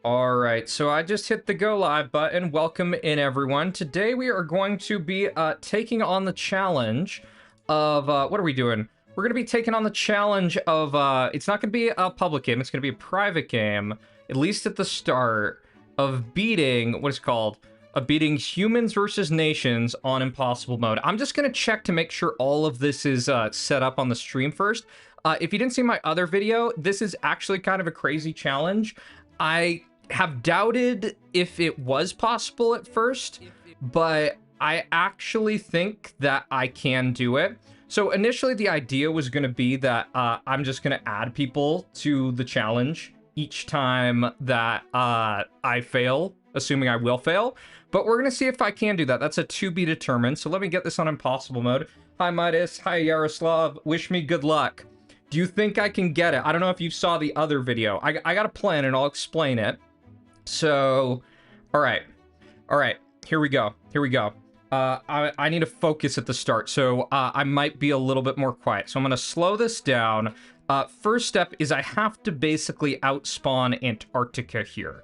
All right, so I just hit the go live button. Welcome in, everyone. Today we are going to be taking on the challenge of what are we doing? We're going to be taking on the challenge of it's not going to be a public game, it's going to be a private game, at least at the start, of beating what is called beating humans versus nations on impossible mode. I'm just going to check to make sure all of this is set up on the stream first. If you didn't see my other video, this is actually kind of a crazy challenge. I have doubted if it was possible at first, but I actually think that I can do it. So initially the idea was going to be that I'm just going to add people to the challenge each time that I fail, assuming I will fail. But we're going to see if I can do that. That's a to be determined. So let me get this on impossible mode. Hi, Midas. Hi, Yaroslav. Wish me good luck. Do you think I can get it? I don't know if you saw the other video. I got a plan and I'll explain it. So, all right, here we go. I need to focus at the start, so I might be a little bit more quiet. So I'm gonna slow this down. First step is I have to basically outspawn Antarctica here.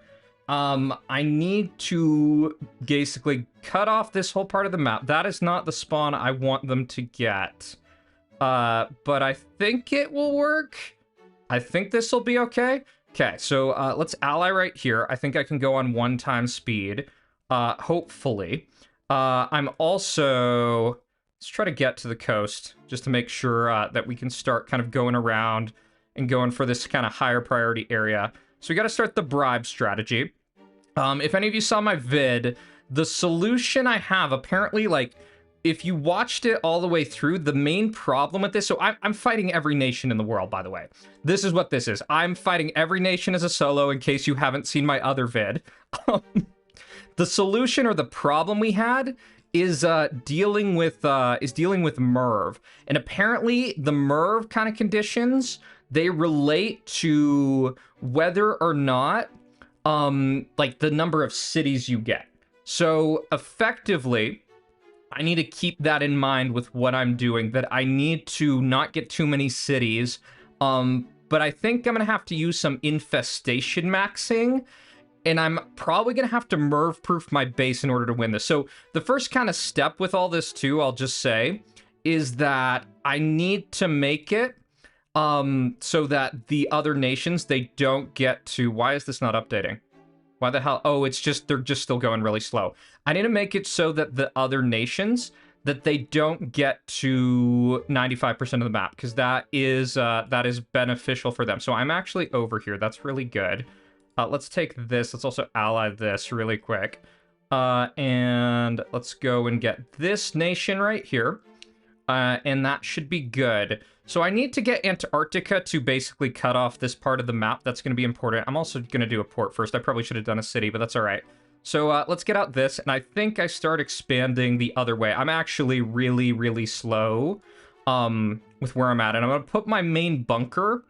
I need to basically cut off this whole part of the map. That is not the spawn I want them to get. But I think it will work. I think this will be okay. Okay, so let's ally right here. I think I can go on 1x speed, hopefully. I'm also... Let's try to get to the coast, just to make sure that we can start kind of going around and going for this kind of higher priority area. So we got to start the bribe strategy. If any of you saw my vid, the solution I have, apparently, like, if you watched it all the way through, the main problem with this... So I'm fighting every nation in the world, by the way. This is what this is. I'm fighting every nation as a solo, in case you haven't seen my other vid. The solution or the problem we had is dealing with MERV. And apparently, the MERV kind of conditions, they relate to whether or not, like, the number of cities you get. So, effectively... I need to keep that in mind with what I'm doing, that I need to not get too many cities. But I think I'm going to have to use some infestation maxing, and I'm probably going to have to MERV-proof my base in order to win this. So the first kind of step with all this, too, I'll just say, is that I need to make it so that the other nations, they don't get to... Why is this not updating? Why the hell? Oh, it's just, they're just still going really slow. I need to make it so that the other nations, that they don't get to 95% of the map, because that is beneficial for them. So I'm actually over here. That's really good. Let's take this. Let's also ally this really quick. And let's go and get this nation right here. And that should be good. So I need to get Antarctica to basically cut off this part of the map. That's going to be important. I'm also going to do a port first. I probably should have done a city, but that's all right. So let's get out this, and I think I start expanding the other way. I'm actually really, really slow with where I'm at, and I'm going to put my main bunker.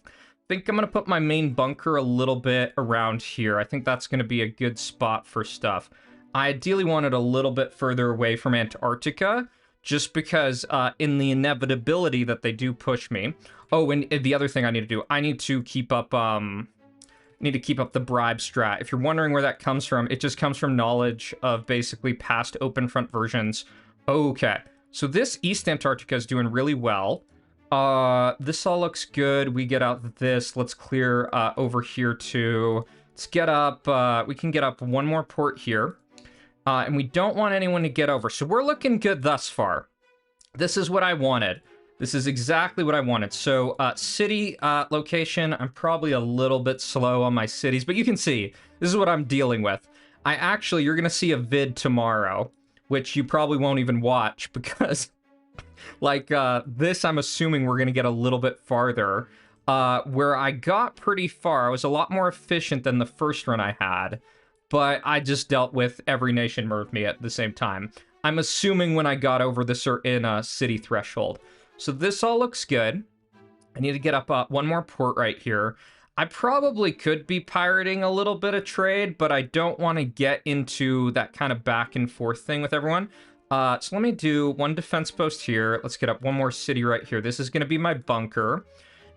I think I'm going to put my main bunker a little bit around here. I think that's going to be a good spot for stuff. I ideally want it a little bit further away from Antarctica, just because in the inevitability that they do push me. Oh, and the other thing I need to do, I need to keep up the bribe strat. If you're wondering where that comes from, it just comes from knowledge of basically past open front versions. Okay, so this East Antarctica is doing really well. This all looks good. We get out this. Let's clear over here too. Let's get up, we can get up one more port here. And we don't want anyone to get over. So we're looking good thus far. This is what I wanted. This is exactly what I wanted. So city location, I'm probably a little bit slow on my cities, but you can see, this is what I'm dealing with. You're going to see a vid tomorrow, which you probably won't even watch because like this, I'm assuming we're going to get a little bit farther. Where I got pretty far, I was a lot more efficient than the first run I had. But I just dealt with every nation MERV me at the same time. I'm assuming when I got over the certain city threshold. So this all looks good. I need to get up one more port right here. I probably could be pirating a little bit of trade, but I don't want to get into that kind of back and forth thing with everyone. So let me do one defense post here. Let's get up one more city right here. This is going to be my bunker.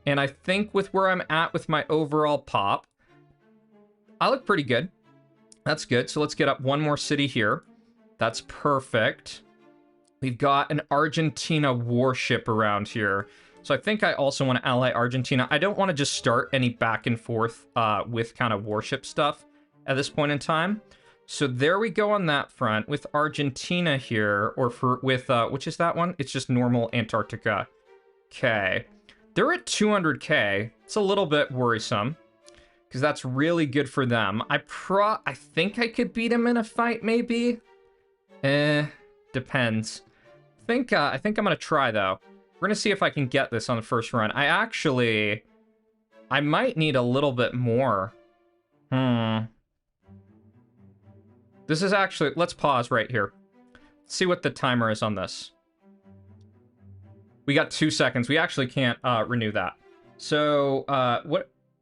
And I think with where I'm at with my overall pop, I look pretty good. That's good. So let's get up one more city here. That's perfect. We've got an Argentina warship around here. So I think I also want to ally Argentina. I don't want to just start any back and forth with kind of warship stuff at this point in time. So there we go on that front with Argentina here, or with, which is that one? It's just normal Antarctica. Okay. They're at 200k. It's a little bit worrisome, because that's really good for them. I think I could beat them in a fight, maybe? Depends. I think I'm gonna try, though. We're gonna see if I can get this on the first run. I might need a little bit more. This is actually, let's pause right here. See what the timer is on this. We got 2 seconds. We actually can't renew that. So,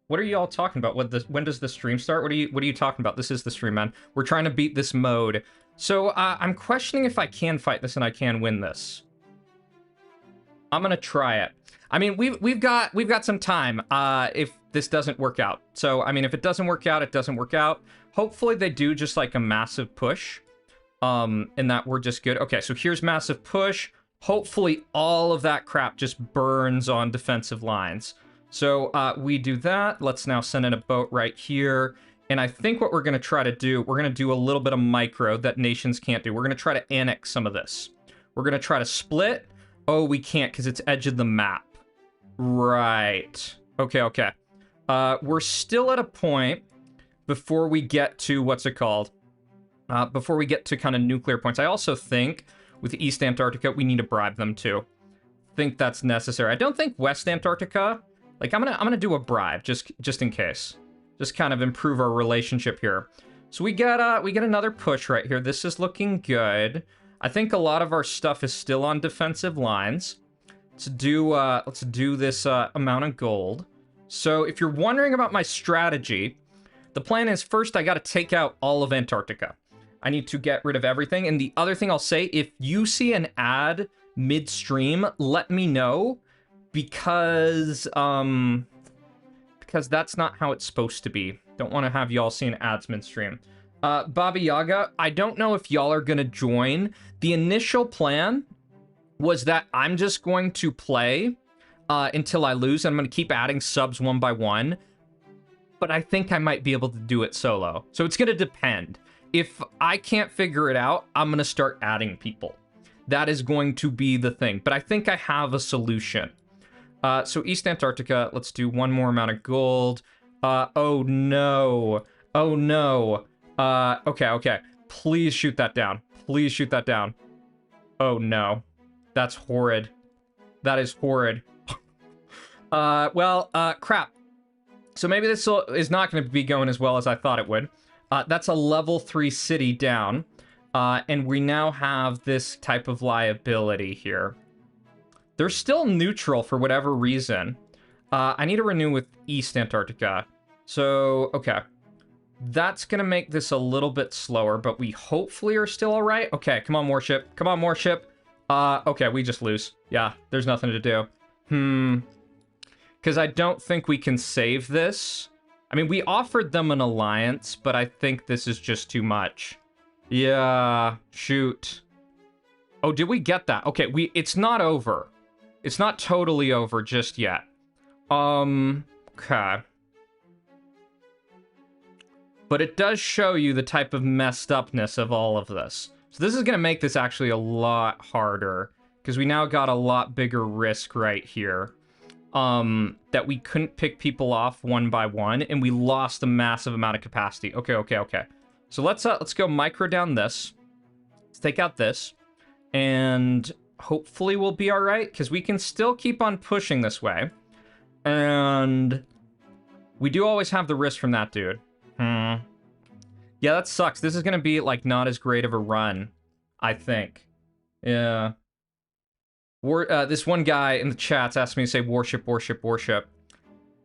what are you all talking about? When does the stream start? What are you talking about? This is the stream, man. We're trying to beat this mode. So, I'm questioning if I can fight this and I can win this. I'm gonna try it. I mean, we've got some time if this doesn't work out. So, I mean, if it doesn't work out, it doesn't work out. Hopefully they do just like a massive push. And that we're just good. Okay, so here's massive push. Hopefully all of that crap just burns on defensive lines. So we do that. Let's now send in a boat right here. And I think what we're going to try to do, we're going to do a little bit of micro that nations can't do. We're going to try to annex some of this. We're going to try to split. Oh, we can't because it's edge of the map. Right. Okay, okay. We're still at a point before we get to, what's it called? Before we get to kind of nuclear points. I also think with East Antarctica, we need to bribe them too. Think that's necessary. I don't think West Antarctica, like I'm gonna do a bribe just in case. Just kind of improve our relationship here. So we get another push right here. This is looking good. I think a lot of our stuff is still on defensive lines. Let's do this amount of gold. So if you're wondering about my strategy, the plan is first I got to take out all of Antarctica. I need to get rid of everything. And the other thing I'll say, if you see an ad midstream, let me know, because that's not how it's supposed to be. Don't want to have y'all seeing ads midstream. Baba Yaga, I don't know if y'all are going to join. The initial plan was that I'm just going to play until I lose. I'm going to keep adding subs one by one. But I think I might be able to do it solo. So it's going to depend. If I can't figure it out, I'm going to start adding people. That is going to be the thing. But I think I have a solution. So East Antarctica, let's do one more amount of gold. Oh no. Oh no. Okay, okay. Please shoot that down. Please shoot that down. Oh no. That's horrid. That is horrid. Crap. So maybe this is not going to be going as well as I thought it would. That's a level 3 city down. And we now have this type of liability here. They're still neutral for whatever reason. I need to renew with East Antarctica. So, okay. That's going to make this a little bit slower, but we hopefully are still all right. Okay, come on, warship. Come on, warship. Okay, we just lose. Yeah, there's nothing to do. Because I don't think we can save this. I mean, we offered them an alliance, but I think this is just too much. Yeah, shoot. Oh, did we get that? Okay, it's not over. It's not totally over just yet. Okay. But it does show you the type of messed upness of all of this. So this is going to make this actually a lot harder, because we now got a lot bigger risk right here. That we couldn't pick people off one by one, and we lost a massive amount of capacity. Okay, okay, okay. So let's go micro down this. Let's take out this, and hopefully we'll be all right, because we can still keep on pushing this way. And we do always have the risk from that dude. Yeah, that sucks. This is gonna be like not as great of a run, I think. Yeah. This one guy in the chats asked me to say warship, warship, warship.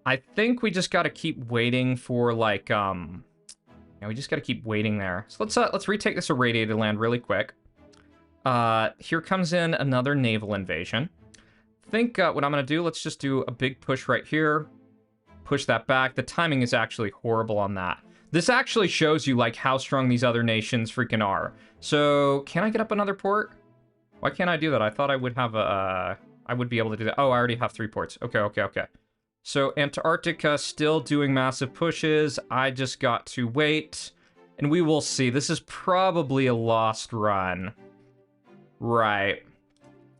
I think we just got to keep waiting for like yeah, we just got to keep waiting there. So let's retake this irradiated land really quick. Here comes in another naval invasion. I think what I'm gonna do, let's just do a big push right here. Push that back. The timing is actually horrible on that. This actually shows you, like, how strong these other nations freaking are. So, can I get up another port? Why can't I do that? I thought I would have a... I would be able to do that. Oh, I already have 3 ports. Okay, okay, okay. So, Antarctica still doing massive pushes. I just got to wait. And we will see. This is probably a lost run. Right.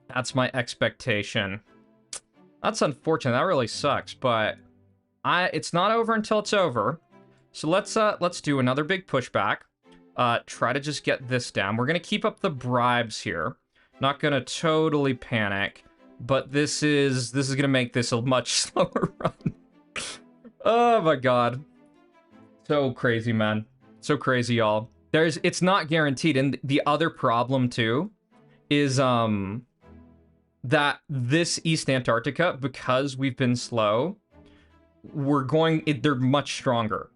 That's my expectation. That's unfortunate. That really sucks, but it's not over until it's over. So let's do another big pushback. Try to just get this down. We're gonna keep up the bribes here. Not gonna totally panic, but this is gonna make this a much slower run. Oh my god. So crazy, man. So crazy, y'all. It's not guaranteed, and the other problem too is that this East Antarctica, because we've been slow, they're much stronger.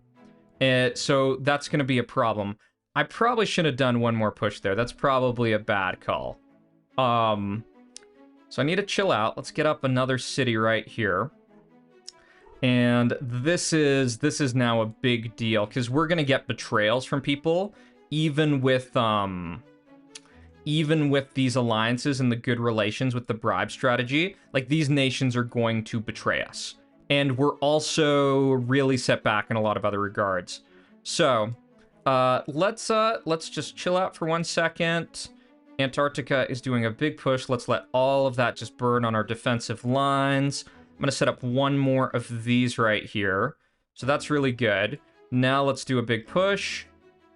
So that's going to be a problem. I probably should have done one more push there. That's probably a bad call. So I need to chill out. Let's get up another city right here. And this is now a big deal, because we're going to get betrayals from people, even with these alliances and the good relations with the bribe strategy. Like, these nations are going to betray us. And we're also really set back in a lot of other regards. So, let's just chill out for 1 second. Antarctica is doing a big push. Let's let all of that just burn on our defensive lines. I'm going to set up one more of these right here. So that's really good. Now let's do a big push.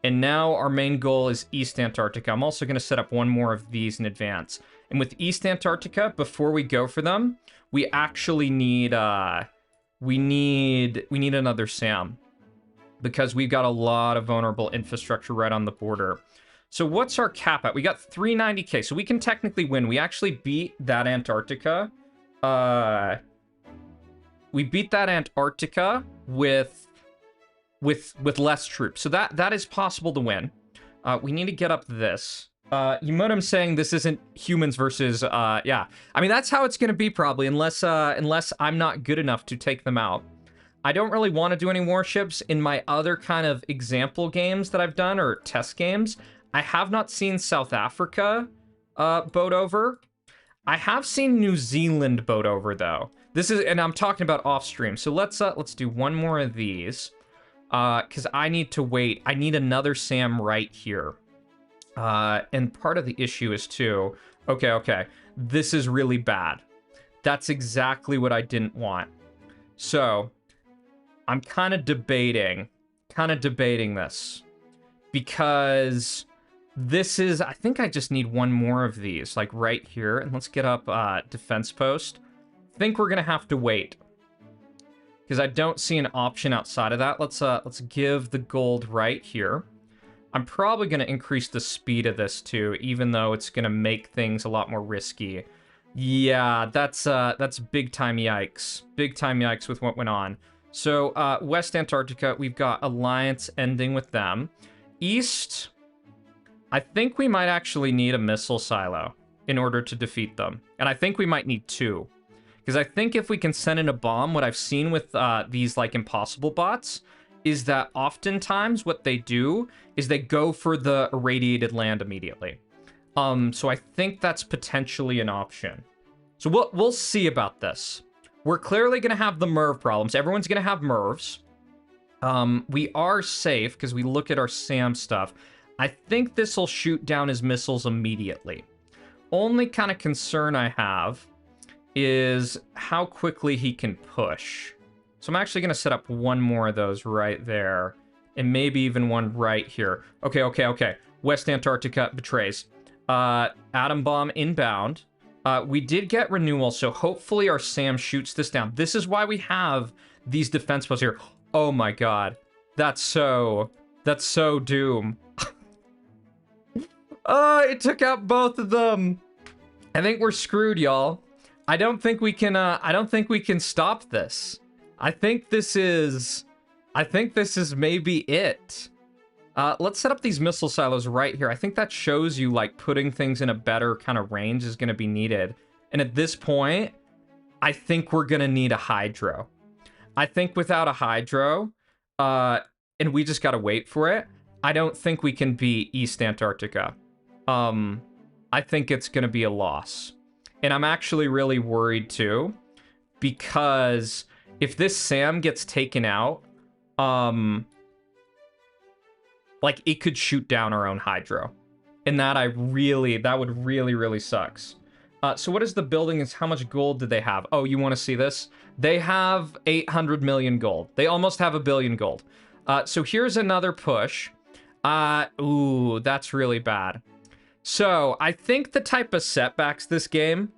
And now our main goal is East Antarctica. I'm also going to set up one more of these in advance. And with East Antarctica, before we go for them, we actually need we need another SAM, because we've got a lot of vulnerable infrastructure right on the border. So what's our cap at? We got 390k, so we can technically win. We actually beat that Antarctica. We beat that Antarctica with less troops. So that is possible to win. We need to get up this. Emotum saying this isn't humans versus, yeah. I mean, that's how it's going to be probably, unless I'm not good enough to take them out. I don't really want to do any warships. In my other kind of example games that I've done, or test games, I have not seen South Africa boat over. I have seen New Zealand boat over, though. And I'm talking about off stream. So let's do one more of these. Because I need to wait. I need another SAM right here. And part of the issue is too, okay, this is really bad. That's exactly what I didn't want. So, I'm kind of debating this. Because this is, I think I just need one more of these, like right here. And let's get up defense post. I think we're going to have to wait, because I don't see an option outside of that. Let's give the gold right here. I'm probably going to increase the speed of this too, even though it's going to make things a lot more risky. Yeah, that's big time yikes. Big time yikes with what went on. So, West Antarctica, we've got alliance ending with them. East, I think we might actually need a missile silo in order to defeat them. And I think we might need 2. Because I think if we can send in a bomb, what I've seen with these, like, impossible bots is that oftentimes what they do is they go for the irradiated land immediately. So I think that's potentially an option. So we'll see about this. We're clearly going to have the MIRV problems. Everyone's going to have MIRVs. We are safe because we look at our SAM stuff. I think this will shoot down his missiles immediately. Only kind of concern I have is how quickly he can push. So I'm actually going to set up one more of those right there, and maybe even one right here. Okay. West Antarctica betrays. Atom bomb inbound. We did get renewal, so hopefully our SAM shoots this down. This is why we have these defense posts here. Oh my god. That's so doom. It took out both of them. I think we're screwed, y'all. I don't think we can stop this. I think this is maybe it. Let's set up these missile silos right here. I think that shows you, like, putting things in a better kind of range is going to be needed. And at this point, I think we're going to need a hydro. I think without a hydro, and and we just gotta wait for it, I don't think we can beat East Antarctica. I think it's gonna be a loss. And I'm actually really worried too, because if this SAM gets taken out, like, it could shoot down our own hydro. And that would really sucks. So what is the building? Is how much gold did they have? Oh, you want to see this? They have 800 million gold. They almost have 1 billion gold. So here's another push. Ooh, that's really bad. So I think the type of setbacks this game,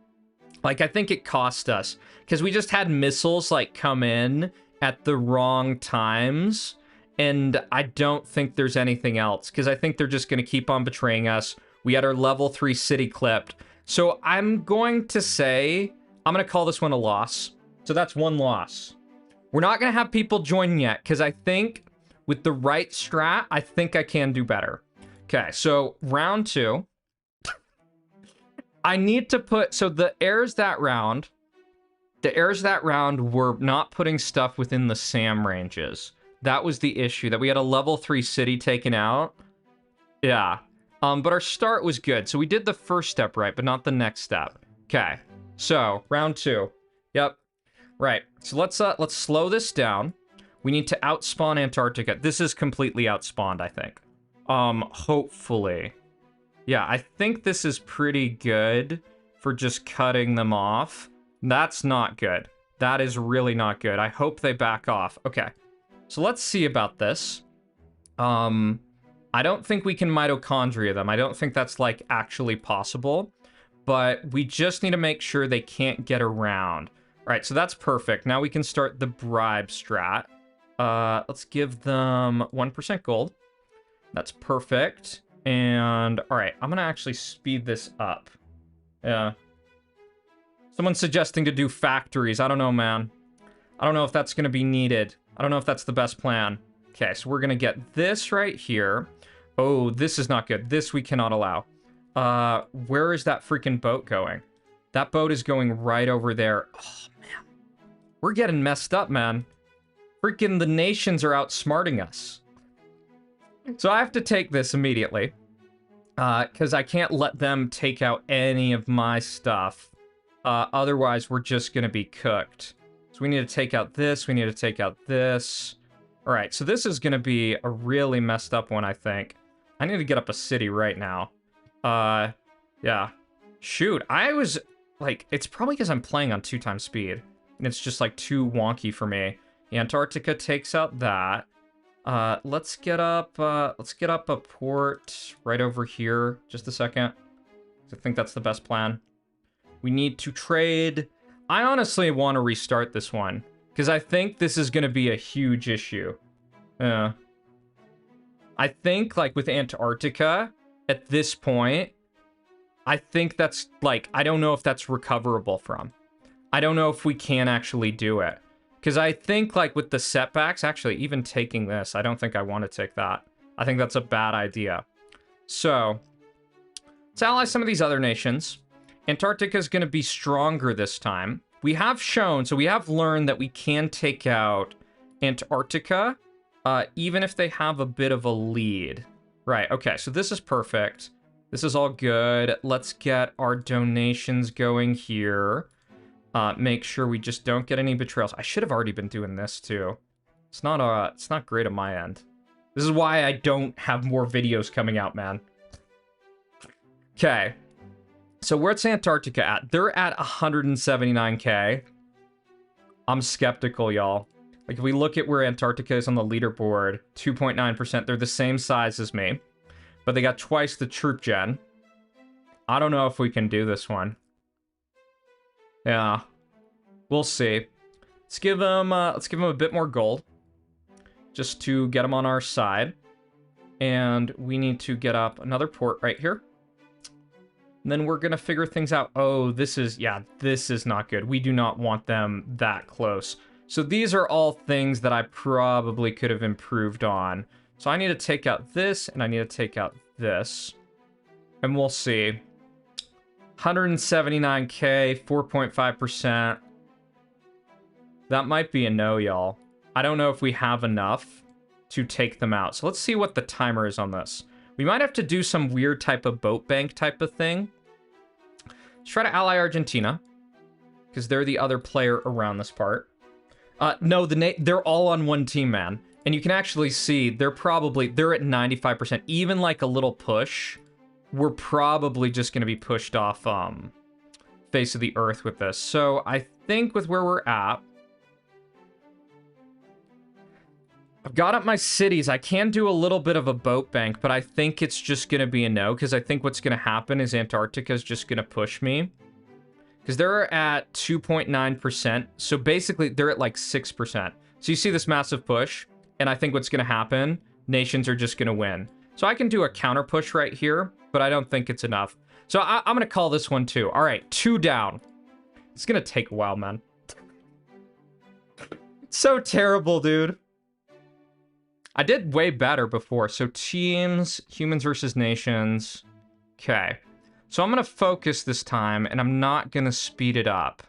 like, I think it cost us, because we just had missiles like come in at the wrong times. And I don't think there's anything else, because I think they're just going to keep on betraying us. We had our level 3 city clipped. So I'm going to say, I'm going to call this one a loss. So that's one loss. We're not going to have people join yet, because I think with the right strat, I think I can do better. Okay, so round 2. I need to put, so the heirs that round were not putting stuff within the SAM ranges. That was the issue, that we had a level 3 city taken out. Yeah. But our start was good. So we did the first step right, but not the next step. Okay. So, round 2. Yep. Right. So let's slow this down. We need to outspawn Antarctica. This is completely outspawned, I think. Hopefully. Yeah, I think this is pretty good for just cutting them off. That's not good. That is really not good. I hope they back off. Okay. So let's see about this. I don't think we can mitochondria them. I don't think that's, like, actually possible. But we just need to make sure they can't get around. All right, so that's perfect. Now we can start the bribe strat. Let's give them 1% gold. That's perfect. And, all right, I'm going to actually speed this up. Yeah. Someone's suggesting to do factories. I don't know, man. I don't know if that's going to be needed. I don't know if that's the best plan. Okay, so we're going to get this right here. Oh, this is not good. This we cannot allow. Where is that freaking boat going? That boat is going right over there. Oh, man. We're getting messed up, man. Freaking the nations are outsmarting us. So I have to take this immediately. Because I can't let them take out any of my stuff. Otherwise, we're just going to be cooked. So we need to take out this. We need to take out this. All right, so this is going to be a really messed up one, I think. I need to get up a city right now. Yeah. Shoot, I was, like, it's probably because I'm playing on 2x speed. And it's just, like, too wonky for me. Antarctica takes out that. Let's get up a port right over here. Just a second. I think that's the best plan. We need to trade. I honestly want to restart this one, because I think this is going to be a huge issue. I think, like, with Antarctica, at this point, I think that's, like, I don't know if that's recoverable from. I don't know if we can actually do it. Because I think, like, with the setbacks, actually, even taking this, I don't think I want to take that. I think that's a bad idea. So, let's ally some of these other nations. Antarctica is going to be stronger this time. We have shown, so we have learned that we can take out Antarctica, even if they have a bit of a lead. Right, okay, so this is perfect. This is all good. Let's get our donations going here. Make sure we just don't get any betrayals. I should have already been doing this too. It's not great on my end. This is why I don't have more videos coming out, man. Okay. So where's Antarctica at? They're at 179k. I'm skeptical, y'all. Like, if we look at where Antarctica is on the leaderboard, 2.9%, they're the same size as me. But they got twice the troop gen. I don't know if we can do this one. Yeah. We'll see. Let's give them a bit more gold. Just to get them on our side. And we need to get up another port right here. And then we're going to figure things out. Oh, this is not good. We do not want them that close. So these are all things that I probably could have improved on. So I need to take out this, and I need to take out this. And we'll see. 179k, 4.5%. That might be a no, y'all. I don't know if we have enough. to take them out. So let's see what the timer is on this. We might have to do some weird type of boat bank type of thing. Let's try to ally Argentina, because they're the other player around this part. No, they're all on one team, man. And you can actually see they're at 95%. Even like a little push, we're probably just going to be pushed off face of the earth with this. So I think with where we're at, I've got up my cities. I can do a little bit of a boat bank, but I think it's just going to be a no, because I think what's going to happen is Antarctica is just going to push me. Because they're at 2.9%. So basically, they're at like 6%. So you see this massive push, and I think what's going to happen, nations are just going to win. So I can do a counter push right here, but I don't think it's enough. So I'm going to call this one 2. All right, 2 down. It's going to take a while, man. It's so terrible, dude. I did way better before. So teams, humans versus nations. Okay. So I'm going to focus this time, and I'm not going to speed it up.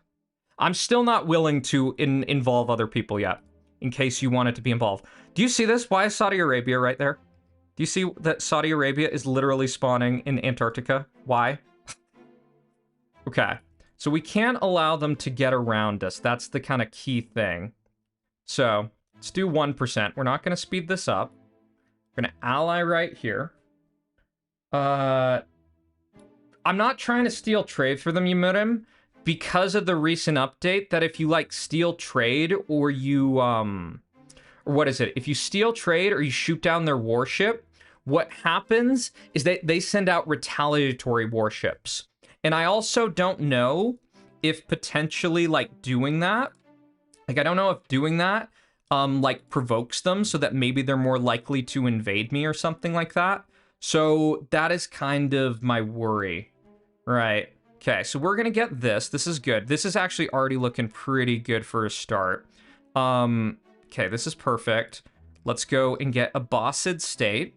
I'm still not willing to involve other people yet, in case you want it to be involved. Do you see this? Why is Saudi Arabia right there? Do you see that Saudi Arabia is literally spawning in Antarctica? Why? Okay. So we can't allow them to get around us. That's the kind of key thing. So let's do 1%. We're not going to speed this up. We're going to ally right here. I'm not trying to steal trade for them, Ymurim, because of the recent update that if you like steal trade or you or what is it? If you steal trade or you shoot down their warship, what happens is they send out retaliatory warships. And I also don't know if potentially like doing that, like I don't know if doing that like provokes them so that maybe they're more likely to invade me or something like that. So that is kind of my worry. Right. Okay, so we're gonna get this. This is good. This is actually already looking pretty good for a start. Okay, this is perfect. Let's go and get a Abbasid state.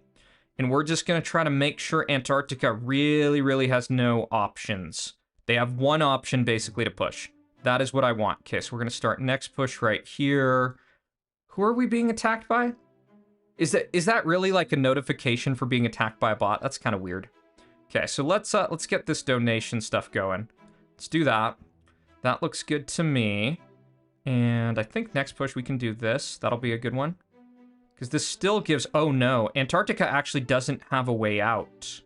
And we're just gonna try to make sure Antarctica really, really has no options. They have one option basically to push. That is what I want. Okay, so we're gonna start next push right here. Who are we being attacked by? Is that really like a notification for being attacked by a bot? That's kind of weird. Okay, so let's get this donation stuff going. Let's do that. That looks good to me. And I think next push we can do this. That'll be a good one. Because this still gives... Oh no, Antarctica actually doesn't have a way out.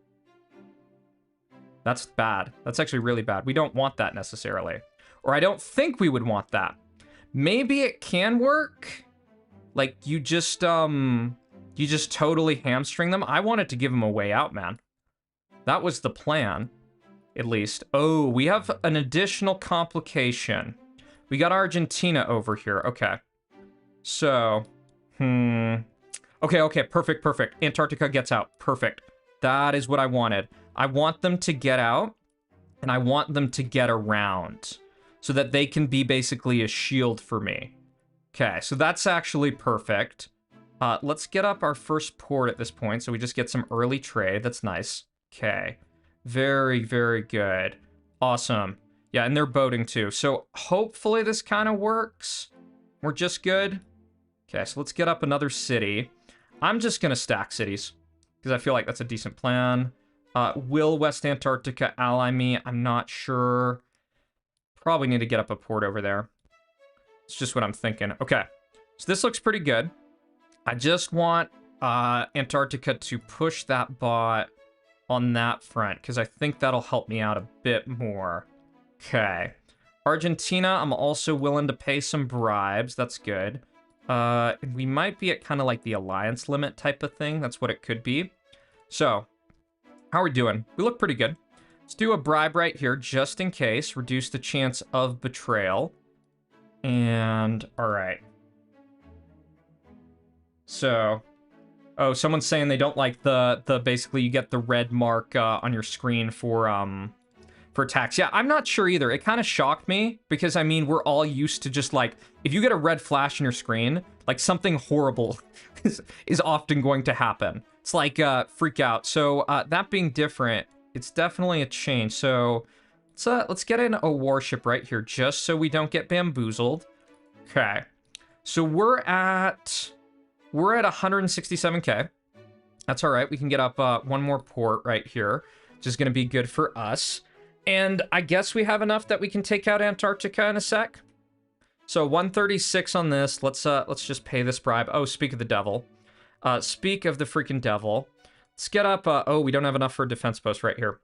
That's bad. That's actually really bad. We don't want that necessarily. Or I don't think we would want that. Maybe it can work. Like you just totally hamstring them. I wanted to give them a way out, man. That was the plan, at least. Oh, we have an additional complication. We got Argentina over here. Okay. So, Okay, perfect. Antarctica gets out. Perfect. That is what I wanted. I want them to get out, and I want them to get around so that they can be basically a shield for me. Okay, so that's actually perfect. Let's get up our first port at this point, so we just get some early trade. That's nice. Okay, very, very good. Awesome. Yeah, and they're boating too. So hopefully this kind of works. We're just good. Okay, so let's get up another city. I'm just going to stack cities because I feel like that's a decent plan. Will West Antarctica ally me? I'm not sure. Probably need to get up a port over there. It's just what I'm thinking. Okay, so this looks pretty good. I just want Antarctica to push that bot on that front, because I think that'll help me out a bit more. Okay. Argentina, I'm also willing to pay some bribes. That's good. We might be at kind of like the alliance limit type of thing. That's what it could be. So, how are we doing? We look pretty good. Let's do a bribe right here, just in case. Reduce the chance of betrayal. And, all right. So... Oh, someone's saying they don't like the basically you get the red mark on your screen for attacks. Yeah, I'm not sure either. It kind of shocked me because I mean, we're all used to just like if you get a red flash in your screen, like something horrible is often going to happen. It's like freak out. So that being different, it's definitely a change. So let's get in a warship right here just so we don't get bamboozled. Okay. So we're at we're at 167k. That's all right. We can get up one more port right here, which is going to be good for us. And I guess we have enough that we can take out Antarctica in a sec. So 136 on this. Let's just pay this bribe. Oh, speak of the devil. Speak of the freaking devil. Let's get up. Oh, we don't have enough for a defense post right here.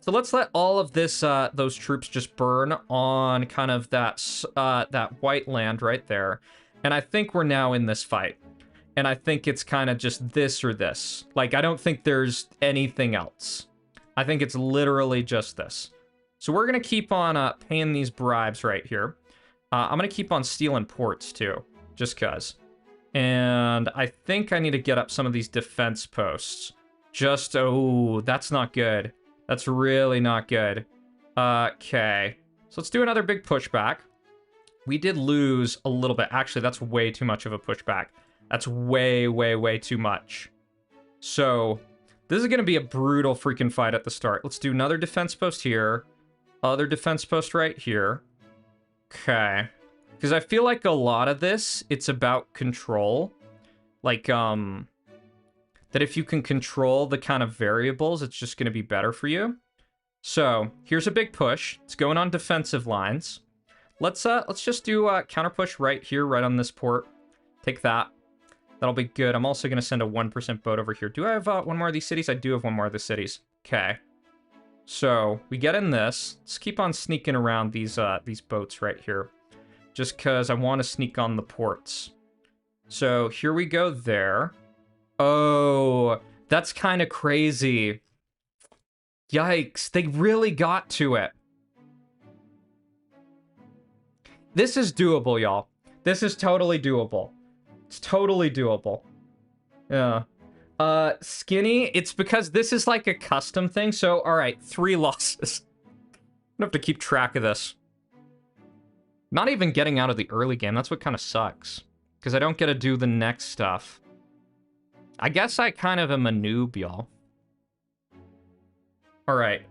So let's let all of this, those troops just burn on kind of that white land right there. And I think we're now in this fight. And I think it's kind of just this or this. Like, I don't think there's anything else. I think it's literally just this. So we're going to keep on paying these bribes right here. I'm going to keep on stealing ports too, just because. And I think I need to get up some of these defense posts. Just, oh, that's not good. That's really not good. Okay. So let's do another big pushback. We did lose a little bit. Actually, that's way too much of a pushback. That's way, way, way too much. So this is going to be a brutal freaking fight at the start. Let's do another defense post here. Other defense post right here. Okay. Because I feel like a lot of this, it's about control. Like, that if you can control the kind of variables, it's just going to be better for you. So here's a big push. It's going on defensive lines. Let's just do a counter push right here, right on this port. Take that. That'll be good. I'm also going to send a 1% boat over here. Do I have one more of these cities? I do have one more of the cities. Okay. So we get in this. Let's keep on sneaking around these boats right here. Just because I want to sneak on the ports. So here we go there. Oh, that's kind of crazy. Yikes. They really got to it. This is doable, y'all. This is totally doable. It's totally doable. Yeah. Skinny, it's because this is like a custom thing. So, all right, 3 losses. I'm gonna have to keep track of this. Not even getting out of the early game. That's what kind of sucks. Because I don't get to do the next stuff. I guess I kind of am a noob, y'all. All right.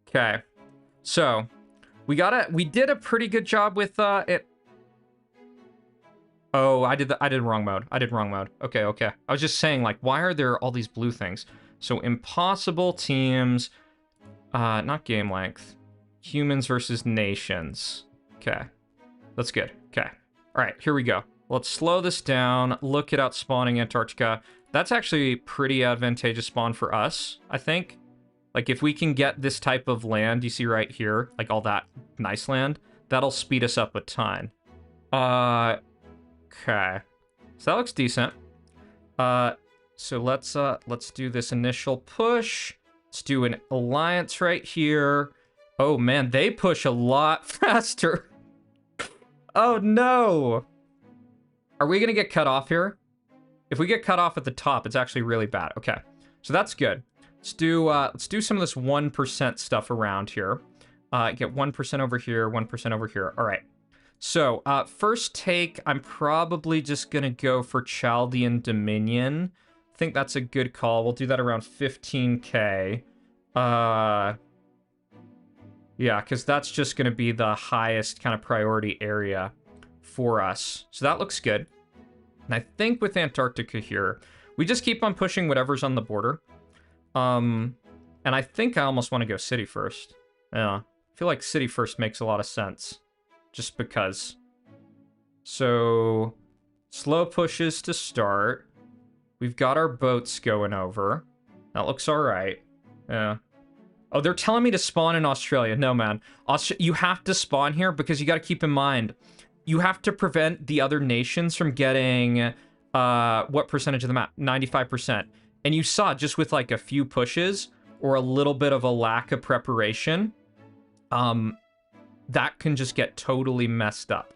Okay. So, we did a pretty good job with it. Oh, I did wrong mode. I did wrong mode. Okay, okay. I was just saying, like, why are there all these blue things? So, impossible teams, not game length. Humans versus nations. Okay. That's good. Okay. All right, here we go. Let's slow this down. Look at outspawning Antarctica. That's actually pretty advantageous spawn for us, I think. Like, if we can get this type of land, you see right here, like all that nice land, that'll speed us up a ton. Okay. So that looks decent. So let's do this initial push. Let's do an alliance right here. Oh man, they push a lot faster. Oh no. Are we gonna get cut off here? If we get cut off at the top, it's actually really bad. Okay, so that's good. Let's do some of this 1% stuff around here. Get 1% over here, 1% over here. All right. So first take, I'm probably just gonna go for Chaldean Dominion. I think that's a good call. We'll do that around 15k. Yeah, because that's just gonna be the highest kind of priority area for us. So that looks good. And I think with Antarctica here, we just keep on pushing whatever's on the border. And I think I almost want to go city first. Yeah, I feel like city first makes a lot of sense. Just because. So, slow pushes to start. We've got our boats going over. That looks alright. Yeah. Oh, they're telling me to spawn in Australia. No, man. You have to spawn here because you got to keep in mind, you have to prevent the other nations from getting, what percentage of the map? 95%. And you saw just with like a few pushes or a little bit of a lack of preparation, that can just get totally messed up.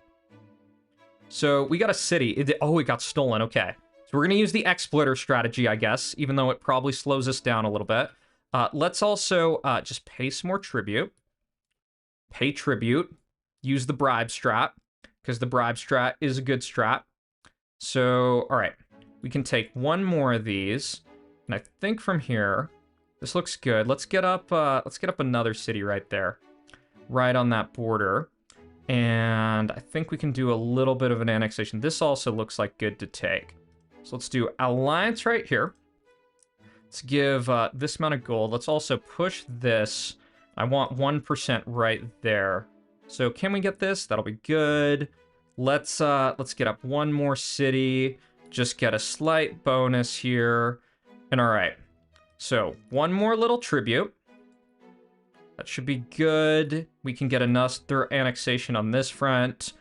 So we got a city. Oh, it got stolen. Okay. So we're going to use the exploiter strategy, I guess, even though it probably slows us down a little bit. Let's also just pay some more tribute. Pay tribute. Use the bribe strat, because the bribe strat is a good strat. So, all right. We can take one more of these. And I think from here, this looks good. Let's get up another city right there. Right on that border. And I think we can do a little bit of an annexation. This also looks like good to take. So let's do alliance right here. Let's give this amount of gold. Let's also push this. I want 1% right there. So can we get this? That'll be good. Let's get up one more city. Just get a slight bonus here. And all right. So one more little tribute. That should be good. We can get another annexation on this front.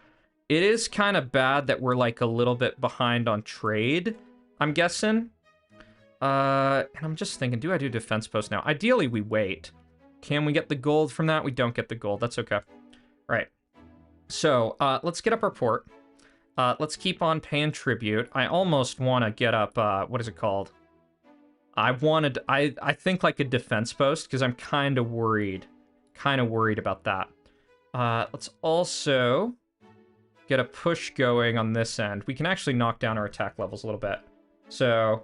It is kind of bad that we're like a little bit behind on trade, I'm guessing. And I'm just thinking, do I do defense post now? Ideally, we wait. Can we get the gold from that? We don't get the gold. That's okay. All right. So let's get up our port. Let's keep on paying tribute. I almost want to get up, what is it called? I think like a defense post because I'm kind of worried about that. Let's also get a push going on this end. We can actually knock down our attack levels a little bit. So,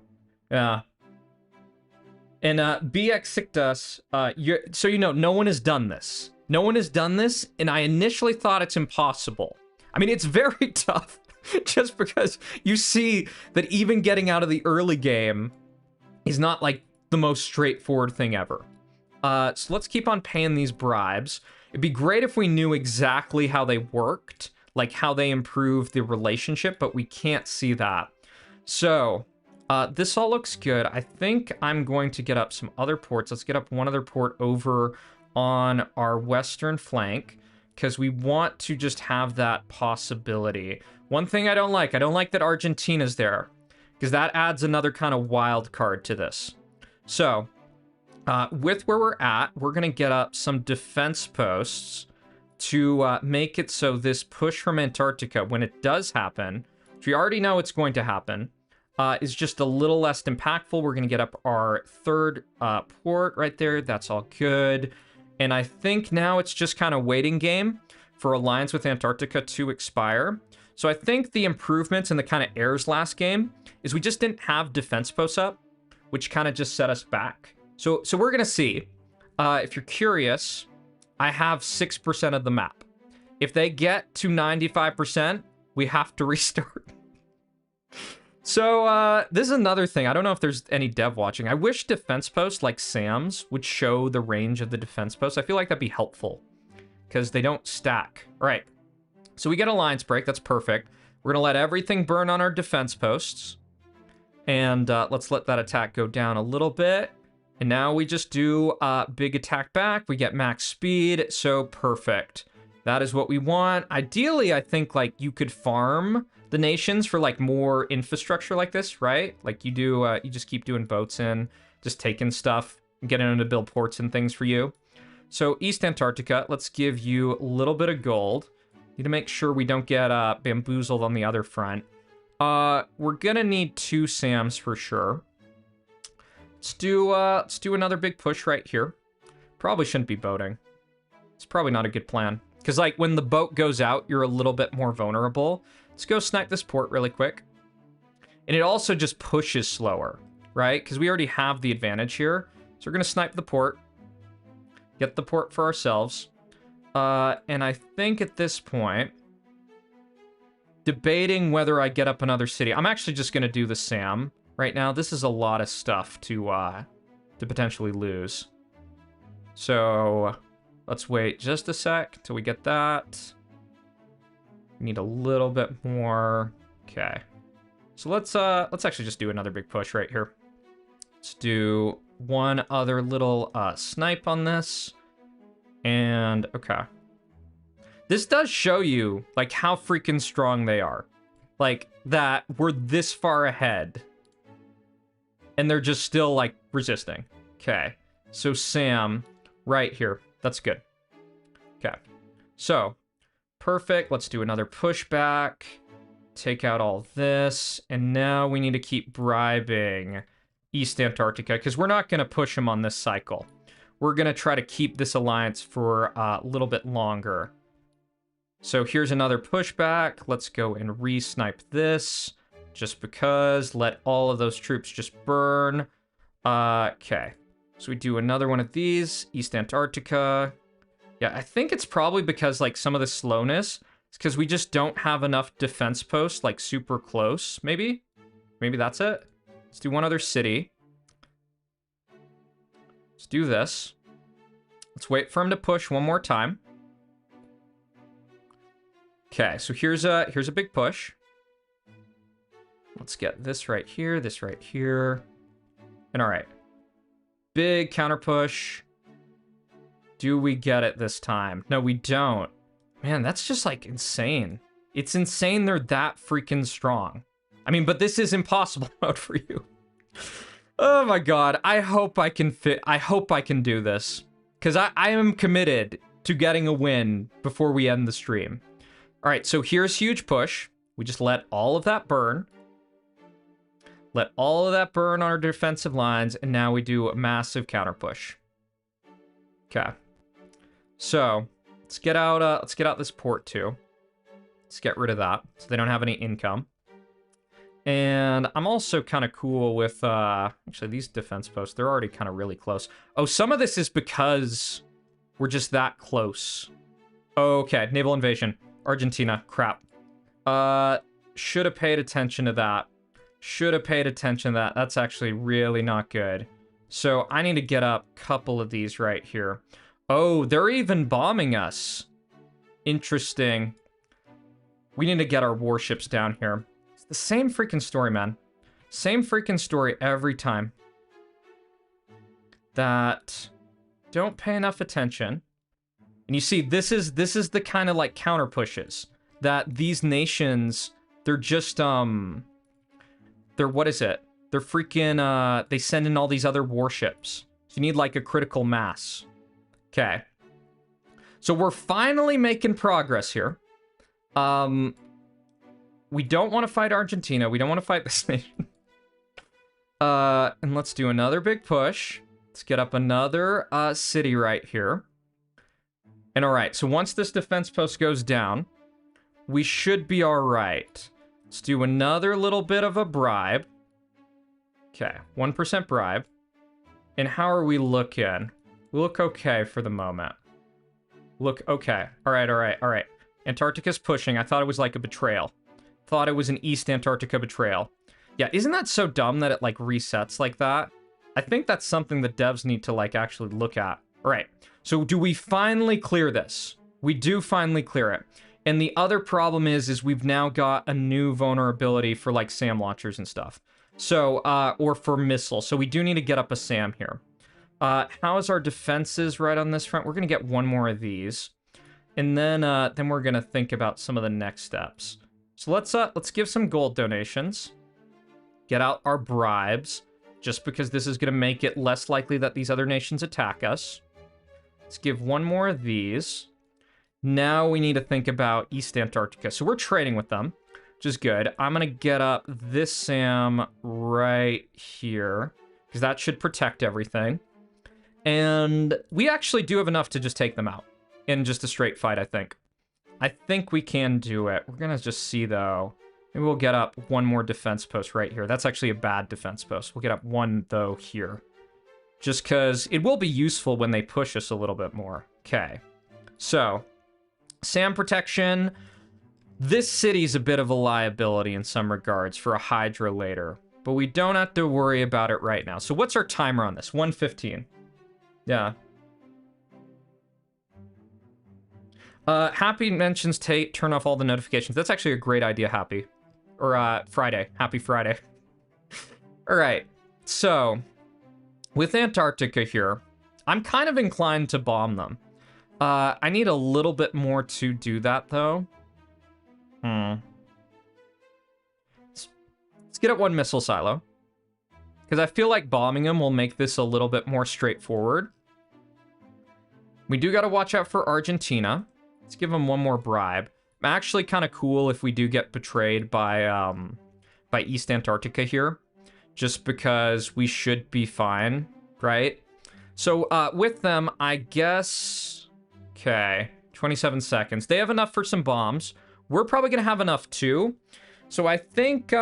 yeah. And BX so you know, no one has done this. No one has done this, and I initially thought it's impossible. I mean, it's very tough, just because you see that even getting out of the early game is not like the most straightforward thing ever. So let's keep on paying these bribes. It'd be great if we knew exactly how they worked, like how they improved the relationship, but we can't see that. So this all looks good. I think I'm going to get up some other ports. Let's get up one other port over on our western flank, because we want to just have that possibility. One thing I don't like that Argentina's there, because that adds another kind of wild card to this. So, with where we're at, we're going to get up some defense posts to make it so this push from Antarctica, when it does happen, which we already know it's going to happen, is just a little less impactful. We're going to get up our third port right there. That's all good. And I think now it's just kind of waiting game for alliance with Antarctica to expire. So I think the improvements in the kind of errors last game is we just didn't have defense posts up, which kind of just set us back. So we're going to see. If you're curious, I have 6% of the map. If they get to 95%, we have to restart. So this is another thing. I don't know if there's any dev watching. I wish defense posts like Sam's would show the range of the defense posts. I feel like that'd be helpful because they don't stack. All right. So we get alliance break. That's perfect. We're going to let everything burn on our defense posts. And let's let that attack go down a little bit. And now we just do big attack back. We get max speed. So perfect. That is what we want. Ideally, I think like you could farm the nations for like more infrastructure like this, right? Like you do, you just keep doing boats in, just taking stuff, getting them to build ports and things for you. So East Antarctica, let's give you a little bit of gold. Need to make sure we don't get bamboozled on the other front. We're gonna need 2 SAMs for sure. Let's do another big push right here. Probably shouldn't be boating. It's probably not a good plan. Because like when the boat goes out, you're a little bit more vulnerable. Let's go snipe this port really quick. And it also just pushes slower, right? Because we already have the advantage here. So we're going to snipe the port. Get the port for ourselves. And I think at this point, debating whether I get up another city. I'm actually just going to do the SAM right now. This is a lot of stuff to potentially lose. So let's wait just a sec till we get that. We need a little bit more. Okay. So let's actually just do another big push right here. Let's do one other little snipe on this. And okay. This does show you like how freaking strong they are. Like that we're this far ahead. And they're just still like resisting. Okay. So Sam right here. That's good. Okay. So perfect. Let's do another pushback. Take out all this. And now we need to keep bribing East Antarctica because we're not going to push them on this cycle. We're going to try to keep this alliance for a little bit longer. So here's another pushback. Let's go and re-snipe this just because. Let all of those troops just burn. Okay. So we do another one of these. East Antarctica. Yeah, I think it's probably because, like, some of the slowness is because we just don't have enough defense posts, like, super close, maybe? Maybe that's it? Let's do one other city. Let's do this. Let's wait for him to push one more time. Okay, so here's a big push. Let's get this right here, and all right. Big counter push. Do we get it this time? No, we don't. Man, that's just like insane. It's insane they're that freaking strong. I mean, but this is impossible mode for you. Oh my god, I hope I can do this. Because I am committed to getting a win before we end the stream. All right, so here's huge push. We just let all of that burn. Let all of that burn on our defensive lines, and now we do a massive counter push. Okay. So, let's get out this port too. Let's get rid of that, so they don't have any income. And I'm also kind of cool with, actually, these defense posts, they're already kind of really close. Oh, some of this is because we're just that close. Okay, naval invasion. Argentina, crap. Should have paid attention to that. Should have paid attention to that. That's actually really not good. So I need to get up a couple of these right here. Oh, they're even bombing us. Interesting. We need to get our warships down here. It's the same freaking story, man. Same freaking story every time. That don't pay enough attention. And you see, this is the kind of like counter pushes that these nations, they're just they're, what is it? They're freaking they send in all these other warships. So you need like a critical mass. Okay. So we're finally making progress here. We don't want to fight Argentina. We don't want to fight this nation. And let's do another big push. Let's get up another city right here. And all right, so once this defense post goes down, we should be all right. Let's do another little bit of a bribe. Okay, 1% bribe. And how are we looking? We look okay for the moment. Look okay. All right. Antarctica's pushing. I thought it was like a betrayal. Thought it was an East Antarctica betrayal. Yeah, isn't that so dumb that it like resets like that? I think that's something that devs need to like actually look at. All right, so do we finally clear this? We do finally clear it. And the other problem is we've now got a new vulnerability for like SAM launchers and stuff. So, or for missiles. So we do need to get up a SAM here. How is our defenses right on this front? We're gonna get one more of these. And then we're gonna think about some of the next steps. So let's give some gold donations. Get out our bribes, just because this is gonna make it less likely that these other nations attack us. Let's give one more of these. Now we need to think about East Antarctica. So we're trading with them, which is good. I'm gonna get up this SAM right here, because that should protect everything. And we actually do have enough to just take them out in just a straight fight, I think. I think we can do it. We're gonna just see, though. Maybe we'll get up one more defense post right here. That's actually a bad defense post. We'll get up one, though, here. Just because it will be useful when they push us a little bit more. Okay. So, SAM protection. This city's a bit of a liability in some regards for a Hydra later. But we don't have to worry about it right now. So what's our timer on this? 1:15. Yeah. Happy mentions turn off all the notifications. That's actually a great idea, Happy. Or, Friday. Happy Friday. Alright. So, with Antarctica here, I'm kind of inclined to bomb them. I need a little bit more to do that, though. Let's get at one missile silo. Because I feel like bombing them will make this a little bit more straightforward. We do got to watch out for Argentina. Let's give them one more bribe. Actually kind of cool if we do get betrayed by East Antarctica here. Just because we should be fine, right? So with them, I guess... Okay, 27 seconds. They have enough for some bombs. We're probably going to have enough too. So I think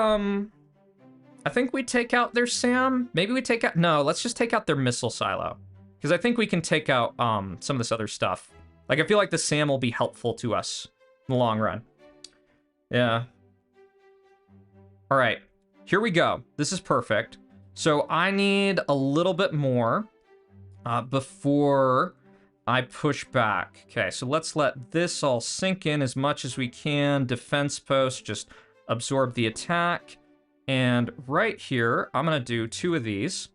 we take out their SAM. Maybe we take out... No, let's just take out their missile silo. Because I think we can take out some of this other stuff Like, I feel like the SAM will be helpful to us in the long run. Yeah. All right, here we go. This is perfect. So I need a little bit more before I push back. Okay, so let's let this all sink in as much as we can. Defense post, just absorb the attack. And right here, I'm gonna do 2 of these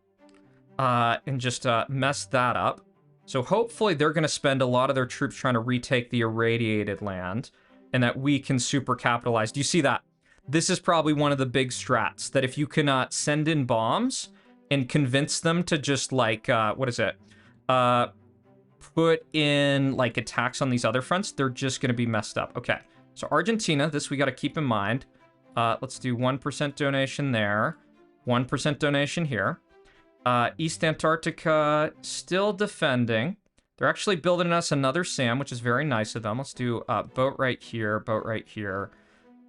and just mess that up. So hopefully they're gonna spend a lot of their troops trying to retake the irradiated land and that we can super capitalize. Do you see that? This is probably one of the big strats, that if you cannot send in bombs and convince them to just like, what is it? Put in like attacks on these other fronts, they're just gonna be messed up. Okay, so Argentina, this we gotta keep in mind. Let's do 1% donation there, 1% donation here. East Antarctica, still defending. They're actually building us another SAM, which is very nice of them. Let's do boat right here, boat right here.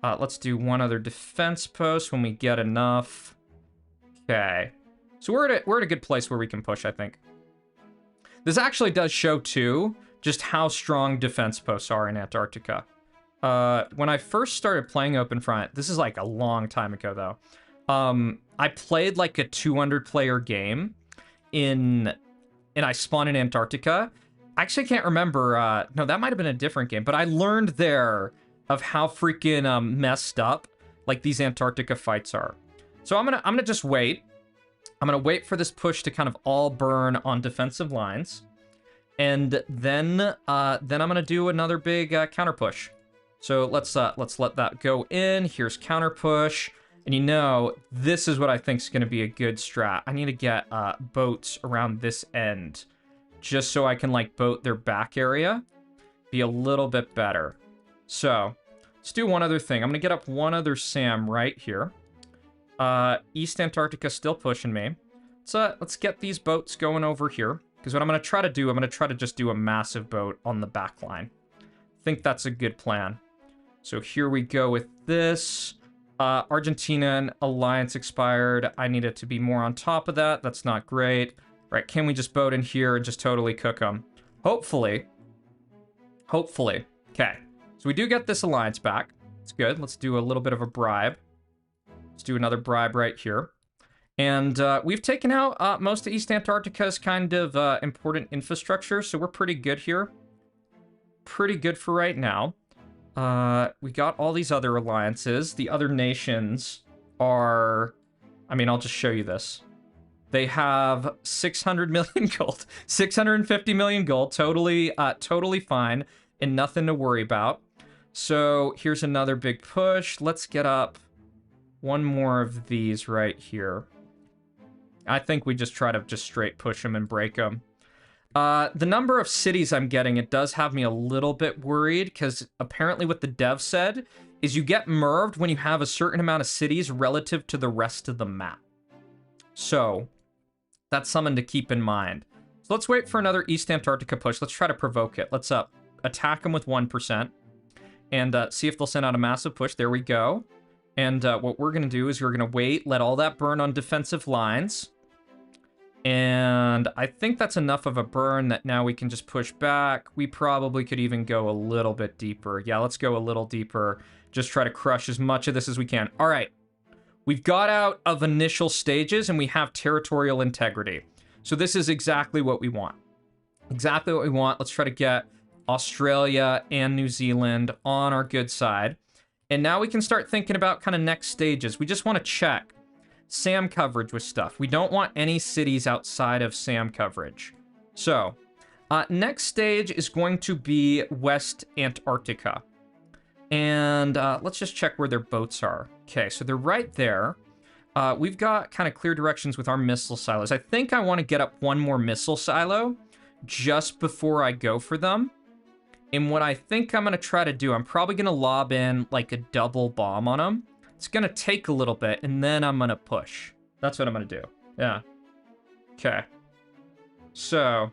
Let's do one other defense post when we get enough. Okay. So we're at a good place where we can push, I think. This actually does show, too, just how strong defense posts are in Antarctica. When I first started playing Open Front, this is like a long time ago, though. I played like a 200-player game and I spawned in Antarctica. I actually can't remember. No, that might have been a different game, but I learned there of how freaking messed up like these Antarctica fights are. So I'm gonna just wait. I'm gonna wait for this push to kind of all burn on defensive lines, and then I'm gonna do another big counter push. So let's let that go in. Here's counter push, and you know this is what I think is gonna be a good strat. I need to get boats around this end, just so I can like boat their back area, be a little bit better. So let's do one other thing. I'm gonna get up one other SAM right here. East Antarctica still pushing me. So let's get these boats going over here. Because what I'm gonna try to do, I'm gonna try to just do a massive boat on the back line. I think that's a good plan. So here we go with this. Argentinian alliance expired. I need it to be more on top of that. That's not great. Right, can we just boat in here and just totally cook them? Hopefully. Hopefully. Okay. So we do get this alliance back. It's good. Let's do a little bit of a bribe. Let's do another bribe right here. And we've taken out most of East Antarctica's kind of important infrastructure, so we're pretty good here. Pretty good for right now. We got all these other alliances. The other nations are... I mean, I'll just show you this. They have 600 million gold. 650 million gold. Totally, totally fine. And nothing to worry about. So here's another big push. Let's get up one more of these right here. I think we just try to just straight push them and break them. The number of cities I'm getting, it does have me a little bit worried, because apparently what the dev said is you get merved when you have a certain amount of cities relative to the rest of the map. So that's something to keep in mind. So let's wait for another East Antarctica push. Let's try to provoke it. Let's attack them with 1%. And see if they'll send out a massive push. There we go. And what we're going to do is we're going to wait, let all that burn on defensive lines. And I think that's enough of a burn that now we can just push back. We probably could even go a little bit deeper. Yeah, let's go a little deeper. Just try to crush as much of this as we can. All right. We've got out of initial stages and we have territorial integrity. So this is exactly what we want. Exactly what we want. Let's try to get Australia and New Zealand on our good side. And now we can start thinking about kind of next stages. We just want to check SAM coverage with stuff. We don't want any cities outside of SAM coverage. So, next stage is going to be West Antarctica. And let's just check where their boats are. Okay, so they're right there. We've got kind of clear directions with our missile silos. I think I want to get up one more missile silo just before I go for them. And what I think I'm going to try to do, I'm probably going to lob in like a double bomb on them. It's going to take a little bit, and then I'm going to push. That's what I'm going to do. Yeah. Okay. So,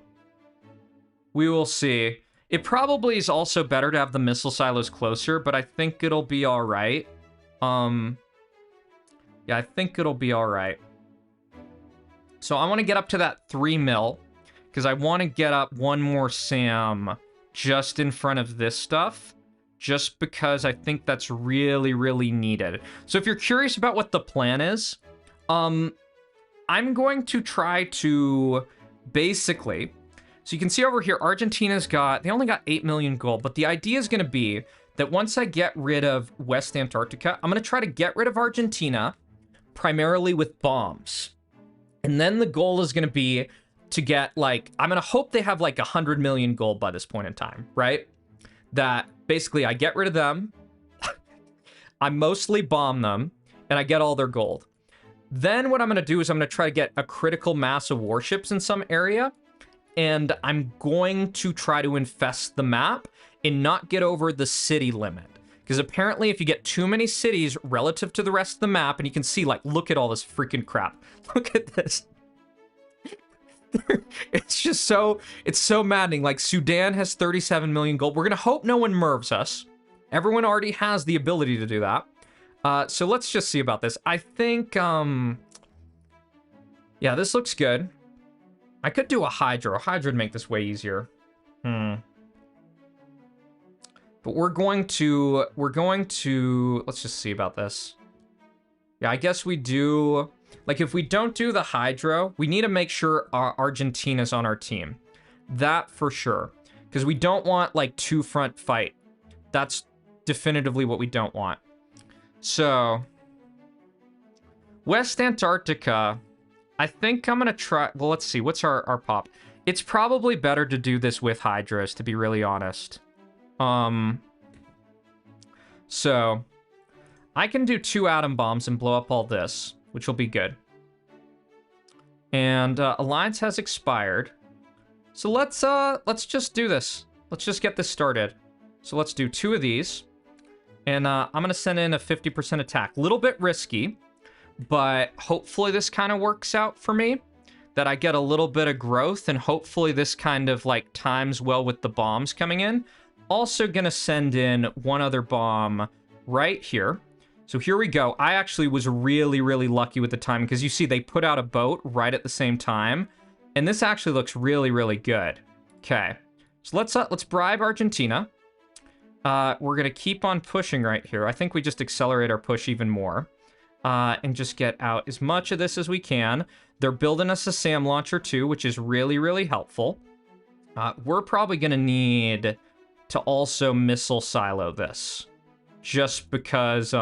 we will see. It probably is also better to have the missile silos closer, but I think it'll be all right. Yeah, I think it'll be all right. So I want to get up to that 3 mil, because I want to get up one more SAM just in front of this stuff, just because I think that's really, really needed. So if you're curious about what the plan is, I'm going to try to basically, so you can see over here, Argentina's they only got 8 million gold, but the idea is going to be that once I get rid of West Antarctica, I'm going to try to get rid of Argentina, primarily with bombs. And then the goal is going to be to get, like, I'm going to hope they have, like, 100 million gold by this point in time, right? That, basically, I get rid of them, I mostly bomb them, and I get all their gold. Then what I'm going to do is I'm going to try to get a critical mass of warships in some area, and I'm going to try to infest the map and not get over the city limit. Because apparently if you get too many cities relative to the rest of the map, and you can see, like, look at all this freaking crap. Look at this. It's just so, it's so maddening. Like, Sudan has 37 million gold. We're going to hope no one mervs us. Everyone already has the ability to do that. So let's just see about this. I think, yeah, this looks good. I could do a Hydro. A Hydro would make this way easier. But we're going to, let's just see about this. Yeah, I guess we do, like, if we don't do the Hydro, we need to make sure Argentina's on our team. That for sure. Because we don't want, like, two-front fight. That's definitively what we don't want. So, West Antarctica, I think I'm going to try, well, let's see, what's our pop? It's probably better to do this with Hydras, to be really honest. So, I can do 2 atom bombs and blow up all this, which will be good. And Alliance has expired. So let's just do this. Let's just get this started. So let's do 2 of these. And I'm going to send in a 50% attack. Little bit risky, but hopefully this kind of works out for me. That I get a little bit of growth, and hopefully this kind of, like, times well with the bombs coming in. Also going to send in 1 other bomb right here. So here we go. I actually was really, really lucky with the timing, because you see they put out a boat right at the same time. And this actually looks really, really good. Okay. So let's bribe Argentina. We're going to keep on pushing right here. I think we just accelerate our push even more. And just get out as much of this as we can. They're building us a SAM launcher too, which is really, really helpful. We're probably going to need to also missile silo this. Just because,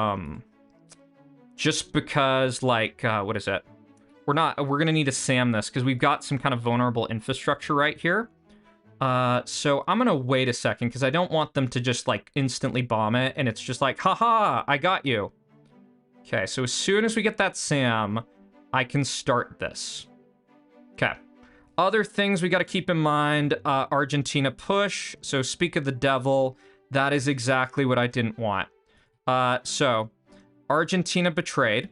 like, what is it? We're going to need to SAM this, because we've got some kind of vulnerable infrastructure right here. So I'm going to wait a second, because I don't want them to just, like, instantly bomb it, and it's just like, haha, I got you. Okay, so as soon as we get that SAM, I can start this. Okay. Other things we got to keep in mind, Argentina push. So speak of the devil, that is exactly what I didn't want. So Argentina betrayed.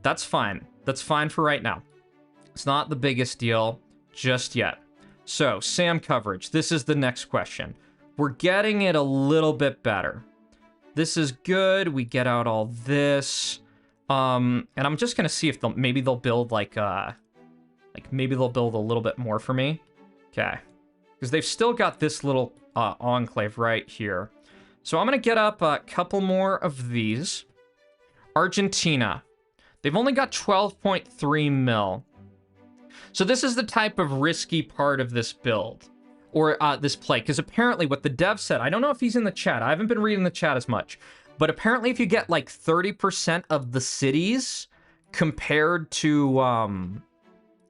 That's fine. That's fine for right now. It's not the biggest deal just yet. So SAM coverage. This is the next question. We're getting it a little bit better. This is good. We get out all this. And I'm just going to see if maybe they'll build maybe they'll build a little bit more for me. Okay. Because they've still got this little enclave right here. So I'm going to get up a couple more of these. Argentina. They've only got 12.3 mil. So this is the type of risky part of this build. Or this play. Because apparently what the dev said, I don't know if he's in the chat. I haven't been reading the chat as much. But apparently if you get like 30% of the cities compared to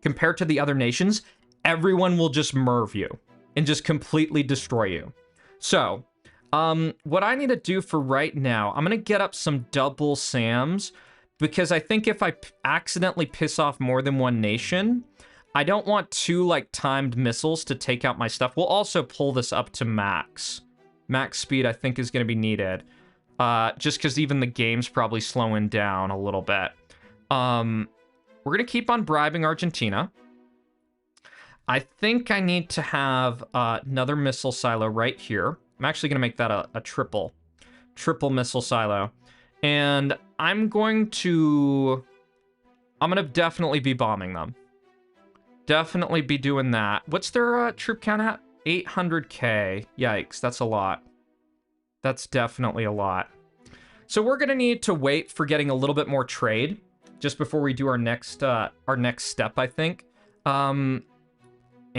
the other nations, everyone will just merv you and just completely destroy you. So, what I need to do for right now, I'm going to get up some double SAMs, because I think if I accidentally piss off more than one nation, I don't want 2, like, timed missiles to take out my stuff. We'll also pull this up to max. Max speed, I think, is going to be needed. Just because even the game's probably slowing down a little bit. We're going to keep on bribing Argentina. I think I need to have another missile silo right here. I'm actually going to make that a triple missile silo. And I'm going to definitely be bombing them. Definitely be doing that. What's their troop count at? 800k. Yikes, that's a lot. That's definitely a lot. So we're gonna need to wait for getting a little bit more trade just before we do our next step, I think. And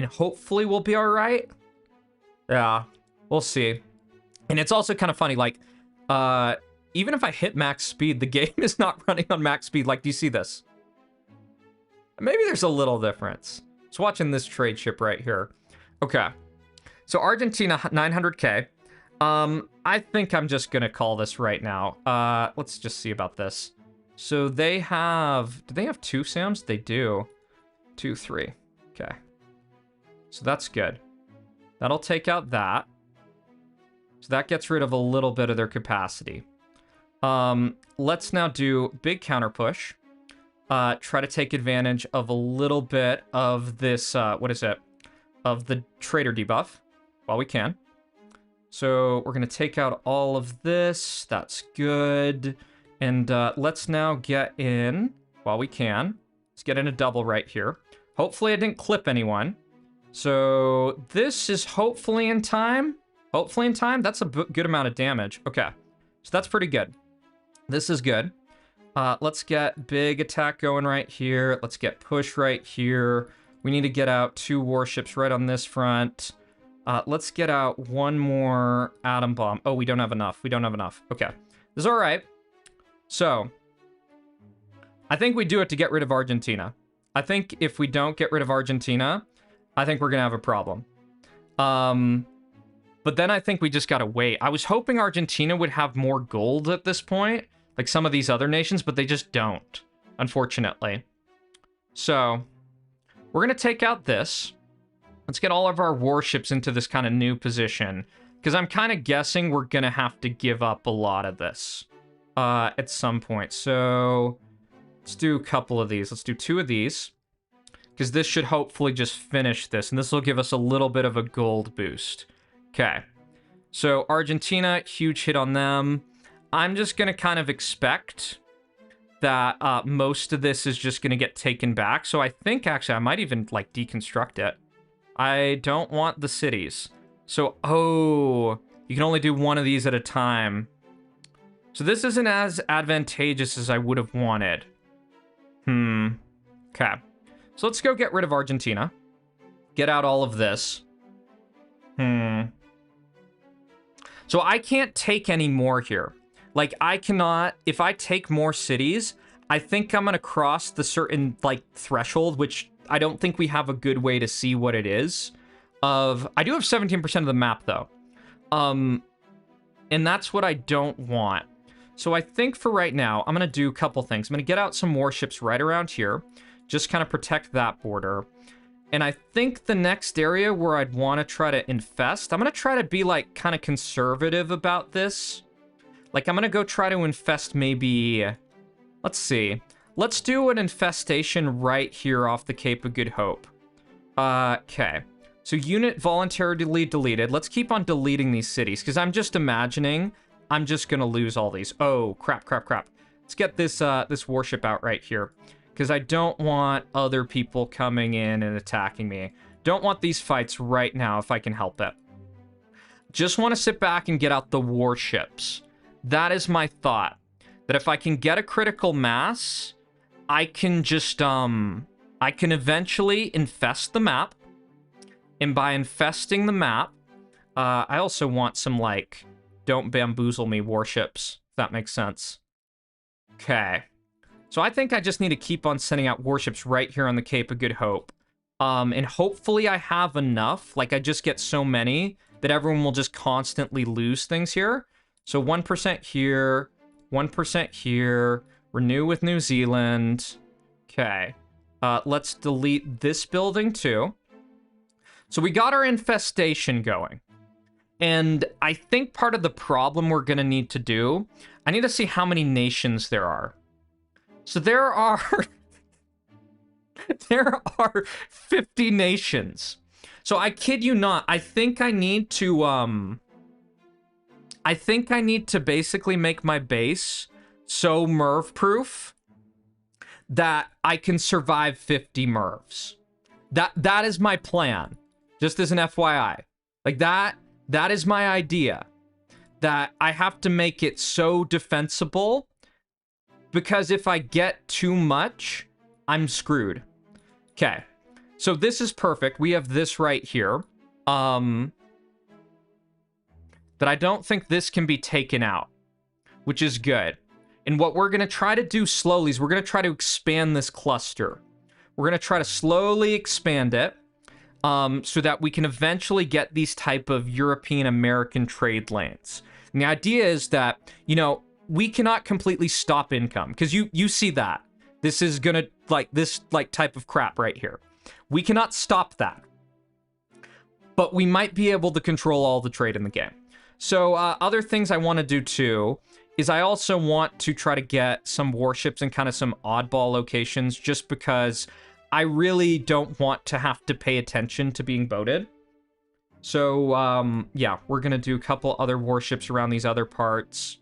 hopefully we'll be all right. Yeah, we'll see. And it's also kind of funny, like, even if I hit max speed, the game is not running on max speed. Like, do you see this? Maybe there's a little difference. Just watching this trade ship right here. Okay. So Argentina, 900k. I think I'm just gonna call this right now. Let's just see about this. So they have... Do they have 2 SAMs? They do. 2, 3. Okay. So that's good. That'll take out that. So that gets rid of a little bit of their capacity. Let's now do big counter push. Try to take advantage of a little bit of this, what is it? Of the trader debuff while we can. So we're going to take out all of this. That's good. And let's now get in while we can. Let's get in a double right here. Hopefully I didn't clip anyone. So this is hopefully in time. Hopefully in time. That's a good amount of damage. Okay. So that's pretty good. This is good. Let's get big attack going right here. Let's get push right here. We need to get out 2 warships right on this front. Let's get out 1 more atom bomb. Oh, we don't have enough. We don't have enough. Okay. This is all right. So, I think we do it to get rid of Argentina. I think if we don't get rid of Argentina, I think we're going to have a problem. But then I think we just got to wait. I was hoping Argentina would have more gold at this point, like some of these other nations, but they just don't, unfortunately. So, we're going to take out this. Let's get all of our warships into this kind of new position, because I'm kind of guessing we're going to have to give up a lot of this at some point. So, let's do a couple of these. Let's do 2 of these, because this should hopefully just finish this, and this will give us a little bit of a gold boost. Okay, so Argentina, huge hit on them. I'm just going to kind of expect that most of this is just going to get taken back. So I think, actually, I might even, like, deconstruct it. I don't want the cities. So, oh, you can only do 1 of these at a time. So this isn't as advantageous as I would have wanted. Okay. So let's go get rid of Argentina. Get out all of this. So I can't take any more here. Like, I cannot... If I take more cities, I think I'm going to cross the certain, like, threshold, which I don't think we have a good way to see what it is. I do have 17% of the map, though. And that's what I don't want. So I think for right now, I'm going to do a couple things. I'm going to get out some warships right around here. Just kind of protect that border. And I think the next area where I'd want to try to infest, I'm going to try to be, like, kind of conservative about this. Like, I'm going to go try to infest maybe... Let's see. Let's do an infestation right here off the Cape of Good Hope. Okay. So unit voluntarily deleted. Let's keep on deleting these cities, because I'm just imagining I'm just going to lose all these. Oh, crap, crap, crap. Let's get this this warship out right here, because I don't want other people coming in and attacking me. Don't want these fights right now if I can help it. Just want to sit back and get out the warships. That is my thought. That if I can get a critical mass, I can just, I can eventually infest the map. And by infesting the map, I also want some, like, don't bamboozle me warships, if that makes sense. Okay. So I think I just need to keep on sending out warships right here on the Cape of Good Hope. And hopefully I have enough. Like, I just get so many that everyone will just constantly lose things here. So 1% here, 1% here, renew with New Zealand. Okay. Let's delete this building too. So we got our infestation going. And I think part of the problem we're going to need to do, I need to see how many nations there are. So there are... there are 50 nations. So I kid you not, I think I need to, I think I need to basically make my base so MERV-proof that I can survive 50 MERVs. That is my plan. Just as an FYI. Like that is my idea. That I have to make it so defensible, because if I get too much, I'm screwed. Okay. So this is perfect. We have this right here. But I don't think this can be taken out, which is good. And what we're going to try to do slowly is we're going to try to expand this cluster. We're going to try to slowly expand it so that we can eventually get these type of European-American trade lanes. And the idea is that, you know, we cannot completely stop income, because you see that. This is going to, like, this, like, type of crap right here. We cannot stop that. But we might be able to control all the trade in the game. So other things I want to do, too, is I also want to try to get some warships in kind of some oddball locations, just because I really don't want to have to pay attention to being boated. So, yeah, we're going to do a couple other warships around these other parts.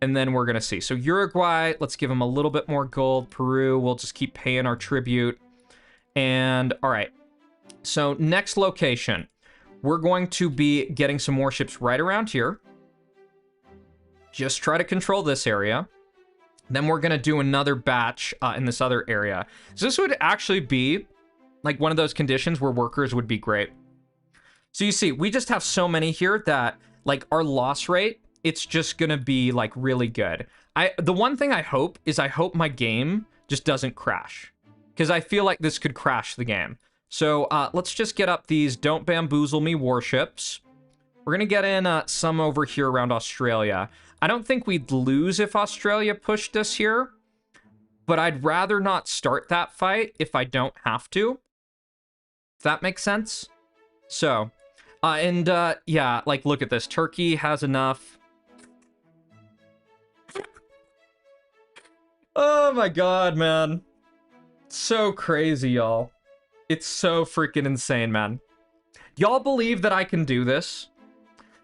And then we're going to see. So Uruguay, let's give them a little bit more gold. Peru, we'll just keep paying our tribute. And, all right. So next location, we're going to be getting some warships right around here. Just try to control this area. Then we're going to do another batch in this other area. So this would actually be like one of those conditions where workers would be great. So you see, we just have so many here that like our loss rate, it's just going to be like really good. The one thing I hope is I hope my game just doesn't crash, because I feel like this could crash the game. So let's just get up these Don't Bamboozle Me warships. We're going to get in some over here around Australia. I don't think we'd lose if Australia pushed us here, but I'd rather not start that fight if I don't have to. If that makes sense. So, yeah, like, look at this. Turkey has enough. Oh my god, man. So crazy, y'all. It's so freaking insane, man. Y'all believe that I can do this?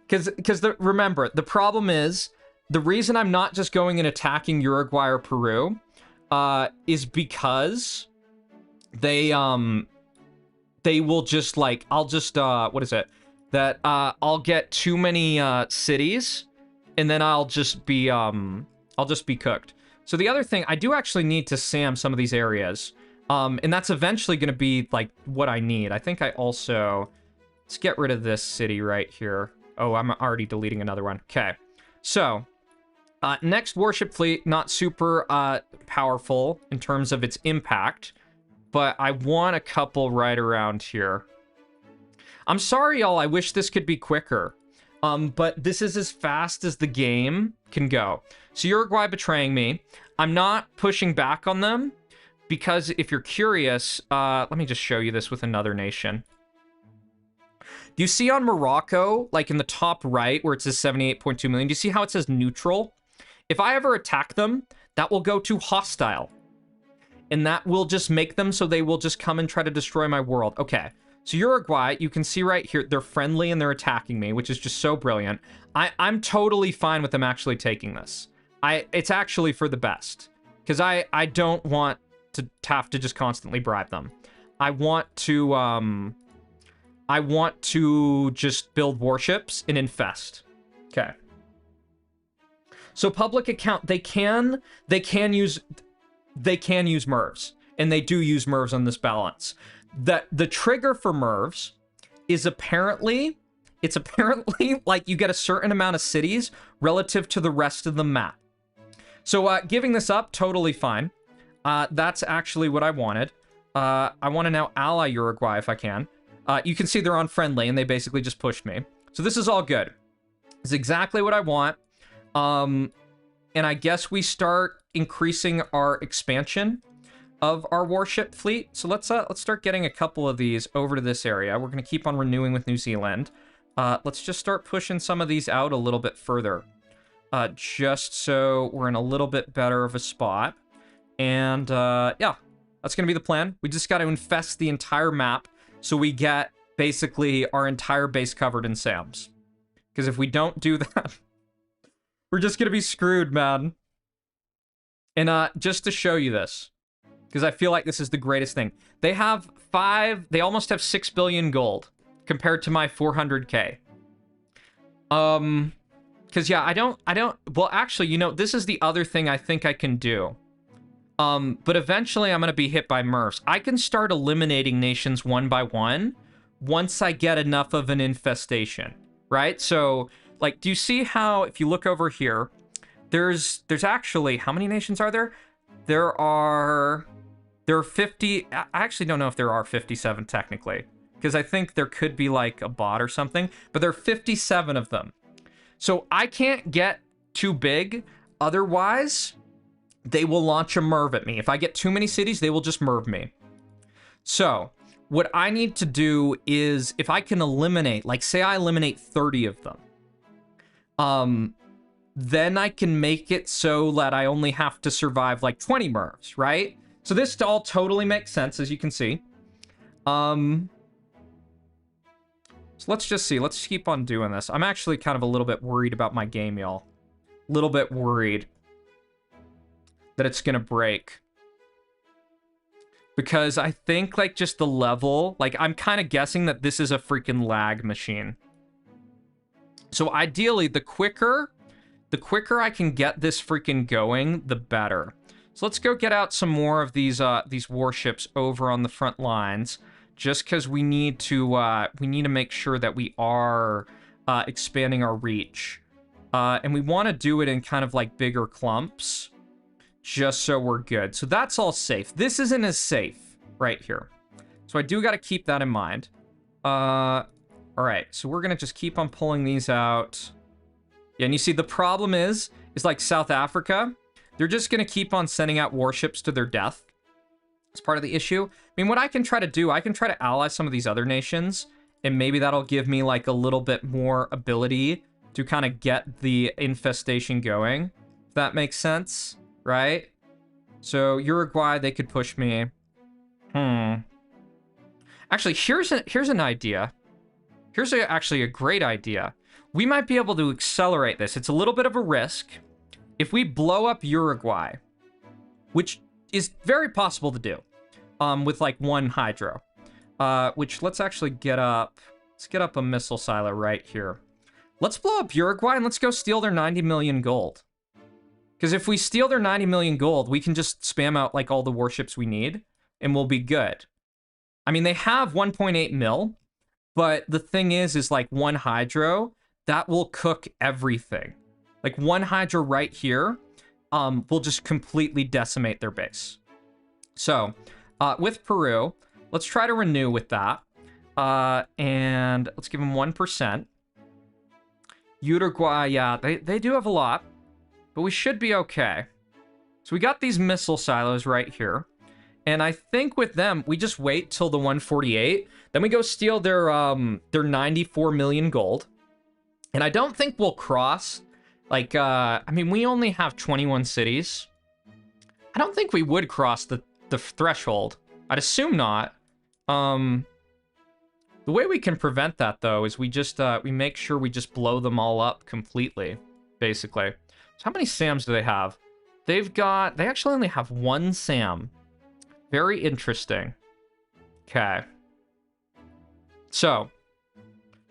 Because remember, the problem is, the reason I'm not just going and attacking Uruguay or Peru is because they will just, like, I'll just, what is it? That, I'll get too many, cities, and then I'll just be cooked. So the other thing, I do actually need to SAM some of these areas. And that's eventually going to be, like, what I need. I think I also... Let's get rid of this city right here. Oh, I'm already deleting another one. Okay. So, next warship fleet, not super powerful in terms of its impact, but I want a couple right around here. I'm sorry, y'all. I wish this could be quicker. But this is as fast as the game can go. So Uruguay betraying me. I'm not pushing back on them because if you're curious, let me just show you this with another nation. Do you see on Morocco, like in the top right where it says 78.2 million, do you see how it says neutral? If I ever attack them, that will go to hostile. And that will just make them so they will just come and try to destroy my world. Okay. So Uruguay, you can see right here, they're friendly and they're attacking me, which is just so brilliant. I'm totally fine with them actually taking this. It's actually for the best. Because I don't want to have to just constantly bribe them. I want to just build warships and infest. Okay. So public account, they can use MIRVs. And they do use MIRVs on this balance. The trigger for MIRVs is apparently like you get a certain amount of cities relative to the rest of the map. So giving this up, totally fine. That's actually what I wanted. I want to now ally Uruguay if I can. You can see they're on friendly and they basically just pushed me. So this is all good. It's exactly what I want. And I guess we start increasing our expansion of our warship fleet. So let's start getting a couple of these over to this area. We're going to keep on renewing with New Zealand. Let's just start pushing some of these out a little bit further. Just so we're in a little bit better of a spot. And yeah, that's going to be the plan. We just got to infest the entire map so we get basically our entire base covered in SAMs. Because if we don't do that, we're just going to be screwed, man. And just to show you this, because I feel like this is the greatest thing. They almost have 6 billion gold. compared to my 400k. Because yeah, I don't, well, actually, you know, this is the other thing I think I can do. But eventually I'm going to be hit by Murphs. I can start eliminating nations one by one once I get enough of an infestation, right? So, like, do you see how, if you look over here, there's actually, how many nations are there? There are 50, I actually don't know if there are 57 technically, because I think there could be like a bot or something, but there are 57 of them. So I can't get too big, otherwise they will launch a MERV at me. If I get too many cities, they will just MERV me. So what I need to do is, if I can eliminate, like say I eliminate 30 of them, then I can make it so that I only have to survive like 20 MERVs, right? So this all totally makes sense, as you can see. So let's just see. Let's keep on doing this. I'm actually kind of a little bit worried about my game, y'all. A little bit worried that it's gonna break. Because I think, like, just the level, like, I'm kind of guessing that this is a freaking lag machine. So ideally, the quicker I can get this freaking going, the better. So let's go get out some more of these warships over on the front lines, just because we need to make sure that we are expanding our reach, and we want to do it in kind of like bigger clumps, just so we're good. So that's all safe. This isn't as safe right here, so I do got to keep that in mind. All right, so we're gonna just keep on pulling these out. Yeah, and you see the problem is like South Africa. They're just going to keep on sending out warships to their death. It's part of the issue. I mean, what I can try to do, I can try to ally some of these other nations, and maybe that'll give me, like, a little bit more ability to kind of get the infestation going, if that makes sense, right? So, Uruguay, they could push me. Actually, here's an idea. Here's actually a great idea. We might be able to accelerate this. It's a little bit of a risk. If we blow up Uruguay, which is very possible to do, with like one hydro, which let's actually get up. Let's get up a missile silo right here. Let's blow up Uruguay and let's go steal their 90 million gold. Because if we steal their 90 million gold, we can just spam out like all the warships we need and we'll be good. I mean, they have 1.8 mil, but the thing is like one hydro, that will cook everything. Like one hydro right here will just completely decimate their base. So with Peru, let's try to renew with that. And let's give them 1%. Uruguay, yeah, they do have a lot, but we should be okay. So we got these missile silos right here. And I think with them, we just wait till the 148. Then we go steal their 94 million gold. And I don't think we'll cross. Like, I mean, we only have 21 cities. I don't think we would cross the threshold. I'd assume not. The way we can prevent that, though, is we just, we make sure we just blow them all up completely, basically. So how many SAMs do they have? They actually only have one SAM. Very interesting. Okay. So,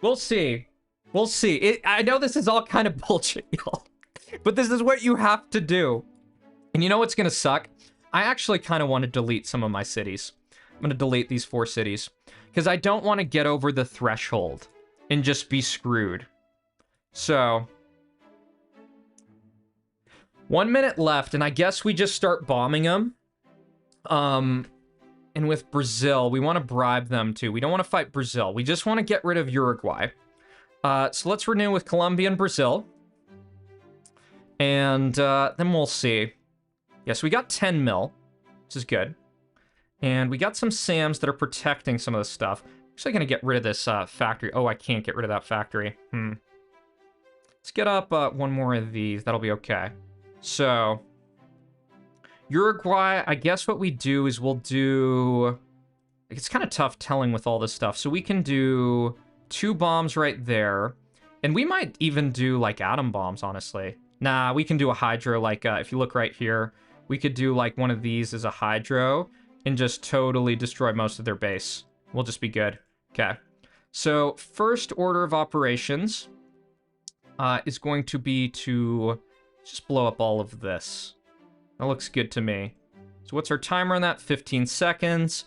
we'll see. We'll see. I know this is all kind of bullshit, y'all. But this is what you have to do. And you know what's going to suck? I actually kind of want to delete some of my cities. I'm going to delete these 4 cities. Because I don't want to get over the threshold and just be screwed. So, 1 minute left, and I guess we just start bombing them. And with Brazil, we want to bribe them too. We don't want to fight Brazil. We just want to get rid of Uruguay. So let's renew with Colombia and Brazil. And then we'll see. Yeah, so we got 10 mil, which is good. And we got some SAMs that are protecting some of the stuff. I'm actually going to get rid of this factory. Oh, I can't get rid of that factory. Let's get up one more of these. That'll be okay. So, Uruguay, I guess what we do is we'll do... It's kind of tough telling with all this stuff. So we can do 2 bombs right there. And we might even do, like, atom bombs, honestly. Nah, we can do a hydro, like, if you look right here, we could do, like, one of these as a hydro and just totally destroy most of their base. We'll just be good. Okay. So first order of operations is going to be to just blow up all of this. That looks good to me. So what's our timer on that? 15 seconds.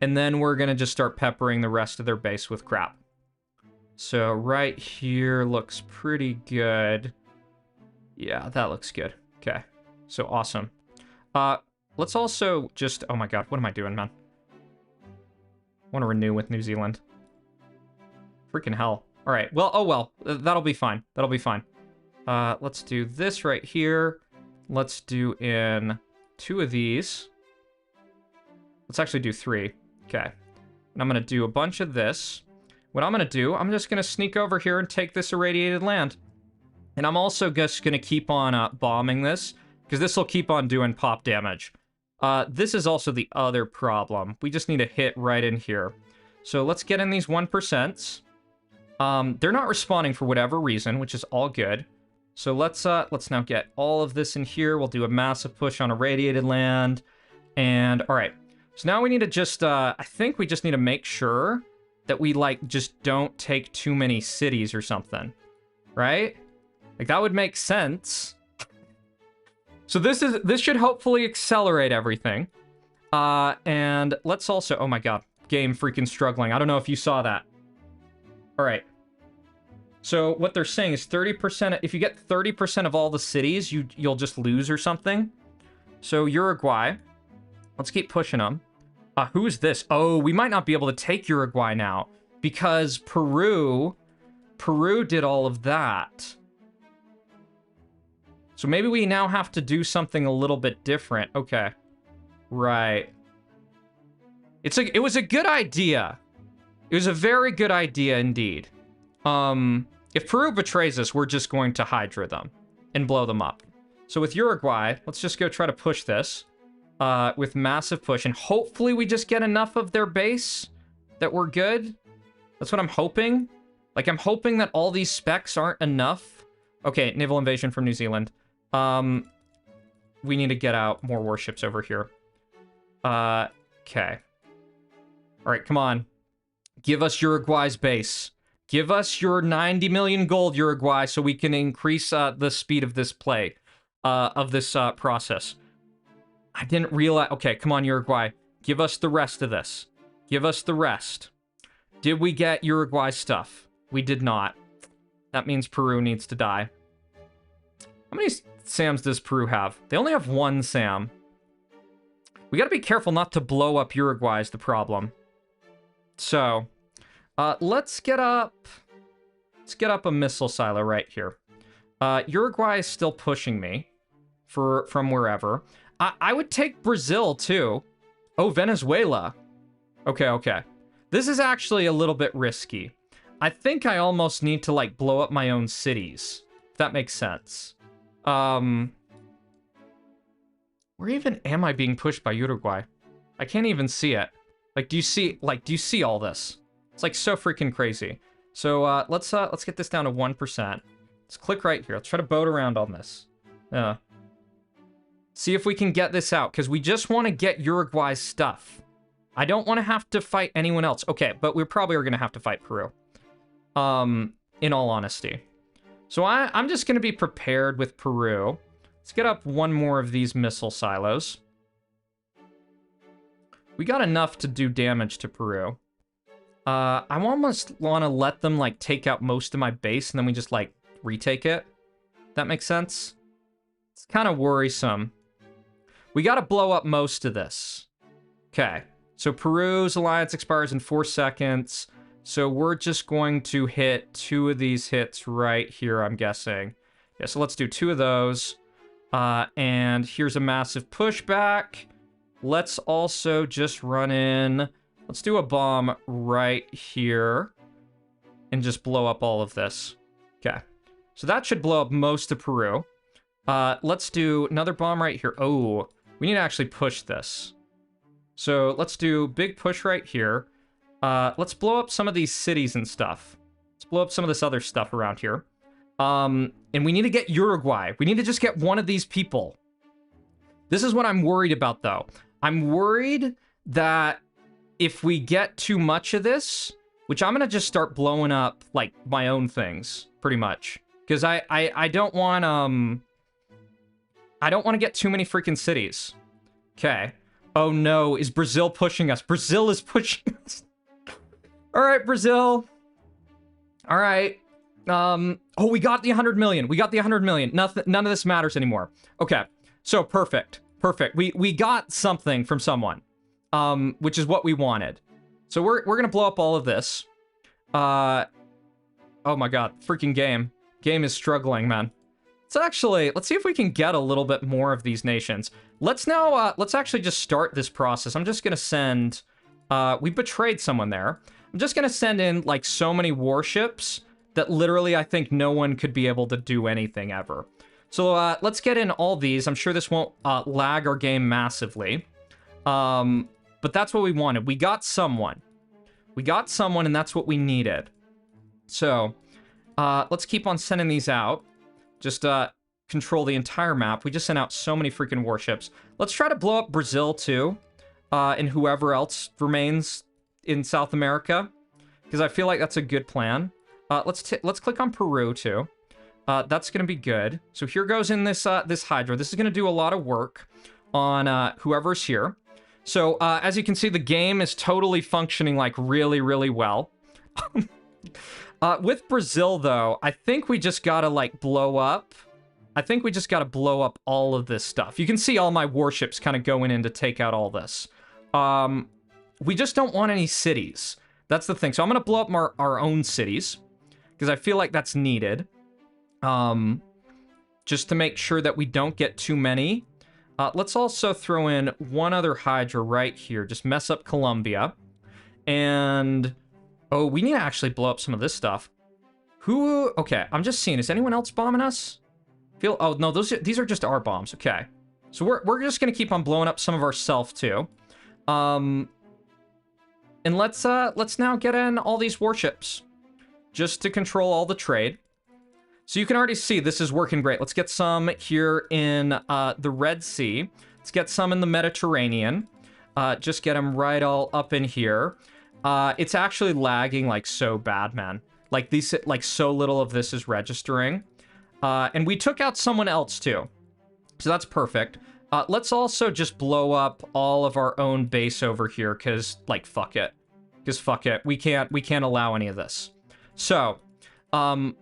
And then we're going to just start peppering the rest of their base with crap. So right here looks pretty good. Yeah, that looks good. Okay. So awesome. Let's also just... Oh my god, what am I doing, man? I want to renew with New Zealand. Freaking hell. All right, well, oh well. That'll be fine. That'll be fine. Let's do this right here. Let's do in 2 of these. Let's actually do 3. Okay. And I'm going to do a bunch of this. What I'm going to do, I'm just going to sneak over here and take this irradiated land. And I'm also just going to keep on bombing this, because this will keep on doing pop damage. This is also the other problem. We just need to hit right in here. So let's get in these 1%. They're not responding for whatever reason, which is all good. So let's now get all of this in here. We'll do a massive push on irradiated land. And all right. So now we need to just, I think we just need to make sure that we, like, just don't take too many cities or something. Right? Like, that would make sense. So this should hopefully accelerate everything. And let's also, oh my god, game freaking struggling. I don't know if you saw that. All right. So what they're saying is 30%, if you get 30% of all the cities, you'll just lose or something. So Uruguay, let's keep pushing them. Who is this? Oh, we might not be able to take Uruguay now because Peru did all of that. So maybe we now have to do something a little bit different. Okay. Right. It was a good idea. It was a very good idea indeed. If Peru betrays us, we're just going to Hydra them and blow them up. So with Uruguay, let's just go try to push this with massive push. And hopefully we just get enough of their base that we're good. That's what I'm hoping. Like, I'm hoping that all these specs aren't enough. Okay, naval invasion from New Zealand. We need to get out more warships over here. Okay. All right, come on. Give us Uruguay's base. Give us your 90 million gold, Uruguay, so we can increase the speed of this play, of this process. I didn't realize... Okay, come on, Uruguay. Give us the rest of this. Give us the rest. Did we get Uruguay stuff? We did not. That means Peru needs to die. How many SAMs does Peru have? They only have 1 SAM. We gotta be careful not to blow up Uruguay is the problem. So... let's get up a missile silo right here. Uruguay is still pushing me from wherever. I would take Brazil too. Oh, Venezuela. Okay. This is actually a little bit risky. I think I almost need to, like, blow up my own cities. If that makes sense. Where even am I being pushed by Uruguay? I can't even see it. Like, do you see all this? It's like so freaking crazy. So let's get this down to 1%. Let's click right here. Let's try to boat around on this. See if we can get this out, because we just want to get Uruguay's stuff. I don't want to have to fight anyone else. Okay, but we probably are going to have to fight Peru. In all honesty. So I'm just going to be prepared with Peru. Let's get up 1 more of these missile silos. We got enough to do damage to Peru. I almost want to let them, like, take out most of my base, and then we just, like, retake it. That makes sense? It's kind of worrisome. We got to blow up most of this. Okay. So Peru's alliance expires in 4 seconds. So we're just going to hit 2 of these hits right here, I'm guessing. Yeah, so let's do 2 of those. And here's a massive pushback. Let's also just run in... Let's do a bomb right here and just blow up all of this. Okay. So that should blow up most of Peru. Let's do another bomb right here. Oh, we need to actually push this. So let's do big push right here. Let's blow up some of these cities and stuff. Let's blow up some of this other stuff around here. And we need to get Uruguay. We need to just get one of these people. This is what I'm worried about, though. I'm worried that if we get too much of this, which I'm gonna just start blowing up, like, my own things, pretty much. Because I don't want, I don't want to get too many freaking cities. Okay. Oh no, is Brazil pushing us? Brazil is pushing us. All right, Brazil. All right. Oh, we got the 100 million. We got the 100 million. None of this matters anymore. Okay. So perfect. Perfect. We got something from someone, which is what we wanted. So we're gonna blow up all of this. Oh my god, freaking game. Game is struggling, man. Let's see if we can get a little bit more of these nations. Let's actually just start this process. I'm just gonna send, we betrayed someone there. I'm just gonna send in, like, so many warships that literally I think no one could be able to do anything ever. So, let's get in all these. I'm sure this won't, lag our game massively. But that's what we wanted. We got someone. We got someone, and that's what we needed. So, let's keep on sending these out. Just, control the entire map. We just sent out so many freaking warships. Let's try to blow up Brazil, too. And whoever else remains in South America. Because I feel like that's a good plan. Let's click on Peru, too. That's going to be good. So here goes in this, this Hydra. This is going to do a lot of work on, whoever's here. So, as you can see, the game is totally functioning, like, really, really well. With Brazil, though, I think we just gotta, like, blow up. I think we just gotta blow up all of this stuff. You can see all my warships kind of going in to take out all this. We just don't want any cities. That's the thing. So I'm gonna blow up our own cities, because I feel like that's needed. Just to make sure that we don't get too many. Let's also throw in one other Hydra right here. Just mess up Colombia. And... oh, we need to actually blow up some of this stuff. Who... okay, I'm just seeing. Is anyone else bombing us? Oh, no, these are just our bombs. Okay. So we're just going to keep on blowing up some of ourself, too. And let's now get in all these warships. Just to control all the trade. So you can already see this is working great. Let's get some here in the Red Sea. Let's get some in the Mediterranean. Just get them right all up in here. It's actually lagging, like, so bad, man. Like, so little of this is registering. And we took out someone else, too. So that's perfect. Let's also just blow up all of our own base over here, because, like, fuck it. Because fuck it. We can't allow any of this. So,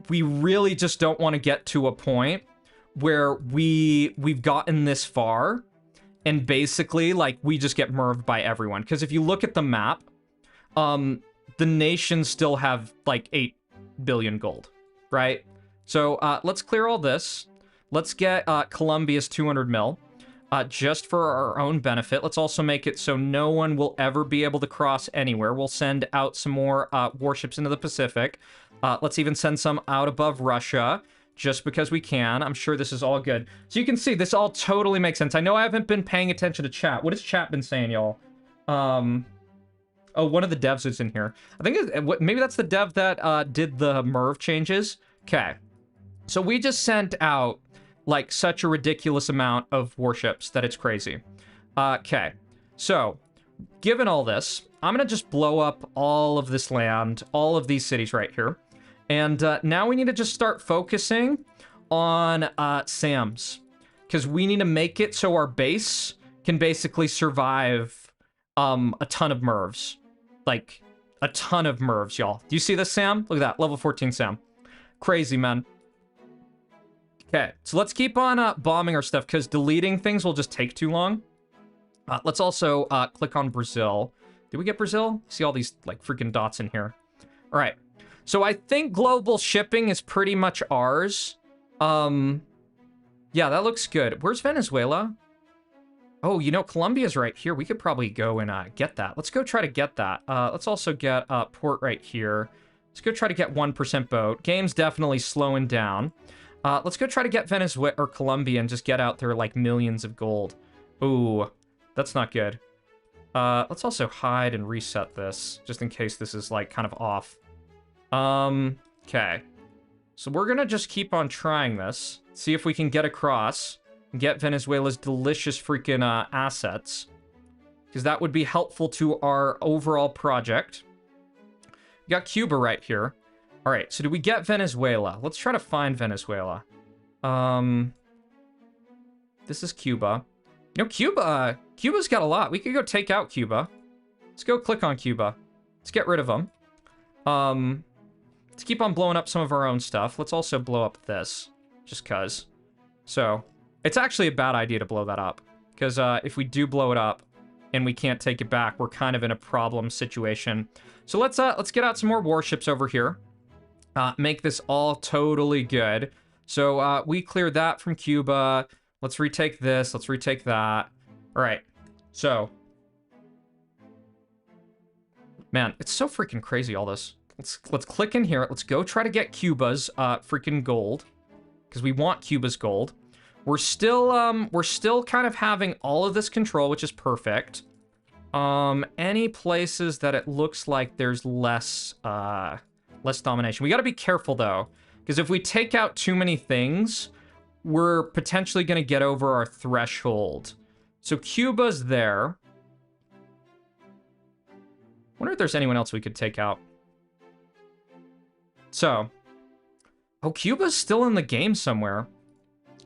we really just don't want to get to a point where we've gotten this far, and basically, like, we just get merved by everyone. Because if you look at the map, the nations still have, like, 8 billion gold, right? So, let's clear all this. Let's get, Colombia's 200 mil, just for our own benefit. Let's also make it so no one will ever be able to cross anywhere. We'll send out some more, warships into the Pacific. Let's even send some out above Russia, just because we can. I'm sure this is all good. So you can see, this all totally makes sense. I know I haven't been paying attention to chat. What has chat been saying, y'all? Oh, one of the devs is in here. I think maybe that's the dev that did the Merv changes. Okay. So we just sent out, like, such a ridiculous amount of warships that it's crazy. Okay. So, given all this, I'm going to just blow up all of this land, all of these cities right here. And now we need to just start focusing on SAMs. Because we need to make it so our base can basically survive a ton of Mervs. Like, a ton of Mervs, y'all. Do you see this, Sam? Look at that. Level 14 Sam. Crazy, man. Okay, so let's keep on bombing our stuff, because deleting things will just take too long. Let's also click on Brazil. Did we get Brazil? See all these, like, freaking dots in here. All right. So I think global shipping is pretty much ours. Yeah, that looks good. Where's Venezuela? Oh, you know, Colombia's right here. We could probably go and get that. Let's go try to get that. Let's also get port right here. Let's go try to get 1% boat. Game's definitely slowing down. Let's go try to get Venezuela or Colombia and just get out there, like, millions of gold. Ooh, that's not good. Let's also hide and reset this, just in case this is, like, kind of off. Okay. So we're gonna just keep on trying this. See if we can get across. Get Venezuela's delicious freaking assets, because that would be helpful to our overall project. We got Cuba right here. All right, so do we get Venezuela? Let's try to find Venezuela. This is Cuba. You know, Cuba's got a lot. We could go take out Cuba. Let's go click on Cuba. Let's get rid of them. Let's keep on blowing up some of our own stuff. Let's also blow up this, just cuz. So, it's actually a bad idea to blow that up, because if we do blow it up and we can't take it back, we're kind of in a problem situation. So let's get out some more warships over here. Make this all totally good. So we cleared that from Cuba. Let's retake this. Let's retake that. All right. So, man, it's so freaking crazy, all this. Let's click in here. Let's go try to get Cuba's freaking gold, because we want Cuba's gold. We're still kind of having all of this control, which is perfect. Any places that it looks like there's less domination. We got to be careful though, because if we take out too many things, we're potentially going to get over our threshold. So Cuba's there. Wonder if there's anyone else we could take out. So, oh, Cuba's still in the game somewhere.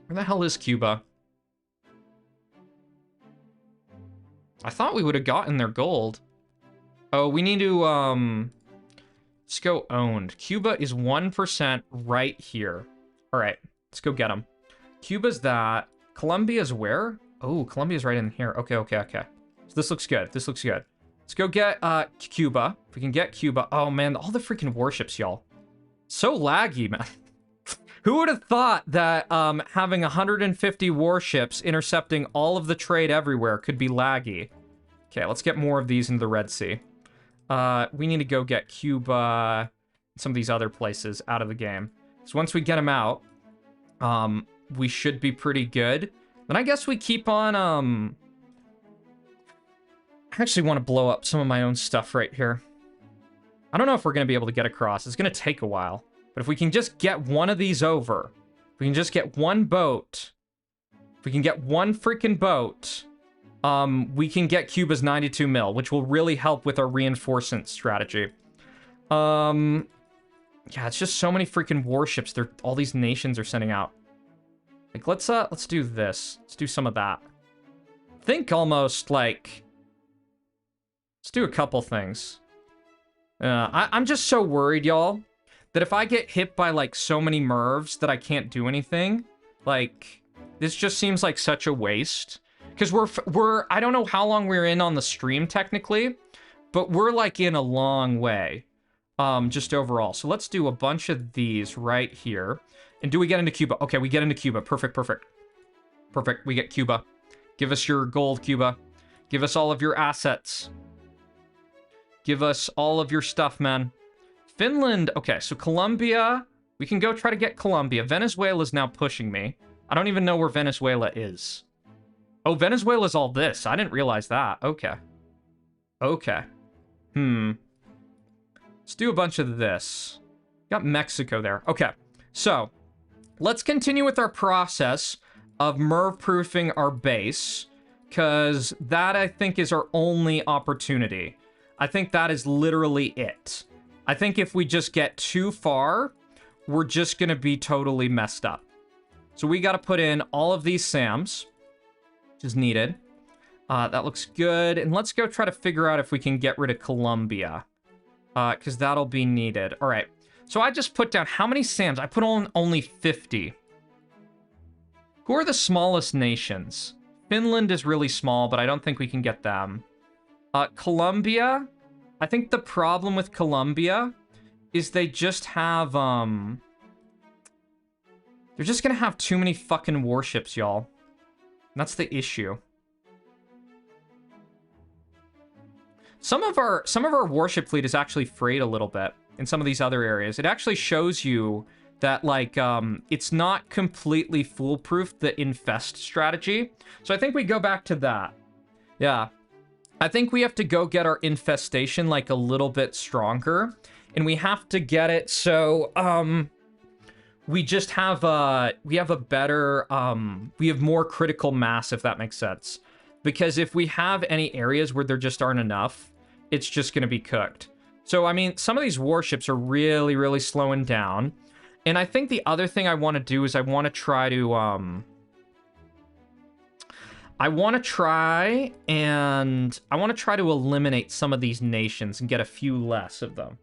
Where the hell is Cuba? I thought we would have gotten their gold. Oh, we need to, let's go owned. Cuba is 1% right here. All right, let's go get them. Cuba's that. Colombia's where? Oh, Colombia's right in here. Okay. So this looks good. This looks good. Let's go get, Cuba. If we can get Cuba. Oh, man, all the freaking warships, y'all. So laggy, man. Who would have thought that having 150 warships intercepting all of the trade everywhere could be laggy? Okay, let's get more of these into the Red Sea. We need to go get Cuba and some of these other places out of the game. So once we get them out, we should be pretty good. Then I guess we keep on... I actually want to blow up some of my own stuff right here. I don't know if we're going to be able to get across. It's going to take a while. But if we can just get one of these over, if we can just get one boat, if we can get one freaking boat, we can get Cuba's 92 mil, which will really help with our reinforcement strategy. Yeah, it's just so many freaking warships all these nations are sending out. Like, let's do this. Let's do some of that. Think almost like, let's do a couple things. I'm just so worried, y'all, that if I get hit by, like, so many MIRVs that I can't do anything, like, this just seems like such a waste. Because I don't know how long we're in on the stream, technically, but we're, like, in a long way, just overall. So let's do a bunch of these right here. And do we get into Cuba? Okay, we get into Cuba. Perfect. We get Cuba. Give us your gold, Cuba. Give us all of your assets. Give us all of your stuff, man. Finland, okay, so Colombia, we can go try to get Colombia. Venezuela's now pushing me. I don't even know where Venezuela is. Oh, Venezuela's all this. I didn't realize that. Okay. Let's do a bunch of this. Got Mexico there. Okay, so let's continue with our process of MIRV-proofing our base, because that, I think, is our only opportunity. I think that is literally it. I think if we just get too far, we're just going to be totally messed up. So we got to put in all of these SAMs, which is needed. That looks good. And let's go try to figure out if we can get rid of Colombia, because that'll be needed. All right. So I just put down how many SAMs? I put on only 50. Who are the smallest nations? Finland is really small, but I don't think we can get them. Colombia, I think the problem with Colombia is they just have, they're just gonna have too many fucking warships, y'all. That's the issue. Some of our warship fleet is actually frayed a little bit in some of these other areas. It actually shows you that, like, it's not completely foolproof, the infest strategy. So I think we go back to that. Yeah. I think we have to go get our infestation, like, a little bit stronger. And we have to get it so, we just have, we have a better, we have more critical mass, if that makes sense. Because if we have any areas where there just aren't enough, it's just going to be cooked. So, I mean, some of these warships are really, really slowing down. And I think the other thing I want to do is I want to try to, I want to try to eliminate some of these nations and get a few less of them.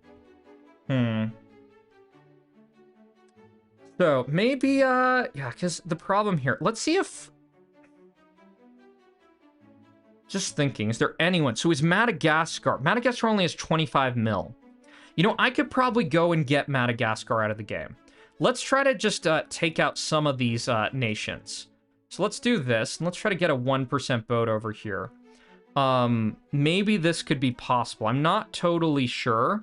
So, maybe, yeah, because the problem here, let's see if... Just thinking, is there anyone? So is Madagascar. Madagascar only has 25 mil. You know, I could probably go and get Madagascar out of the game. Let's try to just take out some of these nations. So let's do this, and let's try to get a 1% vote over here. Maybe this could be possible. I'm not totally sure.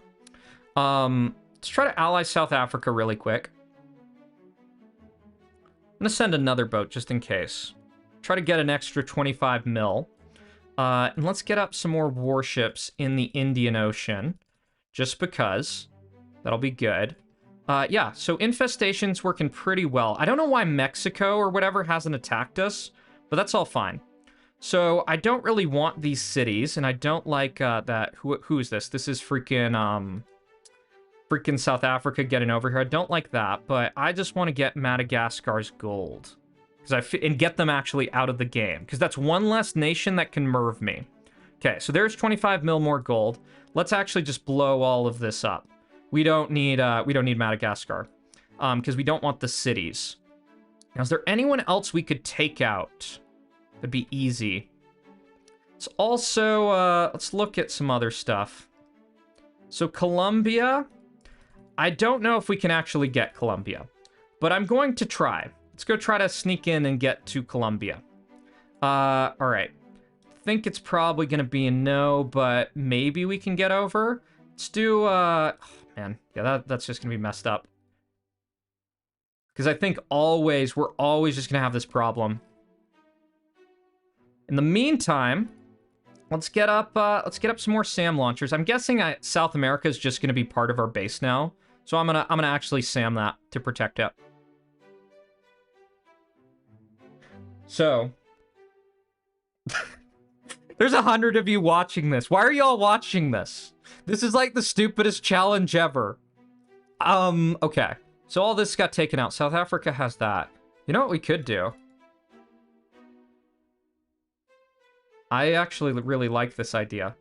Let's try to ally South Africa really quick. I'm going to send another boat just in case. Try to get an extra 25 mil. And let's get up some more warships in the Indian Ocean. Just because. That'll be good. Yeah, so infestation's working pretty well. I don't know why Mexico or whatever hasn't attacked us, but that's all fine. So I don't really want these cities, and I don't like that. Who is this? This is freaking South Africa getting over here. I don't like that, but I just want to get Madagascar's gold. And get them actually out of the game. Because that's one less nation that can merv me. Okay, so there's 25 mil more gold. Let's actually just blow all of this up. We don't need Madagascar. Because we don't want the cities. Now, is there anyone else we could take out? That'd be easy. Let's also, let's look at some other stuff. So Colombia. I don't know if we can actually get Colombia. But I'm going to try. Let's go try to sneak in and get to Colombia. All right. I think it's probably going to be a no, but maybe we can get over. Let's do, oh, man. Yeah, that's just going to be messed up. Because I think we're always just going to have this problem. In the meantime, let's get up some more SAM launchers. I'm guessing South America is just going to be part of our base now. So I'm gonna actually SAM that to protect it. So, there's 100 of you watching this. Why are y'all watching this? This is like the stupidest challenge ever. Okay. So all this got taken out. South Africa has that. You know what we could do? I actually really like this idea.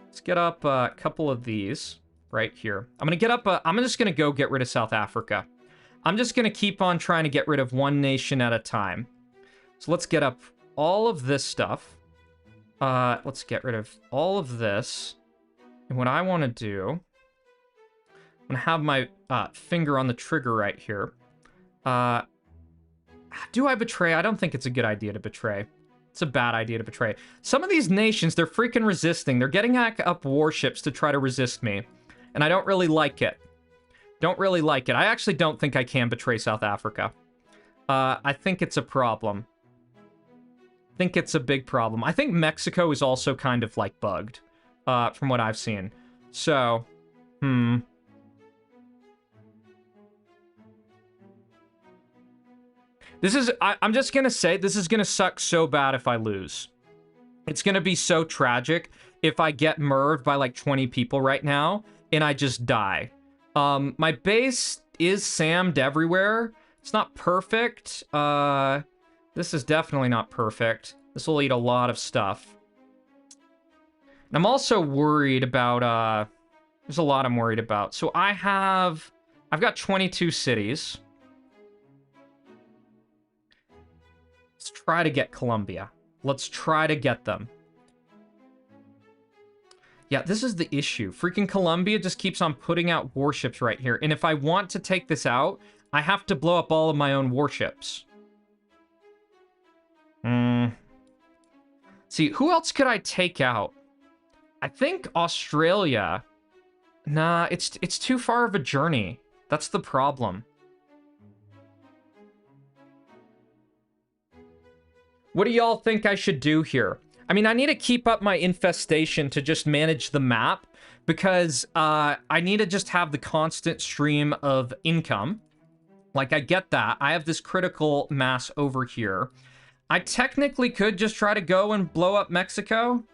Let's get up a couple of these right here. I'm gonna get up, I'm just gonna go get rid of South Africa. I'm just gonna keep on trying to get rid of one nation at a time. So let's get up all of this stuff. Let's get rid of all of this. And what I want to do, I'm going to have my finger on the trigger right here. Do I betray? I don't think it's a good idea to betray. It's a bad idea to betray. Some of these nations, they're freaking resisting. They're getting up warships to try to resist me. And I don't really like it. Don't really like it. I actually don't think I can betray South Africa. I think it's a problem. I think it's a big problem. I think Mexico is also kind of, like, bugged, from what I've seen. So, This is, I'm just gonna say, this is gonna suck so bad if I lose. It's gonna be so tragic if I get merved by, like, 20 people right now, and I just die. My base is SAM'd everywhere. It's not perfect. This is definitely not perfect. This will eat a lot of stuff. And I'm also worried about, there's a lot I'm worried about. So I've got 22 cities. Let's try to get Colombia. Let's try to get them. Yeah, this is the issue. Freaking Colombia just keeps on putting out warships right here. And if I want to take this out, I have to blow up all of my own warships. See, who else could I take out? I think Australia. Nah, it's too far of a journey. That's the problem. What do y'all think I should do here? I mean, I need to keep up my infestation to just manage the map because I need to just have the constant stream of income. Like, I get that. I have this critical mass over here. I technically could just try to go and blow up Mexico.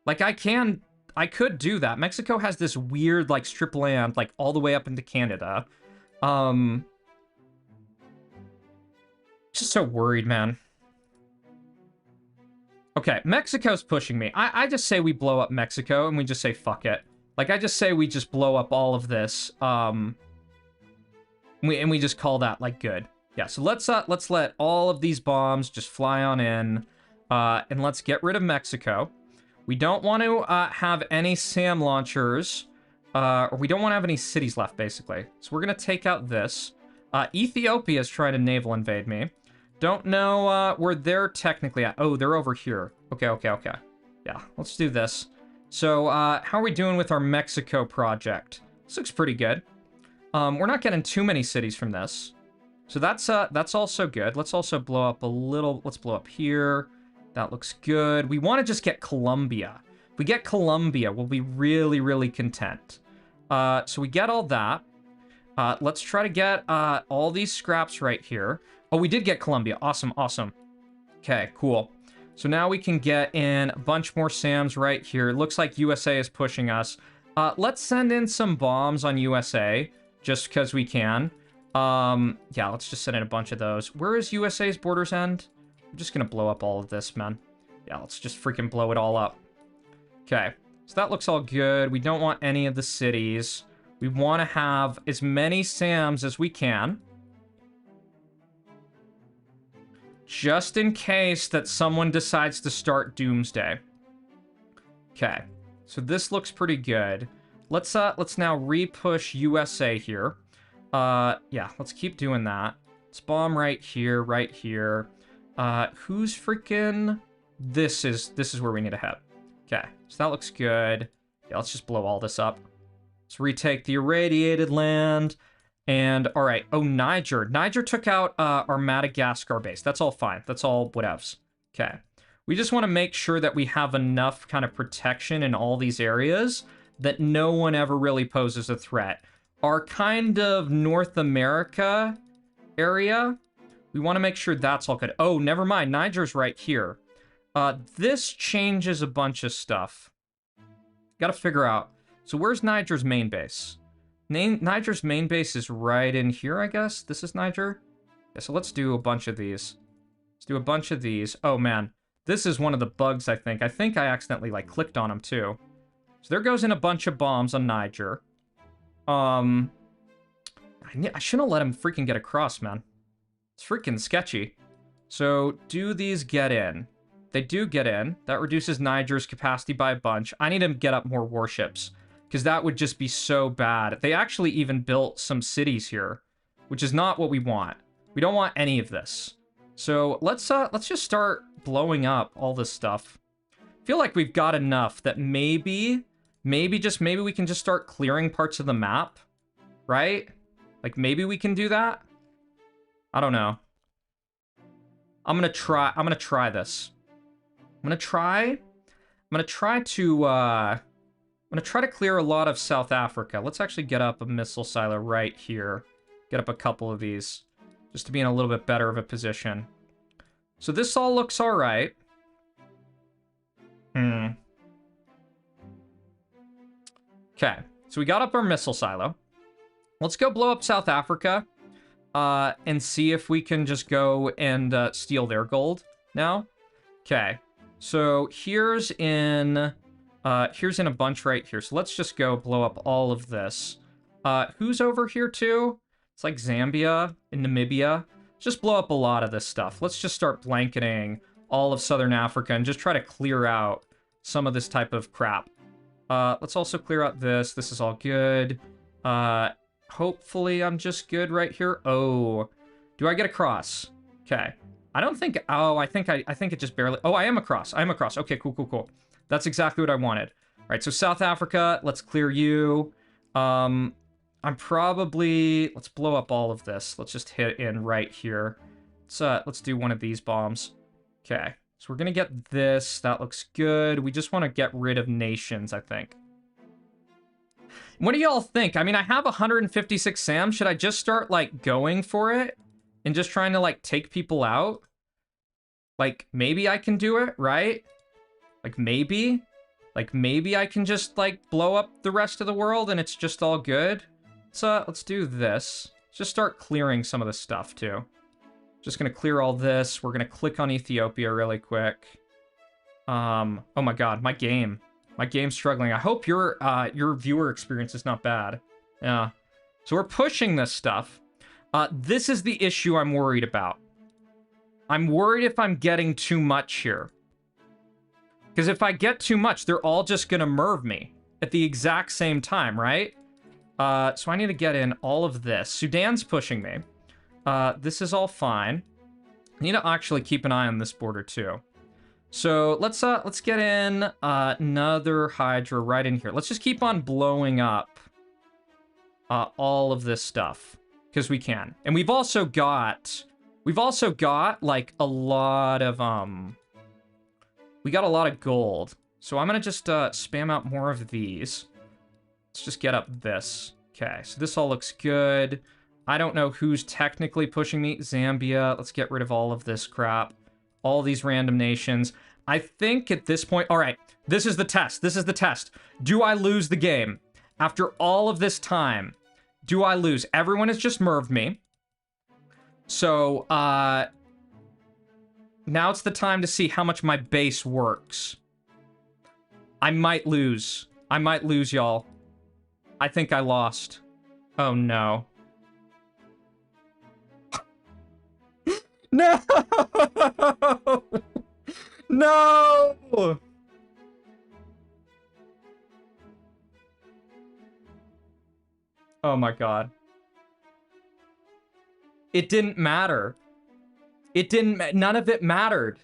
Like, I can I could do that. Mexico has this weird, like, strip land, like, all the way up into Canada. Just so worried, man. Okay, Mexico's pushing me. I just say we blow up Mexico and we just say fuck it. Like, I just say we just blow up all of this. We just call that, like, good. Yeah, so let's let all of these bombs just fly on in. And let's get rid of Mexico. We don't want to have any SAM launchers. Or we don't want to have any cities left, basically. So we're going to take out this. Ethiopia is trying to naval invade me. Don't know where they're technically at. Oh, they're over here. Okay. Yeah, let's do this. So, how are we doing with our Mexico project? This looks pretty good. We're not getting too many cities from this. So that's also good. Let's also blow up a little. Let's blow up here. That looks good. We want to just get Colombia. If we get Colombia, we'll be really, really content. So we get all that. Let's try to get all these scraps right here. Oh, we did get Colombia. Awesome. Okay, cool. So now we can get in a bunch more SAMs right here. It looks like USA is pushing us. Let's send in some bombs on USA, just because we can. Yeah, let's just send in a bunch of those. Where is USA's borders end? I'm just gonna blow up all of this, man. Yeah, let's just freaking blow it all up. Okay, so that looks all good. We don't want any of the cities. We want to have as many SAMs as we can. Just in case that someone decides to start Doomsday. Okay, so this looks pretty good. Let's now re-push USA here. Yeah, let's keep doing that. Let's bomb right here, right here. Who's freaking... This is where we need to head. Okay, so that looks good. Yeah, let's just blow all this up. Let's retake the irradiated land. And, all right. Oh, Niger. Niger took out our Madagascar base. That's all fine. That's all whatevs. Okay. We just want to make sure that we have enough kind of protection in all these areas that no one ever really poses a threat. Our kind of North America area, we want to make sure that's all good. Oh, never mind. Niger's right here. This changes a bunch of stuff. Got to figure out. So where's Niger's main base? Niger's main base is right in here, I guess. This is Niger. Yeah, so let's do a bunch of these. Let's do a bunch of these. Oh, man. This is one of the bugs, I think. I think I accidentally, like, clicked on them, too. So there goes in a bunch of bombs on Niger. I shouldn't have let him freaking get across, man. It's freaking sketchy. So, do these get in? They do get in. That reduces Niger's capacity by a bunch. I need to get up more warships, because that would just be so bad. They actually even built some cities here, which is not what we want. We don't want any of this. So let's just start blowing up all this stuff. I feel like we've got enough that maybe we can just start clearing parts of the map, right? Like maybe we can do that. I don't know. I'm gonna try this. I'm gonna try to clear a lot of South Africa. Let's actually get up a missile silo right here. Get up a couple of these, just to be in a little bit better of a position. So this all looks all right. Okay, so we got up our missile silo. Let's go blow up South Africa and see if we can just go and steal their gold now. Okay, so here's in a bunch right here. So let's just go blow up all of this. Who's over here too? It's like Zambia and Namibia. Just blow up a lot of this stuff. Let's just start blanketing all of Southern Africa and just try to clear out some of this type of crap. Let's also clear out this. This is all good. Hopefully I'm just good right here. Oh, do I get across? Okay. I don't think, oh, I think it just barely, oh, I am across. I'm across. Okay, cool. That's exactly what I wanted. All right, so South Africa, let's clear you. Let's blow up all of this. Let's just hit in right here. Let's do one of these bombs. Okay, so we're gonna get this. That looks good. We just want to get rid of nations, I think. What do y'all think? I mean, I have 156 SAM. Should I just start, like, going for it? And just trying to, like, take people out? Like, maybe I can do it, right? Like, maybe? Like, maybe I can just, like, blow up the rest of the world and it's just all good. So, let's do this. Let's just start clearing some of the stuff, too. Just gonna clear all this. We're gonna click on Ethiopia really quick. Oh my god, my game's struggling. I hope your viewer experience is not bad. Yeah. So we're pushing this stuff. This is the issue I'm worried about. I'm worried if I'm getting too much here. Because if I get too much, they're all just gonna merv me at the exact same time, right? So I need to get in all of this. Sudan's pushing me. This is all fine. I need to actually keep an eye on this border too. So let's get in another Hydra right in here. Let's just keep on blowing up all of this stuff because we can. And we've also got like a lot of we got a lot of gold. So I'm gonna just spam out more of these. Let's just get up this. Okay, so this all looks good. I don't know who's technically pushing me. Zambia. Let's get rid of all of this crap. All these random nations. I think at this point... All right, this is the test. This is the test. Do I lose the game? After all of this time, do I lose? Everyone has just merved me. So, now it's the time to see how much my base works. I might lose. I might lose, y'all. I think I lost. Oh, no. No! No! Oh my god. It didn't matter. It didn't... None of it mattered.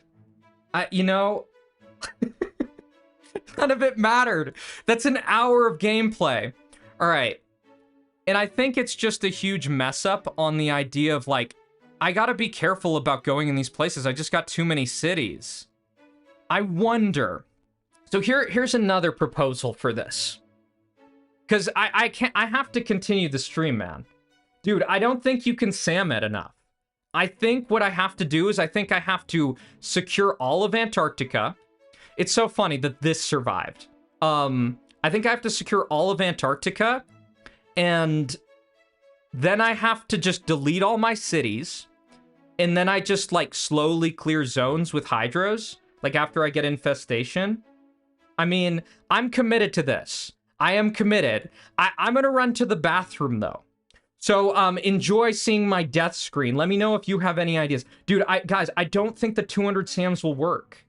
You know... None of it mattered. That's an hour of gameplay. Alright. And I think it's just a huge mess up on the idea of, like, I gotta be careful about going in these places. I just got too many cities. I wonder. So here's another proposal for this. Because I have to continue the stream, man. Dude, I don't think you can SAM it enough. I think what I have to do is I think I have to secure all of Antarctica. It's so funny that this survived. I think I have to secure all of Antarctica. And then I have to just delete all my cities. And then I just, like, slowly clear zones with Hydros. Like, after I get infestation. I mean, I'm committed to this. I am committed. I'm gonna run to the bathroom, though. So, enjoy seeing my death screen. Let me know if you have any ideas. Dude, guys, I don't think the 200 SAMs will work.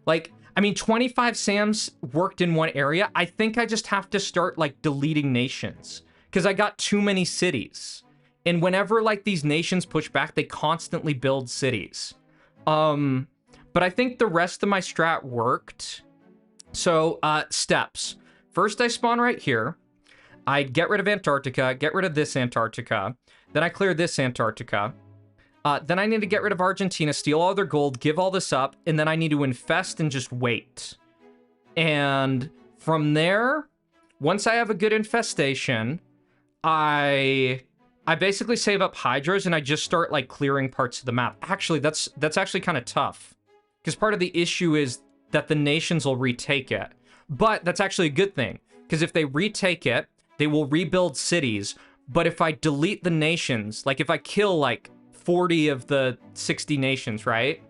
Like, I mean, 25 SAMs worked in one area. I think I just have to start, like, deleting nations. Because I got too many cities. And whenever, like, these nations push back, they constantly build cities. But I think the rest of my strat worked. So, steps. First, I spawn right here. I get rid of Antarctica, get rid of this Antarctica. Then I clear this Antarctica. Then I need to get rid of Argentina, steal all their gold, give all this up, and then I need to infest and just wait. And from there, once I have a good infestation, I basically save up Hydros and I just start, like, clearing parts of the map. Actually, that's actually kind of tough. Because part of the issue is that the nations will retake it. But that's actually a good thing. Because if they retake it, they will rebuild cities. But if I delete the nations, like if I kill, like, 40 of the 60 nations, right?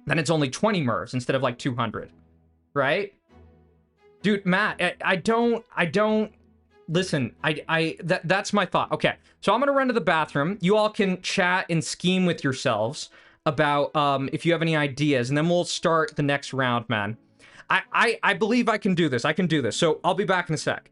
Then it's only 20 mervs instead of, like, 200. Right? Dude, Matt, I don't... Listen, that's my thought. Okay, so I'm gonna run to the bathroom. You all can chat and scheme with yourselves about if you have any ideas, and then we'll start the next round, man. I believe I can do this. I can do this. So I'll be back in a sec.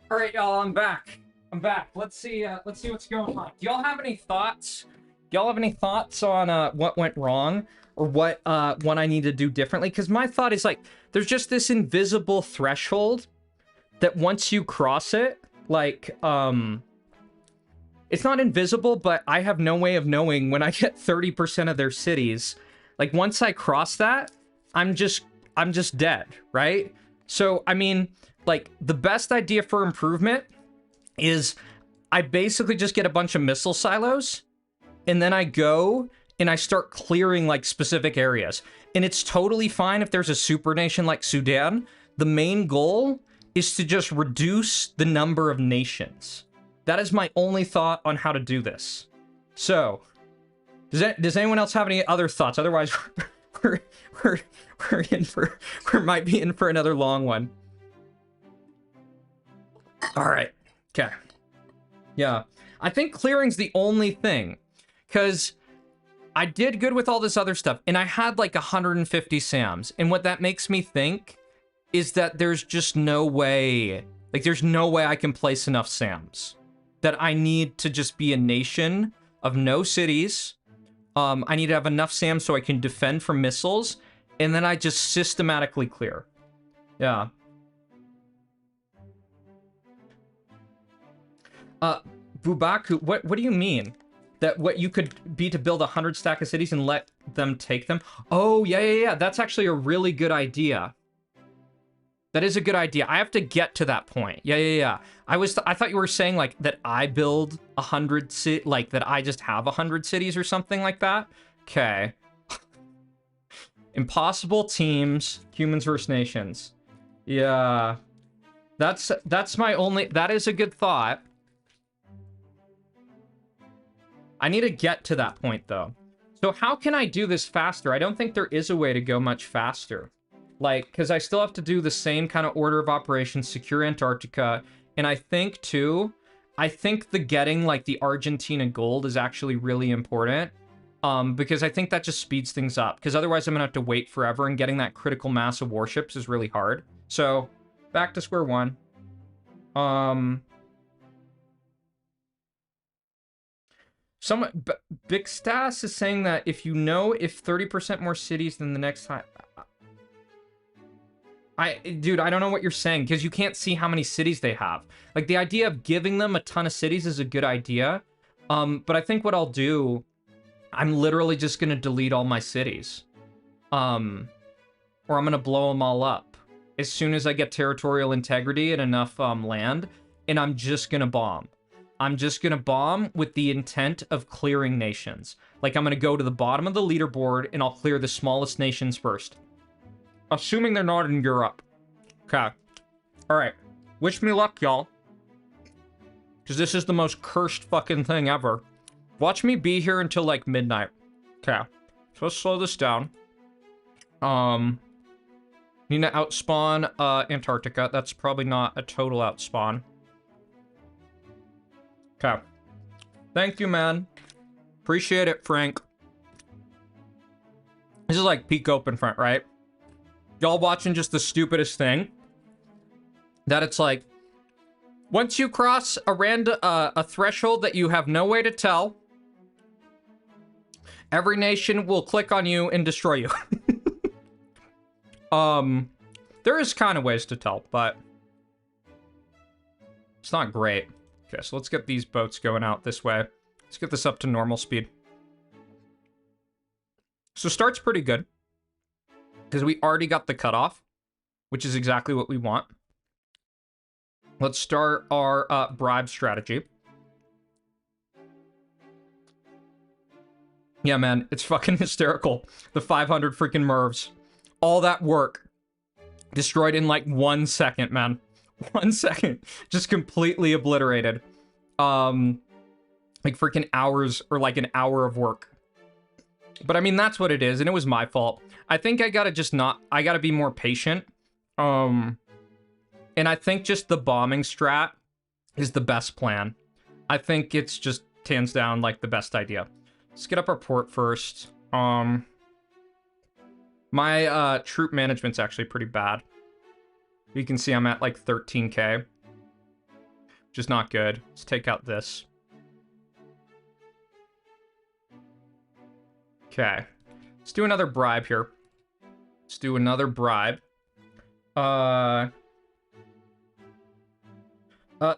All right, y'all, I'm back. I'm back. Let's see what's going on. Do y'all have any thoughts? Do y'all have any thoughts on what went wrong or what I need to do differently? Because my thought is like, there's just this invisible threshold that once you cross it, like, it's not invisible, but I have no way of knowing when I get 30% of their cities. Like, once I cross that, I'm just dead, right? So, I mean, like, the best idea for improvement is I basically just get a bunch of missile silos, and then I go and I start clearing, like, specific areas. And it's totally fine if there's a super nation like Sudan. The main goal is to just reduce the number of nations. That is my only thought on how to do this. So, does anyone else have any other thoughts? Otherwise, we're might be in for another long one. All right. Okay. Yeah. I think clearing's the only thing, because I did good with all this other stuff, and I had like 150 SAMs, and what that makes me think is that there's just no way, like, there's no way I can place enough SAMs. That I need to just be a nation of no cities. I need to have enough SAM so I can defend from missiles, and then I just systematically clear. Yeah. Bubaku, what do you mean? That what you could be to build 100 stack of cities and let them take them? Oh, yeah. That's actually a really good idea. That is a good idea. I have to get to that point. Yeah. I thought you were saying like that I build 100 like that I just have 100 cities or something like that. Okay. Impossible teams, humans versus nations. Yeah. That's my only, that is a good thought. I need to get to that point though. So how can I do this faster? I don't think there is a way to go much faster. Like, because I still have to do the same kind of order of operations, secure Antarctica, and I think, too, the getting, like, the Argentina gold is actually really important, because I think that just speeds things up, because otherwise I'm gonna have to wait forever, and getting that critical mass of warships is really hard. So, back to square one. Big Stas is saying that if you know if 30% more cities than the next time... Dude, I don't know what you're saying, because you can't see how many cities they have. Like, the idea of giving them a ton of cities is a good idea. But I think what I'll do, I'm literally just gonna delete all my cities. Or I'm gonna blow them all up. As soon as I get territorial integrity and enough, land, and I'm just gonna bomb. I'm just gonna bomb with the intent of clearing nations. Like, I'm gonna go to the bottom of the leaderboard, and I'll clear the smallest nations first. Assuming they're not in Europe. Okay. Alright. Wish me luck, y'all. Because this is the most cursed fucking thing ever. Watch me be here until, like, midnight. Okay. So let's slow this down. Need to outspawn, Antarctica. That's probably not a total outspawn. Okay. Thank you, man. Appreciate it, Frank. This is like peak open front, right? Y'all watching just the stupidest thing. That it's like, once you cross a threshold that you have no way to tell, every nation will click on you and destroy you. There is kind of ways to tell, but it's not great. Okay, so let's get these boats going out this way. Let's get this up to normal speed. So start's pretty good, because we already got the cutoff, which is exactly what we want. Let's start our bribe strategy. Yeah, man, it's fucking hysterical. The 500 freaking MERVs. All that work destroyed in like 1 second, man. 1 second. Just completely obliterated. Like freaking hours, or like an hour of work. But I mean, that's what it is, and it was my fault. I think I gotta just I gotta be more patient. And I think just the bombing strat is the best plan. I think it's just hands down like the best idea. Let's get up our port first. My troop management's actually pretty bad. You can see I'm at like 13k. which is not good. Let's take out this. Okay. Let's do another bribe here. Let's do another bribe.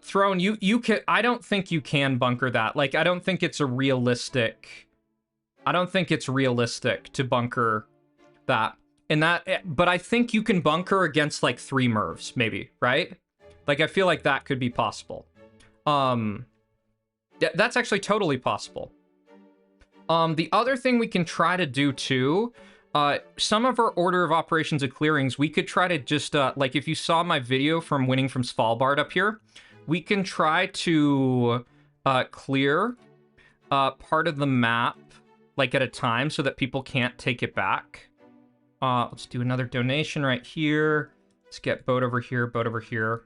Throne, you can... I don't think you can bunker that. Like, I don't think it's realistic to bunker that. And but I think you can bunker against, like, 3 Mervs, maybe, right? Like, I feel like that could be possible. That's actually totally possible. The other thing we can try to do, too, some of our order of operations and clearings, we could try to just, like, if you saw my video from winning from Svalbard up here, we can try to clear part of the map, like, at a time so that people can't take it back. Let's do another donation right here. Let's get boat over here, boat over here.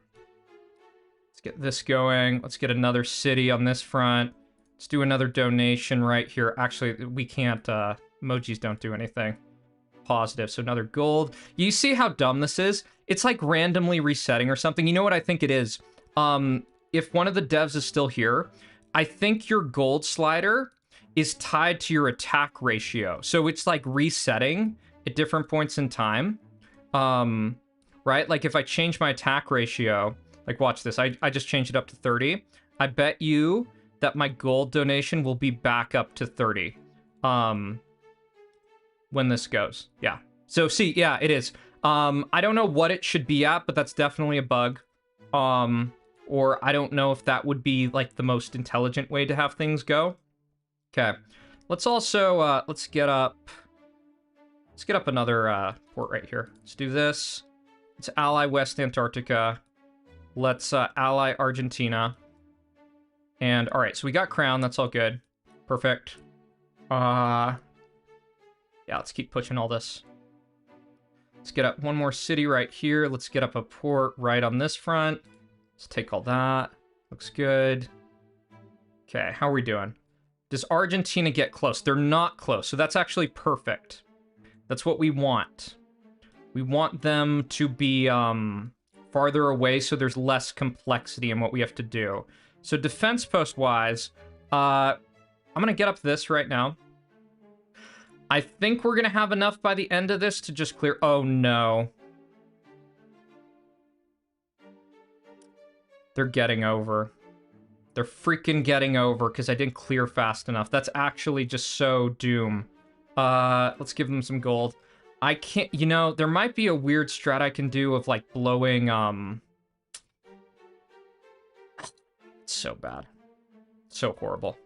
Let's get this going. Let's get another city on this front. Let's do another donation right here. Actually, we can't, emojis don't do anything. Positive, so another gold. You see how dumb this is? It's like randomly resetting or something. You know what I think it is? If one of the devs is still here, I think your gold slider is tied to your attack ratio. So it's like resetting at different points in time. Right? Like if I change my attack ratio, like watch this, I just changed it up to 30. I bet you that my gold donation will be back up to 30. When this goes. Yeah. So see, yeah, it is. I don't know what it should be at, but that's definitely a bug. Or I don't know if that would be like the most intelligent way to have things go. Okay. Let's also, let's get up another, port right here. Let's do this. Let's ally West Antarctica. Let's, ally Argentina. And, alright, so we got Crown. That's all good. Perfect. Yeah, let's keep pushing all this. Let's get up one more city right here. Let's get up a port right on this front. Let's take all that. Looks good. Okay, how are we doing? Does Argentina get close? They're not close, so that's actually perfect. That's what we want. We want them to be farther away so there's less complexity in what we have to do. So defense post-wise, I'm going to get up this right now. I think we're going to have enough by the end of this to just clear... Oh, no. They're getting over. They're freaking getting over because I didn't clear fast enough. That's actually just so doom. Let's give them some gold. I can't... You know, there might be a weird strat I can do of, like, blowing... It's so bad. So horrible.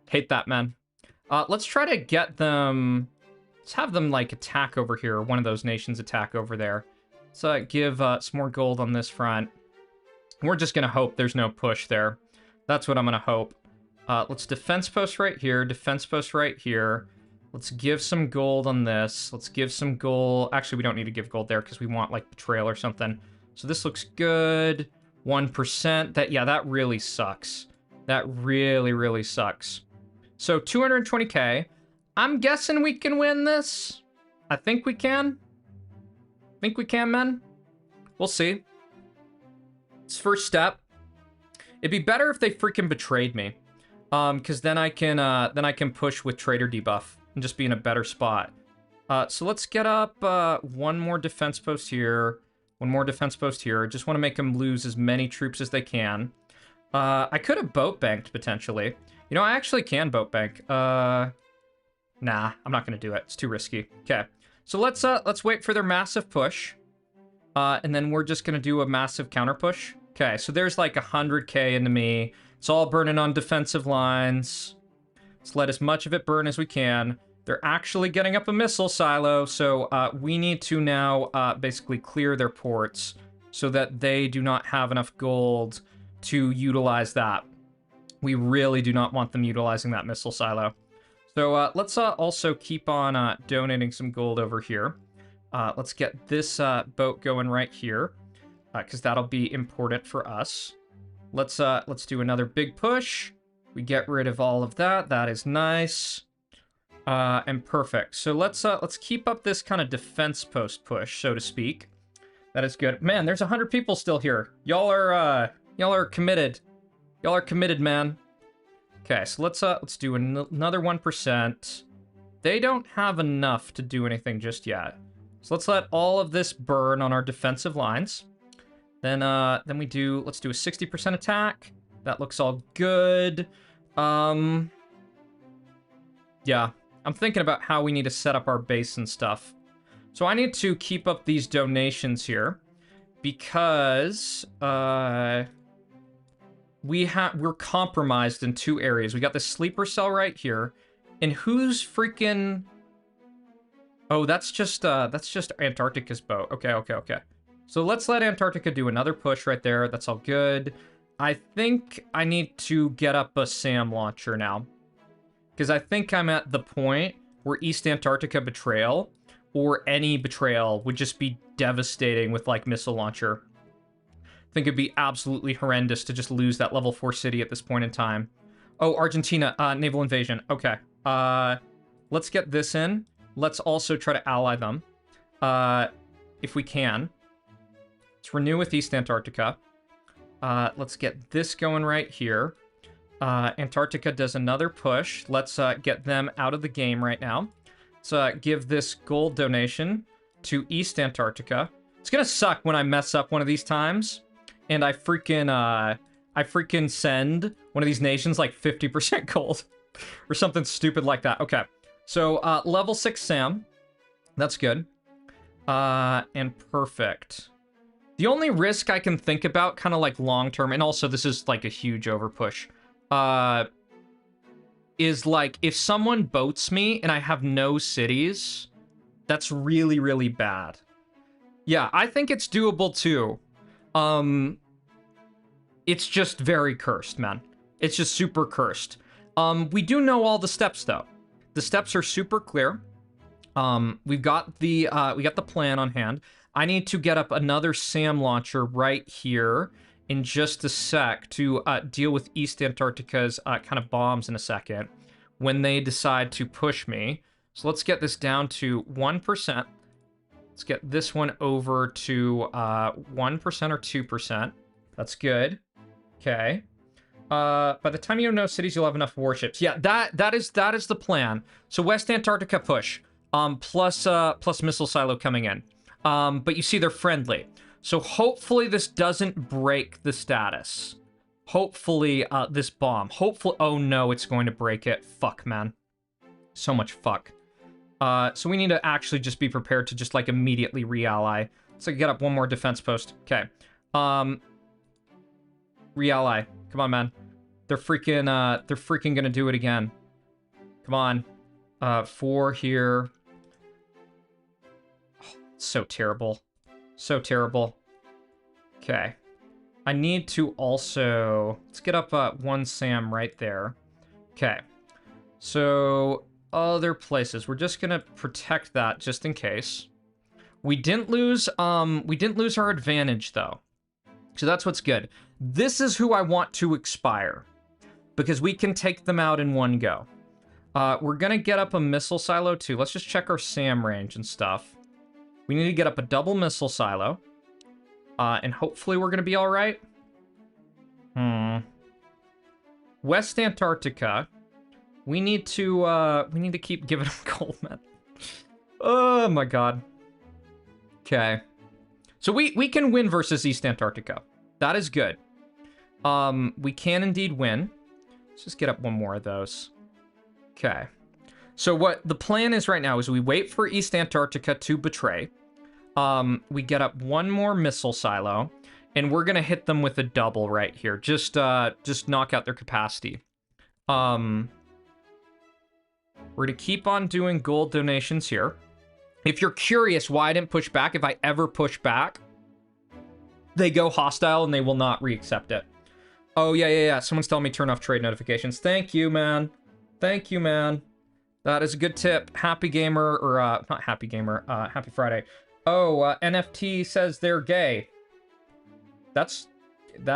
Hate that, man. Let's try to get them... Let's have them, like, attack over here. One of those nations attack over there. Let's give some more gold on this front. We're just going to hope there's no push there. That's what I'm going to hope. Let's defense post right here. Defense post right here. Let's give some gold on this. Let's give some gold. Actually, we don't need to give gold there because we want, like, betrayal or something. So this looks good. 1%. Yeah, that really sucks. That really, really sucks. So 220k. I'm guessing we can win this. I think we can. Think we can, men? We'll see. It's first step. It'd be better if they freaking betrayed me. Because then I can push with trader debuff and just be in a better spot. So let's get up one more defense post here. One more defense post here. Just want to make them lose as many troops as they can. I could have boat banked, potentially. You know, I actually can boat bank. Nah, I'm not going to do it. It's too risky. Okay. So let's wait for their massive push. And then we're just going to do a massive counter push. Okay, so there's like 100k into me. It's all burning on defensive lines. Let's let as much of it burn as we can. They're actually getting up a missile silo, so we need to now basically clear their ports so that they do not have enough gold to utilize that. We really do not want them utilizing that missile silo. So let's also keep on donating some gold over here. Let's get this boat going right here, because that'll be important for us. Let's do another big push. We get rid of all of that. That is nice. And perfect. So let's keep up this kind of defense post push, so to speak. That is good. Man, there's 100 people still here. Y'all are committed. Y'all are committed, man. Okay, so let's do another 1%. They don't have enough to do anything just yet. So let's let all of this burn on our defensive lines. Then let's do a 60% attack. That looks all good. Yeah, I'm thinking about how we need to set up our base and stuff. So I need to keep up these donations here because we're compromised in 2 areas. We got the sleeper cell right here, and who's freaking? Oh, that's just Antarctica's boat. Okay. So let's let Antarctica do another push right there. That's all good. I think I need to get up a SAM launcher now, because I think I'm at the point where East Antarctica betrayal or any betrayal would just be devastating with like missile launcher. I think it'd be absolutely horrendous to just lose that level 4 city at this point in time. Oh, Argentina, naval invasion. Okay. Let's get this in. Let's also try to ally them. If we can. Let's renew with East Antarctica. Let's get this going right here. Antarctica does another push. Let's get them out of the game right now. Let's give this gold donation to East Antarctica. It's gonna suck when I mess up one of these times, and I freaking send one of these nations like 50% gold or something stupid like that. Okay, so level 6 SAM, that's good, and perfect. The only risk I can think about, kind of like long term, and also this is like a huge overpush, is like if someone boats me and I have no cities, that's really, really bad. Yeah, I think it's doable too. It's just very cursed, man. It's just super cursed. We do know all the steps though. The steps are super clear. We got the plan on hand. I need to get up another SAM launcher right here in just a sec to deal with East Antarctica's kind of bombs in a second when they decide to push me. So let's get this down to 1%. Let's get this one over to 1% or 2%. That's good. Okay. By the time you have no cities, you'll have enough warships. Yeah, that is the plan. So West Antarctica push, plus missile silo coming in. But you see they're friendly. So hopefully this doesn't break the status. Hopefully this bomb. Hopefully, oh no, it's going to break it. Fuck, man. So much fuck. So we need to actually just be prepared to just like immediately re-ally. So get up one more defense post. Okay. Re-ally. Come on, man. They're freaking gonna do it again. Come on. 4 here. Oh, so terrible. So terrible. Okay. I need to also... Let's get up 1 SAM right there. Okay. So, other places. We're just gonna protect that just in case. We didn't lose our advantage, though. So that's what's good. This is who I want to expire, because we can take them out in one go. We're gonna get up a missile silo, too. Let's just check our SAM range and stuff. We need to get up a double missile silo. And hopefully we're gonna be all right. West Antarctica. We need to keep giving them gold, man. Oh my god. Okay. So we can win versus East Antarctica. That is good. We can indeed win. Let's just get up one more of those. Okay. So what the plan is right now is we wait for East Antarctica to betray. We get up one more missile silo, and we're gonna hit them with a double right here. Just knock out their capacity. We're gonna keep on doing gold donations here. If you're curious why I didn't push back, if I ever push back, they go hostile and they will not re-accept it. Oh, yeah. Someone's telling me turn off trade notifications. Thank you, man. Thank you, man. That is a good tip. Happy Gamer, or, not Happy Gamer, Happy Friday. Oh, NFT says they're gay. That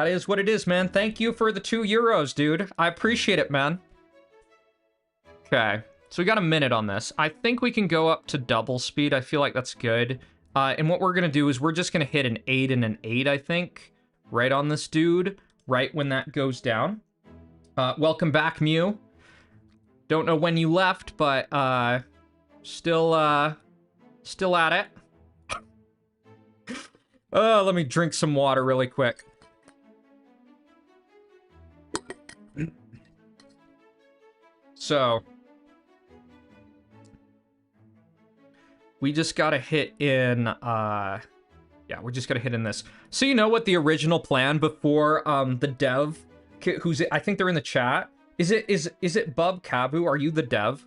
is what it is, man. Thank you for the €2, dude. I appreciate it, man. Okay. So we got a minute on this. I think we can go up to double speed. I feel like that's good. And what we're going to do is we're just going to hit an 8 and an 8, I think, right on this dude, right when that goes down. Welcome back, Mew. Don't know when you left, but still at it. Let me drink some water really quick. So, we just gotta hit in, yeah, we just gotta hit in this. So you know what the original plan before, the dev, who's, I think they're in the chat. Is it Bub Kabu? Are you the dev?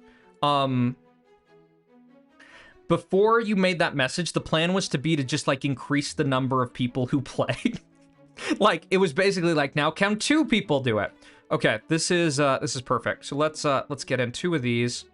Before you made that message, the plan was to just, like, increase the number of people who play. Like, it was basically like, now can 2 people do it? Okay, this is perfect. So let's get in 2 of these.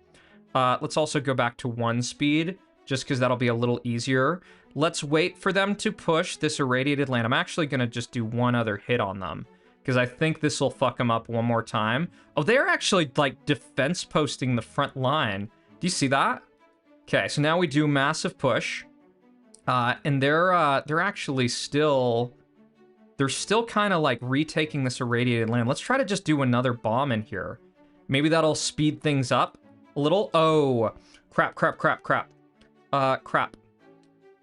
Let's also go back to 1 speed, just because that'll be a little easier. Let's wait for them to push this irradiated land. I'm actually gonna just do 1 other hit on them, because I think this will fuck them up 1 more time. Oh, they're actually, like, defense posting the front line. Do you see that? Okay, so now we do massive push. And they're actually still... They're still kind of, like, retaking this irradiated land. Let's try to just do another bomb in here. Maybe that'll speed things up a little. Oh, crap. Crap.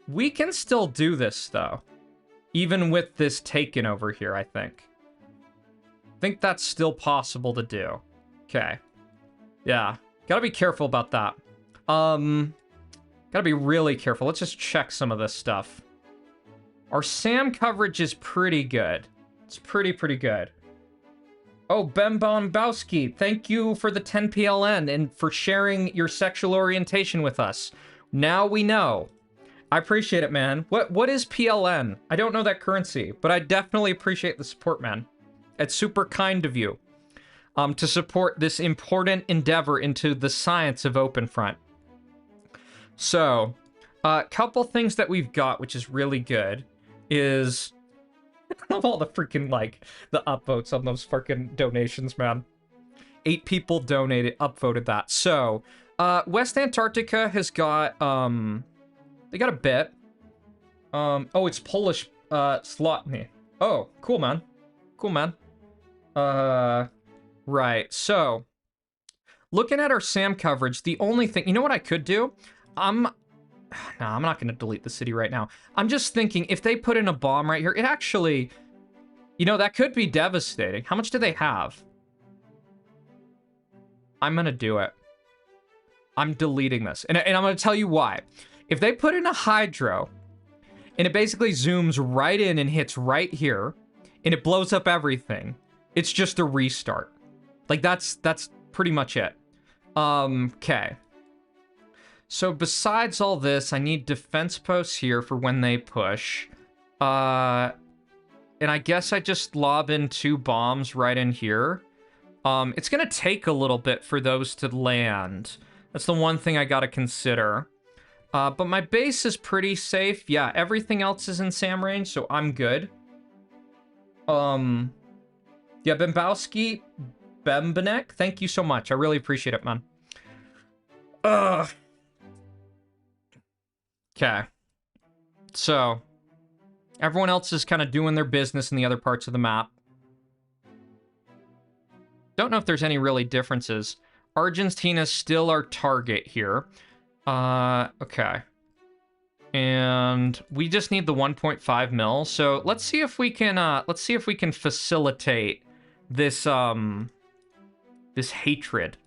We can still do this, though. Even with this taken over here, I think. I think that's still possible to do. Okay. Yeah. Gotta be careful about that. Gotta be really careful. Let's just check some of this stuff. Our SAM coverage is pretty good. It's pretty good. Oh, Ben Bombowski, thank you for the 10 PLN and for sharing your sexual orientation with us. Now we know. I appreciate it, man. What is PLN? I don't know that currency, but I definitely appreciate the support, man. It's super kind of you to support this important endeavor into the science of OpenFront. So, a couple things that we've got, which is really good, is... I love all the freaking, like, the upvotes on those freaking donations, man. 8 people donated, upvoted that. So, West Antarctica has got, they got a bit. Oh, it's Polish, Slotny. Oh, cool, man. Cool, man. Right, so... Looking at our SAM coverage, the only thing... You know what I could do? Nah, I'm not going to delete the city right now. I'm just thinking, if they put in a bomb right here, it actually... You know, that could be devastating. How much do they have? I'm going to do it. I'm deleting this. And I'm going to tell you why. If they put in a hydro, and it basically zooms right in and hits right here, and it blows up everything, it's just a restart. Like, that's pretty much it. Okay. So besides all this, I need defense posts here for when they push. And I guess I just lob in 2 bombs right in here. It's gonna take a little bit for those to land. That's the one thing I gotta consider. But my base is pretty safe. Yeah, everything else is in SAM range, so I'm good. Yeah, Bembowski, Bembenek, thank you so much. I really appreciate it, man. Okay. So, everyone else is kind of doing their business in the other parts of the map. Don't know if there's any really differences. Argentina's still our target here. Okay. And we just need the 1.5 mil. So let's see if we can facilitate this this hatred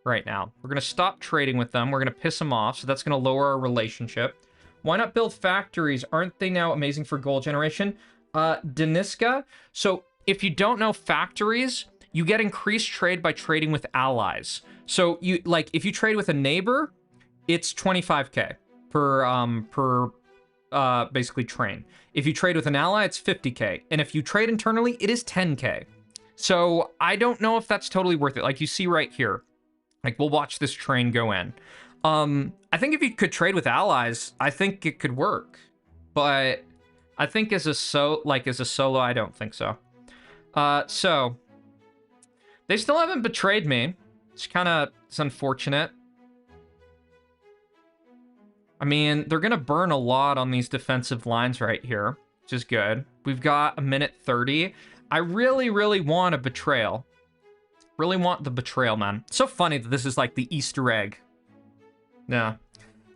right now. We're gonna stop trading with them. We're gonna piss them off, so that's gonna lower our relationship. Why not build factories? Aren't they now amazing for gold generation? Deniska. So if you don't know factories, you get increased trade by trading with allies. So you like if you trade with a neighbor, it's 25k per basically train. If you trade with an ally, it's 50k. And if you trade internally, it is 10k. So I don't know if that's totally worth it. Like you see right here. Like, we'll watch this train go in. I think if you could trade with allies, I think it could work. But I think as a solo, I don't think so. So, they still haven't betrayed me. It's unfortunate. I mean, they're going to burn a lot on these defensive lines right here, which is good. We've got a minute 30. I really, really want a betrayal. Really want the betrayal, man. It's so funny that this is like the Easter egg. Yeah.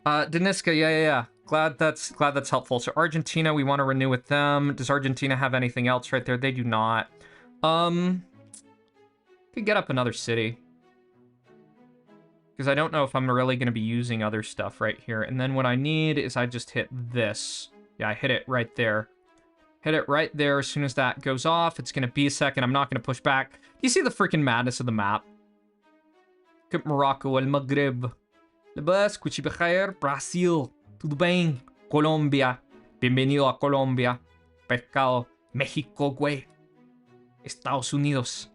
Deniska, yeah. Glad that's helpful. So Argentina, we want to renew with them. Does Argentina have anything else right there? They do not. Could get up another city. Because I don't know if I'm really going to be using other stuff right here. And then what I need is I just hit this. Yeah, I hit it right there. Hit it right there. As soon as that goes off, it's going to be a second. I'm not going to push back. Do you see the freaking madness of the map? Morocco, El Maghreb. Lebas, Kuchi Bejair, Brasil. Tudo bem? Colombia. Bienvenido a Colombia. Pescado. México, güey. Estados Unidos.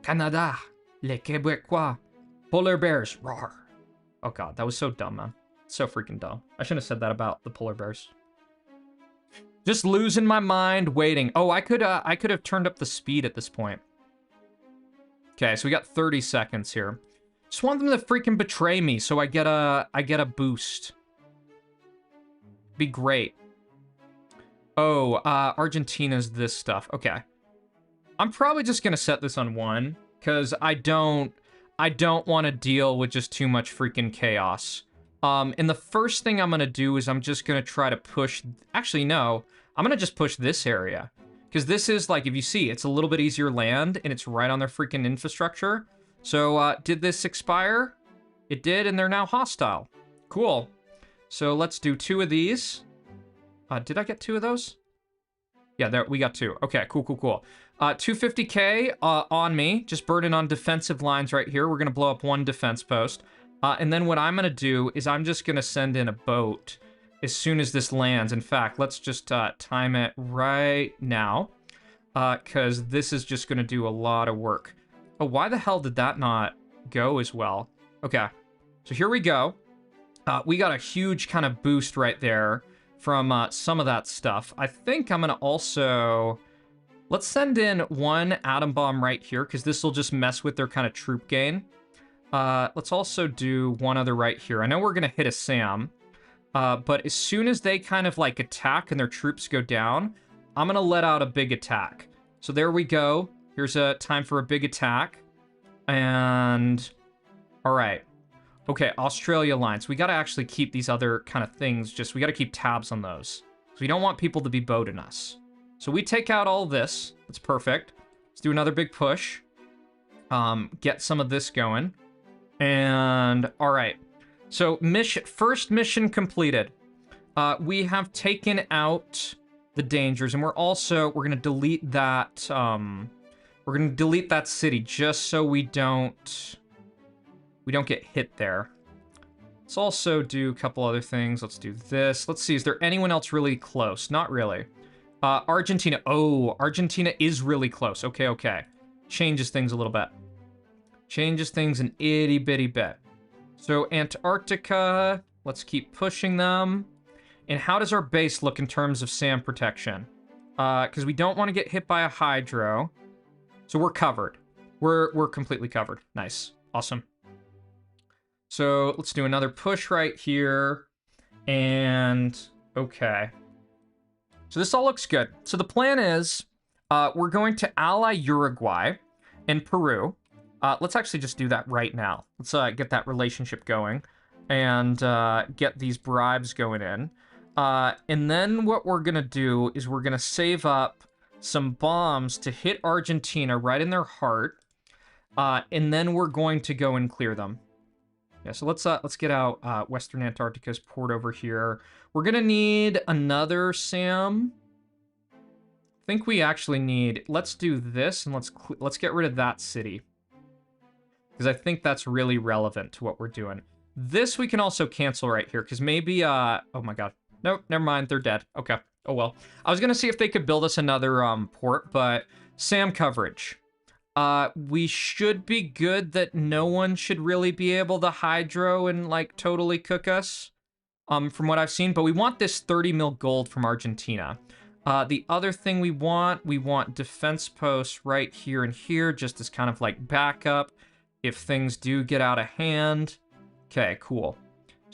Canada. Le Québécois. Polar bears. Roar. Oh god, that was so dumb, man. So freaking dumb. I shouldn't have said that about the polar bears. Just losing my mind waiting. Oh, I could have turned up the speed at this point. Okay, so we got 30 seconds here. Just want them to freaking betray me so I get a boost. Be great. Oh, Argentina's this stuff. Okay. I'm probably just gonna set this on 1, because I don't want to deal with just too much freaking chaos. And the first thing I'm going to do is I'm just going to try to push... Actually, no. I'm going to just push this area. Because this is, like, if you see, it's a little bit easier land, and it's right on their freaking infrastructure. So, did this expire? It did, and they're now hostile. Cool. So, let's do 2 of these. Did I get 2 of those? Yeah, there we got 2. Okay, cool. 250k on me, just burning on defensive lines right here. We're going to blow up 1 defense post. And then what I'm going to do is I'm just going to send in a boat as soon as this lands. In fact, let's just time it right now, because this is just going to do a lot of work. Oh, why the hell did that not go as well? Okay, so here we go. We got a huge kind of boost right there from some of that stuff. I think I'm going to also... Let's send in 1 atom bomb right here, because this will just mess with their kind of troop gain. Let's also do 1 other right here. I know we're going to hit a SAM, but as soon as they kind of like attack and their troops go down, I'm going to let out a big attack. So there we go. Here's a time for a big attack. And all right. Okay, Australia lines. We got to actually keep these other kind of things. We got to keep tabs on those. So we don't want people to be boating us. So we take out all this. That's perfect. Let's do another big push. Get some of this going. And all right. So first mission completed. We have taken out the dangers, and we're going to delete that. We're going to delete that city just so we don't get hit there. Let's also do a couple other things. Let's do this. Let's see. Is there anyone else really close? Not really. Argentina. Oh, Argentina is really close. Okay. Changes things a little bit. Changes things an itty bitty bit. So Antarctica, let's keep pushing them. And how does our base look in terms of SAM protection? Because we don't want to get hit by a hydro. So we're covered. We're completely covered. Nice. Awesome. So let's do another push right here. And okay. So this all looks good. So the plan is we're going to ally Uruguay and Peru. Let's actually just do that right now. Let's get that relationship going and get these bribes going in. And then what we're going to do is we're going to save up some bombs to hit Argentina right in their heart. And then we're going to go and clear them. Yeah, so let's get out Western Antarctica's port over here. We're gonna need another SAM. I think we actually need. Let's do this and let's get rid of that city, because I think that's really relevant to what we're doing. This we can also cancel right here, because maybe oh my god, nope, never mind, they're dead. Okay, oh well. I was gonna see if they could build us another port, but SAM coverage. We should be good that no one should really be able to hydro and, like, totally cook us, from what I've seen. But we want this 30 mil gold from Argentina. The other thing we want defense posts right here and here, just as kind of, like, backup if things do get out of hand. Okay, cool.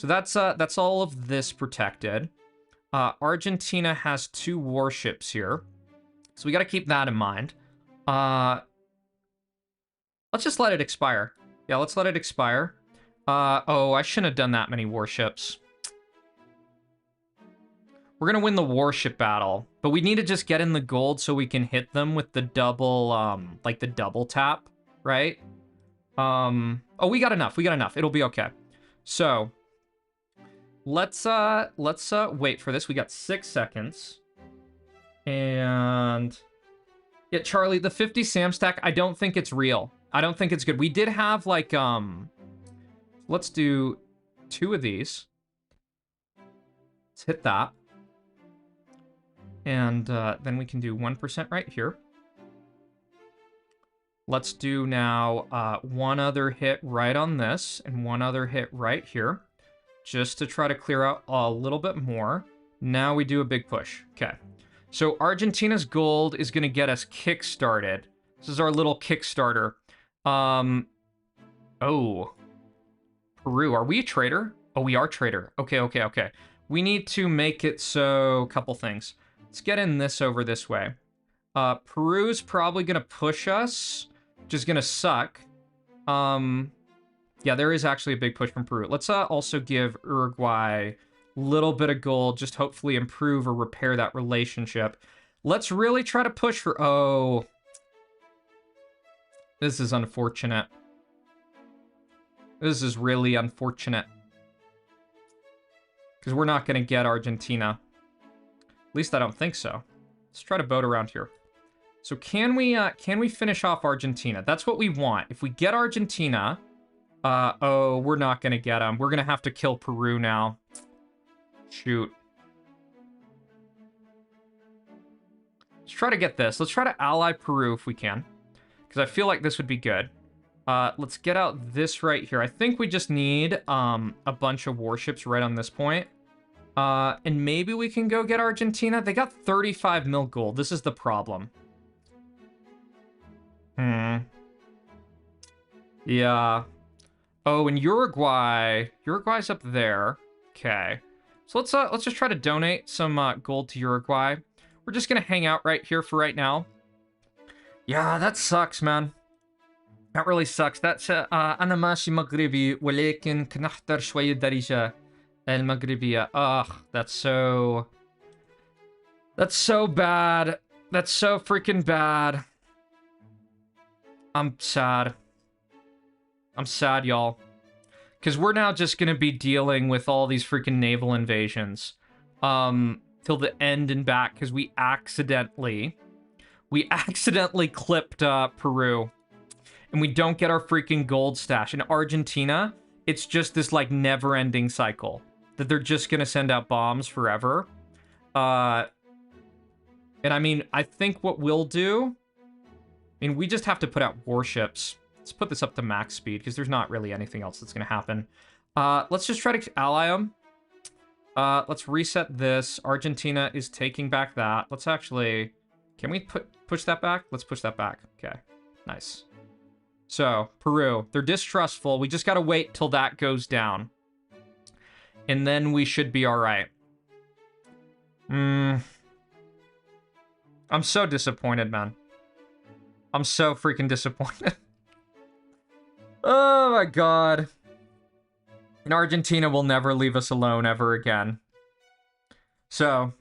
So that's all of this protected. Argentina has 2 warships here. So we got to keep that in mind. Let's just let it expire. Yeah, let's let it expire. Oh, I shouldn't have done that many warships. We're going to win the warship battle, but we need to just get in the gold so we can hit them with the double, like the double tap, right? Oh, we got enough. We got enough. It'll be okay. So, let's wait for this. We got 6 seconds. And yeah, Charlie, the 50 SAM stack, I don't think it's real. I don't think it's good. We did have like, let's do 2 of these. Let's hit that. And then we can do 1% right here. Let's do now 1 other hit right on this and 1 other hit right here, just to try to clear out a little bit more. Now we do a big push. Okay. So Argentina's gold is going to get us kick-started. This is our little Kickstarter. Oh. Peru, are we a trader? Oh, we are trader. Okay. We need to make it so... couple things. Let's get in this over this way. Peru's probably going to push us, which is going to suck. Yeah, there is actually a big push from Peru. Let's also give Uruguay a little bit of gold, just hopefully improve or repair that relationship. Let's really try to push for... Oh. This is unfortunate. This is really unfortunate. Because we're not going to get Argentina. At least I don't think so. Let's try to boat around here. So can we finish off Argentina? That's what we want. If we get Argentina... oh, we're not going to get them. We're going to have to kill Peru now. Shoot. Let's try to get this. Let's try to ally Peru if we can. Because I feel like this would be good. Let's get out this right here. I think we just need a bunch of warships right on this point. And maybe we can go get Argentina. They got 35 mil gold. This is the problem. Yeah. Oh, and Uruguay. Uruguay's up there. Okay. So let's just try to donate some gold to Uruguay. We're just gonna hang out right here for right now. Yeah, that sucks, man. That really sucks. That's أنا ماشي مغربي ولكن كنحضر شوية درجة المغربية. Ugh, that's so bad. That's so freaking bad. I'm sad. I'm sad, y'all. Because we're now just going to be dealing with all these freaking naval invasions. Till the end and back. Because we accidentally clipped Peru. And we don't get our freaking gold stash. In Argentina, it's just this, like, never-ending cycle. That they're just going to send out bombs forever. And I mean, I think what we'll do... I mean, we just have to put out warships. Let's put this up to max speed, because there's not really anything else that's going to happen. Let's just try to ally them. Let's reset this. Argentina is taking back that. Let's actually... Can we push that back? Let's push that back. Okay. Nice. So, Peru. They're distrustful. We just got to wait till that goes down. And then we should be alright. I'm so disappointed, man. I'm so freaking disappointed. Oh my god. And Argentina will never leave us alone ever again. So.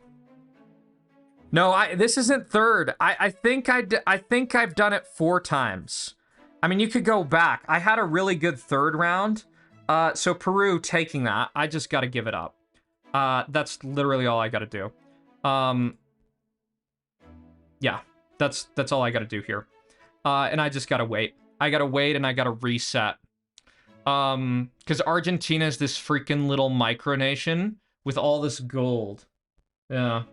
No, this isn't third. I think I've done it 4 times. I mean, you could go back. I had a really good third round. So Peru taking that, I just got to give it up. That's literally all I got to do. Yeah, that's all I got to do here. And I just got to wait. I got to wait and I got to reset. Because Argentina is this freaking little micronation with all this gold. Yeah.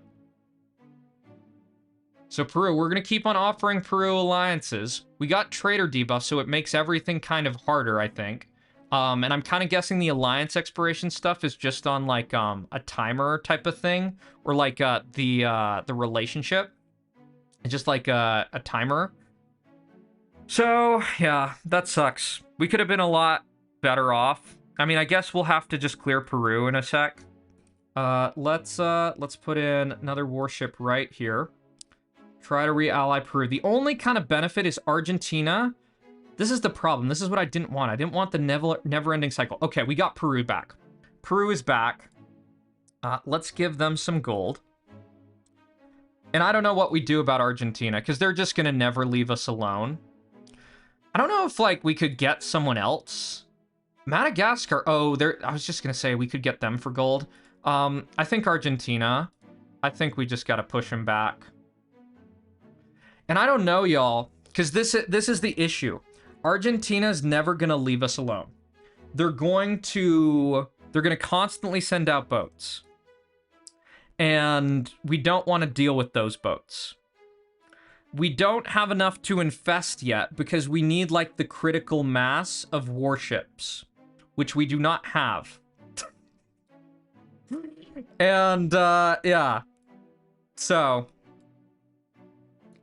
So Peru, we're going to keep on offering Peru alliances. We got trader debuff, so it makes everything kind of harder, I think. And I'm kind of guessing the alliance expiration stuff is just on like a timer type of thing, or like the relationship. It's just like a timer. So yeah, that sucks. We could have been a lot better off I mean, I guess we'll have to just clear Peru in a sec. Let's put in another warship right here. Try to re-ally Peru. The only kind of benefit is Argentina. This is the problem. This is what I didn't want. I didn't want the never-ending cycle. Okay, we got Peru back. Peru is back. Let's give them some gold. And I don't know what we do about Argentina, because they're just going to never leave us alone. I don't know if, like, we could get someone else. Madagascar. Oh, I was just going to say we could get them for gold. I think Argentina. I think we just got to push them back. And I don't know, y'all, because this is the issue. Argentina's never going to leave us alone. They're going to constantly send out boats. And we don't want to deal with those boats. We don't have enough to infest yet because we need, like, the critical mass of warships, which we do not have. And, yeah. So,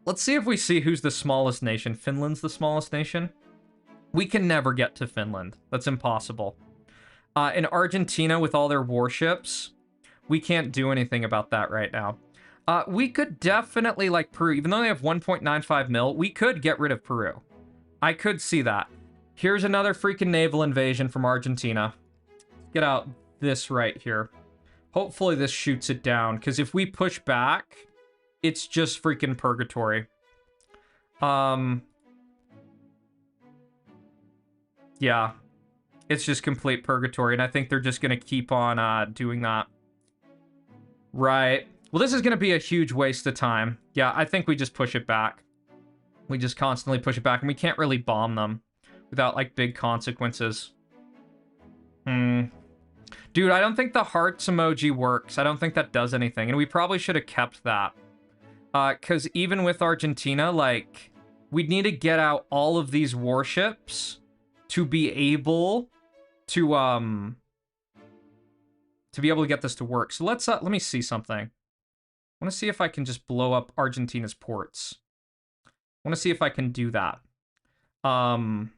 let's see if we see who's the smallest nation. Finland's the smallest nation. We can never get to Finland. That's impossible. In Argentina, with all their warships, we can't do anything about that right now. We could definitely, like, Peru, even though they have 1.95 mil, we could get rid of Peru. I could see that. Here's another freaking naval invasion from Argentina. Get out this right here. Hopefully this shoots it down, because if we push back, it's just freaking purgatory. Yeah. It's just complete purgatory, and I think they're just going to keep on doing that. Right. Well, this is going to be a huge waste of time. Yeah, I think we just push it back. We just constantly push it back, and we can't really bomb them without, like, big consequences. Dude, I don't think the hearts emoji works. I don't think that does anything, and we probably should have kept that. Because even with Argentina, like, we'd need to get out all of these warships to be able to get this to work. So let me see something. I want to see if I can just blow up Argentina's ports. I want to see if I can do that. And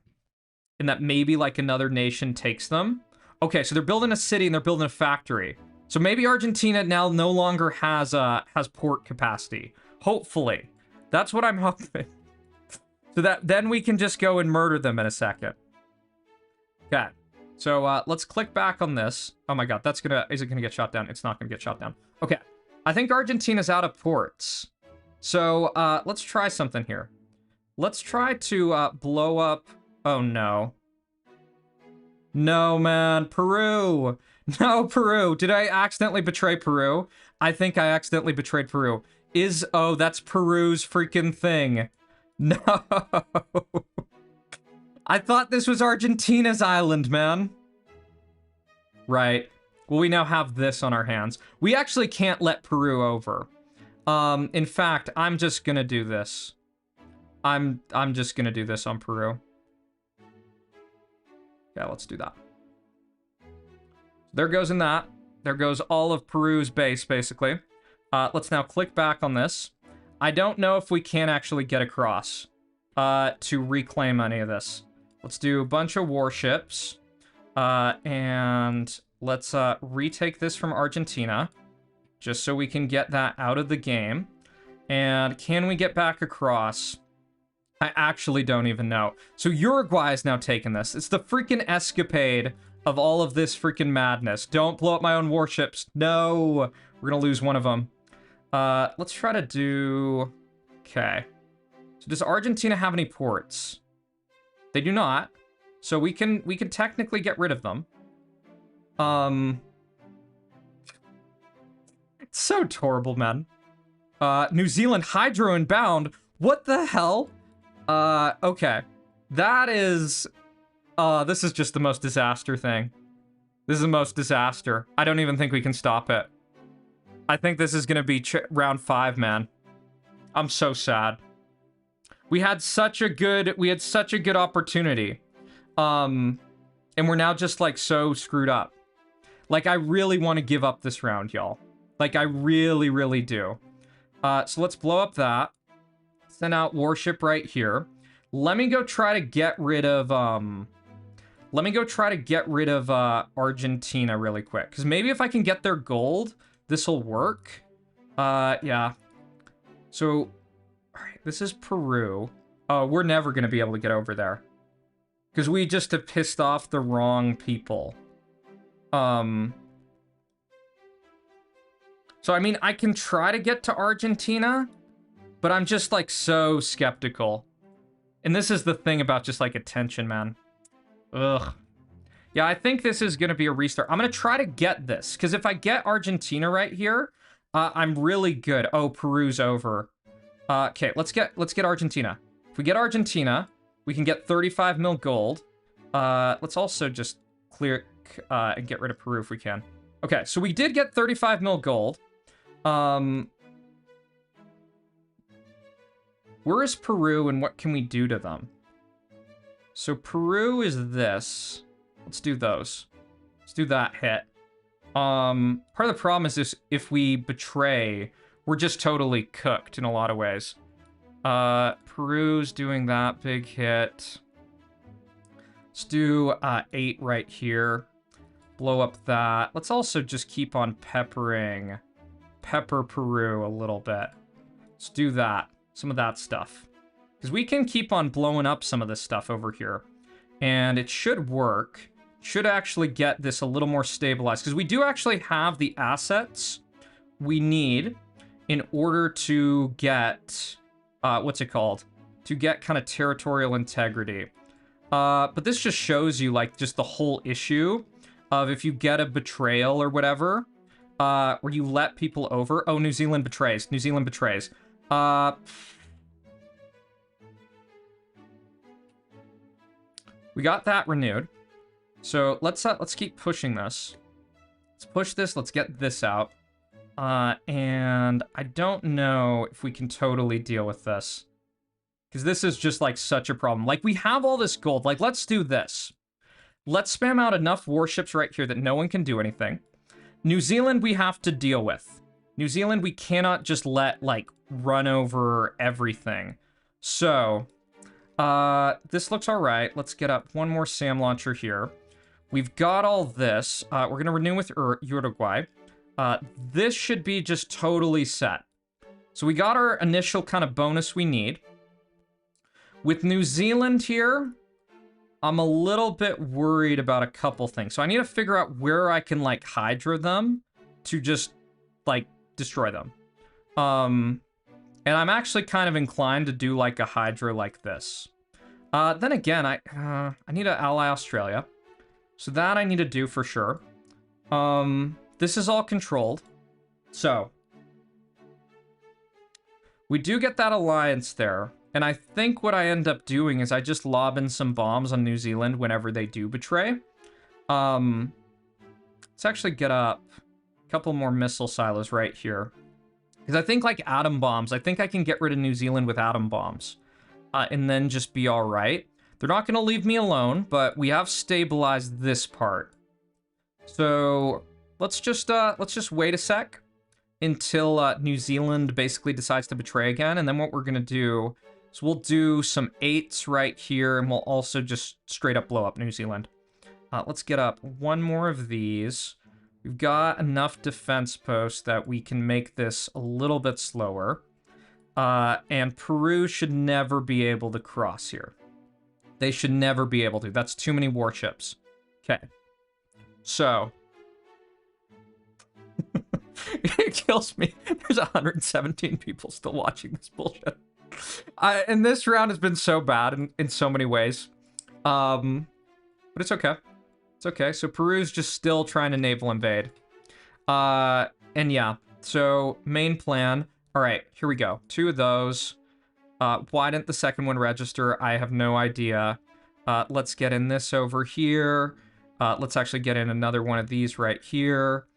that maybe, like, another nation takes them. Okay, so they're building a city and they're building a factory. So maybe Argentina now no longer has port capacity. Hopefully. That's what I'm hoping. So that then we can just go and murder them in a second. Okay. So let's click back on this. Oh my god, is it gonna get shot down? It's not gonna get shot down. Okay. I think Argentina's out of ports. So let's try something here. Let's try to blow up. Oh no. No, man. Peru. No, Peru. Did I accidentally betray Peru? I think I accidentally betrayed Peru. Oh, that's Peru's freaking thing. No. I thought this was Argentina's island, man. Right. Well, we now have this on our hands. We actually can't let Peru over. In fact, I'm just gonna do this. I'm just gonna do this on Peru. Yeah, let's do that. There goes in that. There goes all of Peru's base, basically. Let's now click back on this. I don't know if we can actually get across to reclaim any of this. Let's do a bunch of warships. And let's retake this from Argentina. Just so we can get that out of the game. And can we get back across? I actually don't even know. So Uruguay is now taking this. It's the freaking escapade of all of this freaking madness. Don't blow up my own warships. No. We're gonna lose one of them. Let's try to do... Okay. So does Argentina have any ports? They do not. So we can technically get rid of them. It's so horrible, man. New Zealand hydro inbound. What the hell? Okay. That is... this is just the most disaster thing. This is the most disaster. I don't even think we can stop it. I think this is gonna be round 5, man. I'm so sad. We had such a good opportunity. And we're now just, like, so screwed up. Like, I really want to give up this round, y'all. Like, I really, really do. So let's blow up that. Send out warship right here. Let me go try to get rid of, Let me go try to get rid of Argentina really quick. Because maybe if I can get their gold, this will work. Yeah. So, all right, this is Peru. Oh, we're never going to be able to get over there. Because we just have pissed off the wrong people. So, I mean, I can try to get to Argentina, but I'm just, like, so skeptical. And this is the thing about just, like, attention, man. Ugh. Yeah, I think this is going to be a restart. I'm going to try to get this, because if I get Argentina right here, I'm really good. Oh, Peru's over. Okay, let's get Argentina. If we get Argentina, we can get 35 mil gold. Let's also just clear and get rid of Peru if we can. Okay, so we did get 35 mil gold. Where is Peru and what can we do to them? So Peru is this. Let's do those. Let's do that hit. Part of the problem is this, if we betray, we're just totally cooked in a lot of ways. Peru's doing that big hit. Let's do 8 right here. Blow up that. Let's also just keep on pepper Peru a little bit. Let's do that. Some of that stuff. Because we can keep on blowing up some of this stuff over here. And it should work. Should actually get this a little more stabilized. Because we do actually have the assets we need in order to get... what's it called? To get kind of territorial integrity. But this just shows you, like, just the whole issue of if you get a betrayal or whatever, where you let people over. Oh, New Zealand betrays. New Zealand betrays. We got that renewed. So let's keep pushing this. Let's push this. Let's get this out. And I don't know if we can totally deal with this. Because this is just, like, such a problem. Like, we have all this gold. Like, let's do this. Let's spam out enough warships right here that no one can do anything. New Zealand we have to deal with. New Zealand we cannot just let, like, run over everything. So, this looks alright. Let's get up one more SAM launcher here. We've got all this. We're going to renew with Uruguay. This should be just totally set. So we got our initial kind of bonus we need. With New Zealand here, I'm a little bit worried about a couple things. So I need to figure out where I can, like, Hydra them to just, like, destroy them. And I'm actually kind of inclined to do, like, a Hydra like this. Then again, I need to ally Australia. So that I need to do for sure. This is all controlled. So, we do get that alliance there. And I think what I end up doing is I just lob in some bombs on New Zealand whenever they do betray. Let's actually get up a couple more missile silos right here. Because I think, like, atom bombs, I think I can get rid of New Zealand with atom bombs. And then just be alright. They're not going to leave me alone, but we have stabilized this part. So, let's just wait a sec until New Zealand basically decides to betray again. And then what we're going to do is we'll do some 8s right here, and we'll also just straight up blow up New Zealand. Let's get up one more of these. We've got enough defense posts that we can make this a little bit slower. And Peru should never be able to cross here. They should never be able to. That's too many warships. Okay. So. It kills me. There's 117 people still watching this bullshit. And this round has been so bad in so many ways. But it's okay. It's okay. So Peru's just still trying to naval invade. And yeah. So main plan. All right, here we go. 2 of those. Why didn't the second one register? I have no idea. Let's get in this over here. Let's actually get in another one of these right here.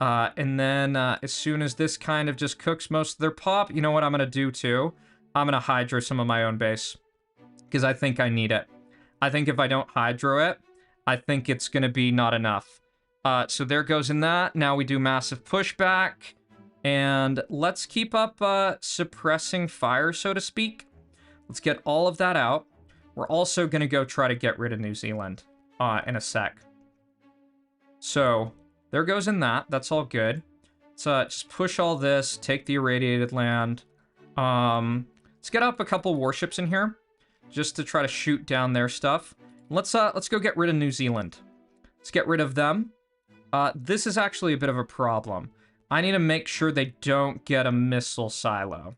And then as soon as this kind of just cooks most of their pop, you know what I'm going to do too? I'm going to hydro some of my own base. Because I think I need it. I think if I don't hydro it, I think it's going to be not enough. So there goes in that. Now we do massive pushback. And let's keep up suppressing fire, so to speak. Let's get all of that out. We're also going to go try to get rid of New Zealand. in a sec. So there goes in that. That's all good. Let's just push all this, take the irradiated land. Let's get up a couple warships in here just to try to shoot down their stuff. Let's go get rid of New Zealand. Let's get rid of them. This is actually a bit of a problem. I need to make sure they don't get a missile silo.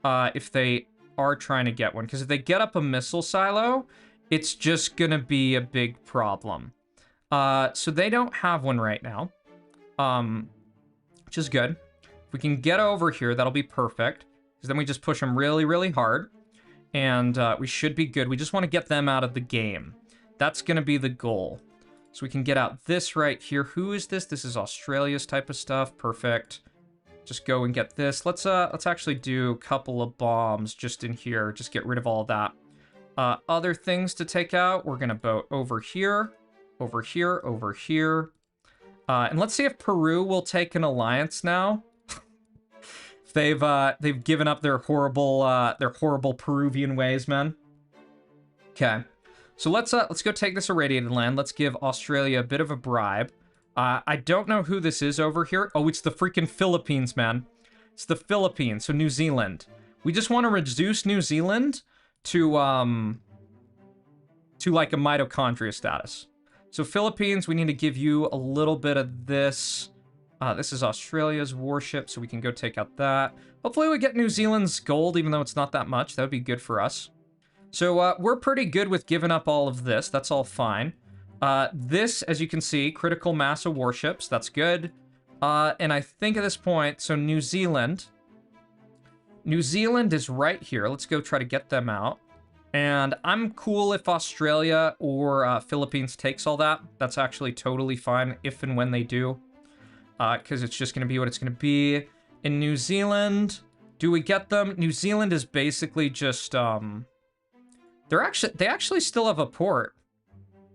If they are trying to get one. Because if they get up a missile silo, it's just going to be a big problem. So they don't have one right now. Which is good. If we can get over here, that'll be perfect. Because then we just push them really, really hard. And we should be good. We just want to get them out of the game. That's going to be the goal. So we can get out this right here. Who is this? This is Australia's type of stuff. Perfect. Just go and get this. Let's actually do a couple of bombs just in here. Just get rid of all of that. Other things to take out. We're going to boat over here. Over here. Over here. And let's see if Peru will take an alliance now. They've given up their horrible Peruvian ways, man. Okay. So let's go take this irradiated land. Let's give Australia a bit of a bribe. I don't know who this is over here. Oh, it's the freaking Philippines, man. It's the Philippines, so New Zealand. We just want to reduce New Zealand to like a mitochondria status. So Philippines, we need to give you a little bit of this. This is Australia's warship, so we can go take out that. Hopefully we get New Zealand's gold, even though it's not that much. That would be good for us. So we're pretty good with giving up all of this. That's all fine. This, as you can see, critical mass of warships. That's good. And I think at this point, so New Zealand is right here. Let's go try to get them out. And I'm cool if Australia or Philippines takes all that. That's actually totally fine if and when they do. Because it's just going to be what it's going to be. In New Zealand, do we get them? New Zealand is basically just... They actually still have a port.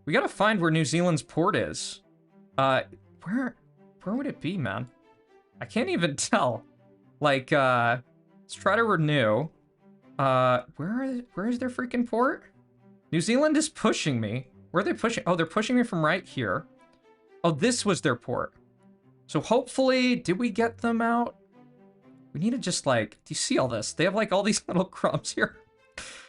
We gotta find where New Zealand's port is. Where would it be, man? I can't even tell. Like, let's try to renew. Where is their freaking port? New Zealand is pushing me. Where are they pushing? Oh, they're pushing me from right here. Oh, this was their port. So hopefully, did we get them out? We need to just like, do you see all this? They have like all these little crumbs here.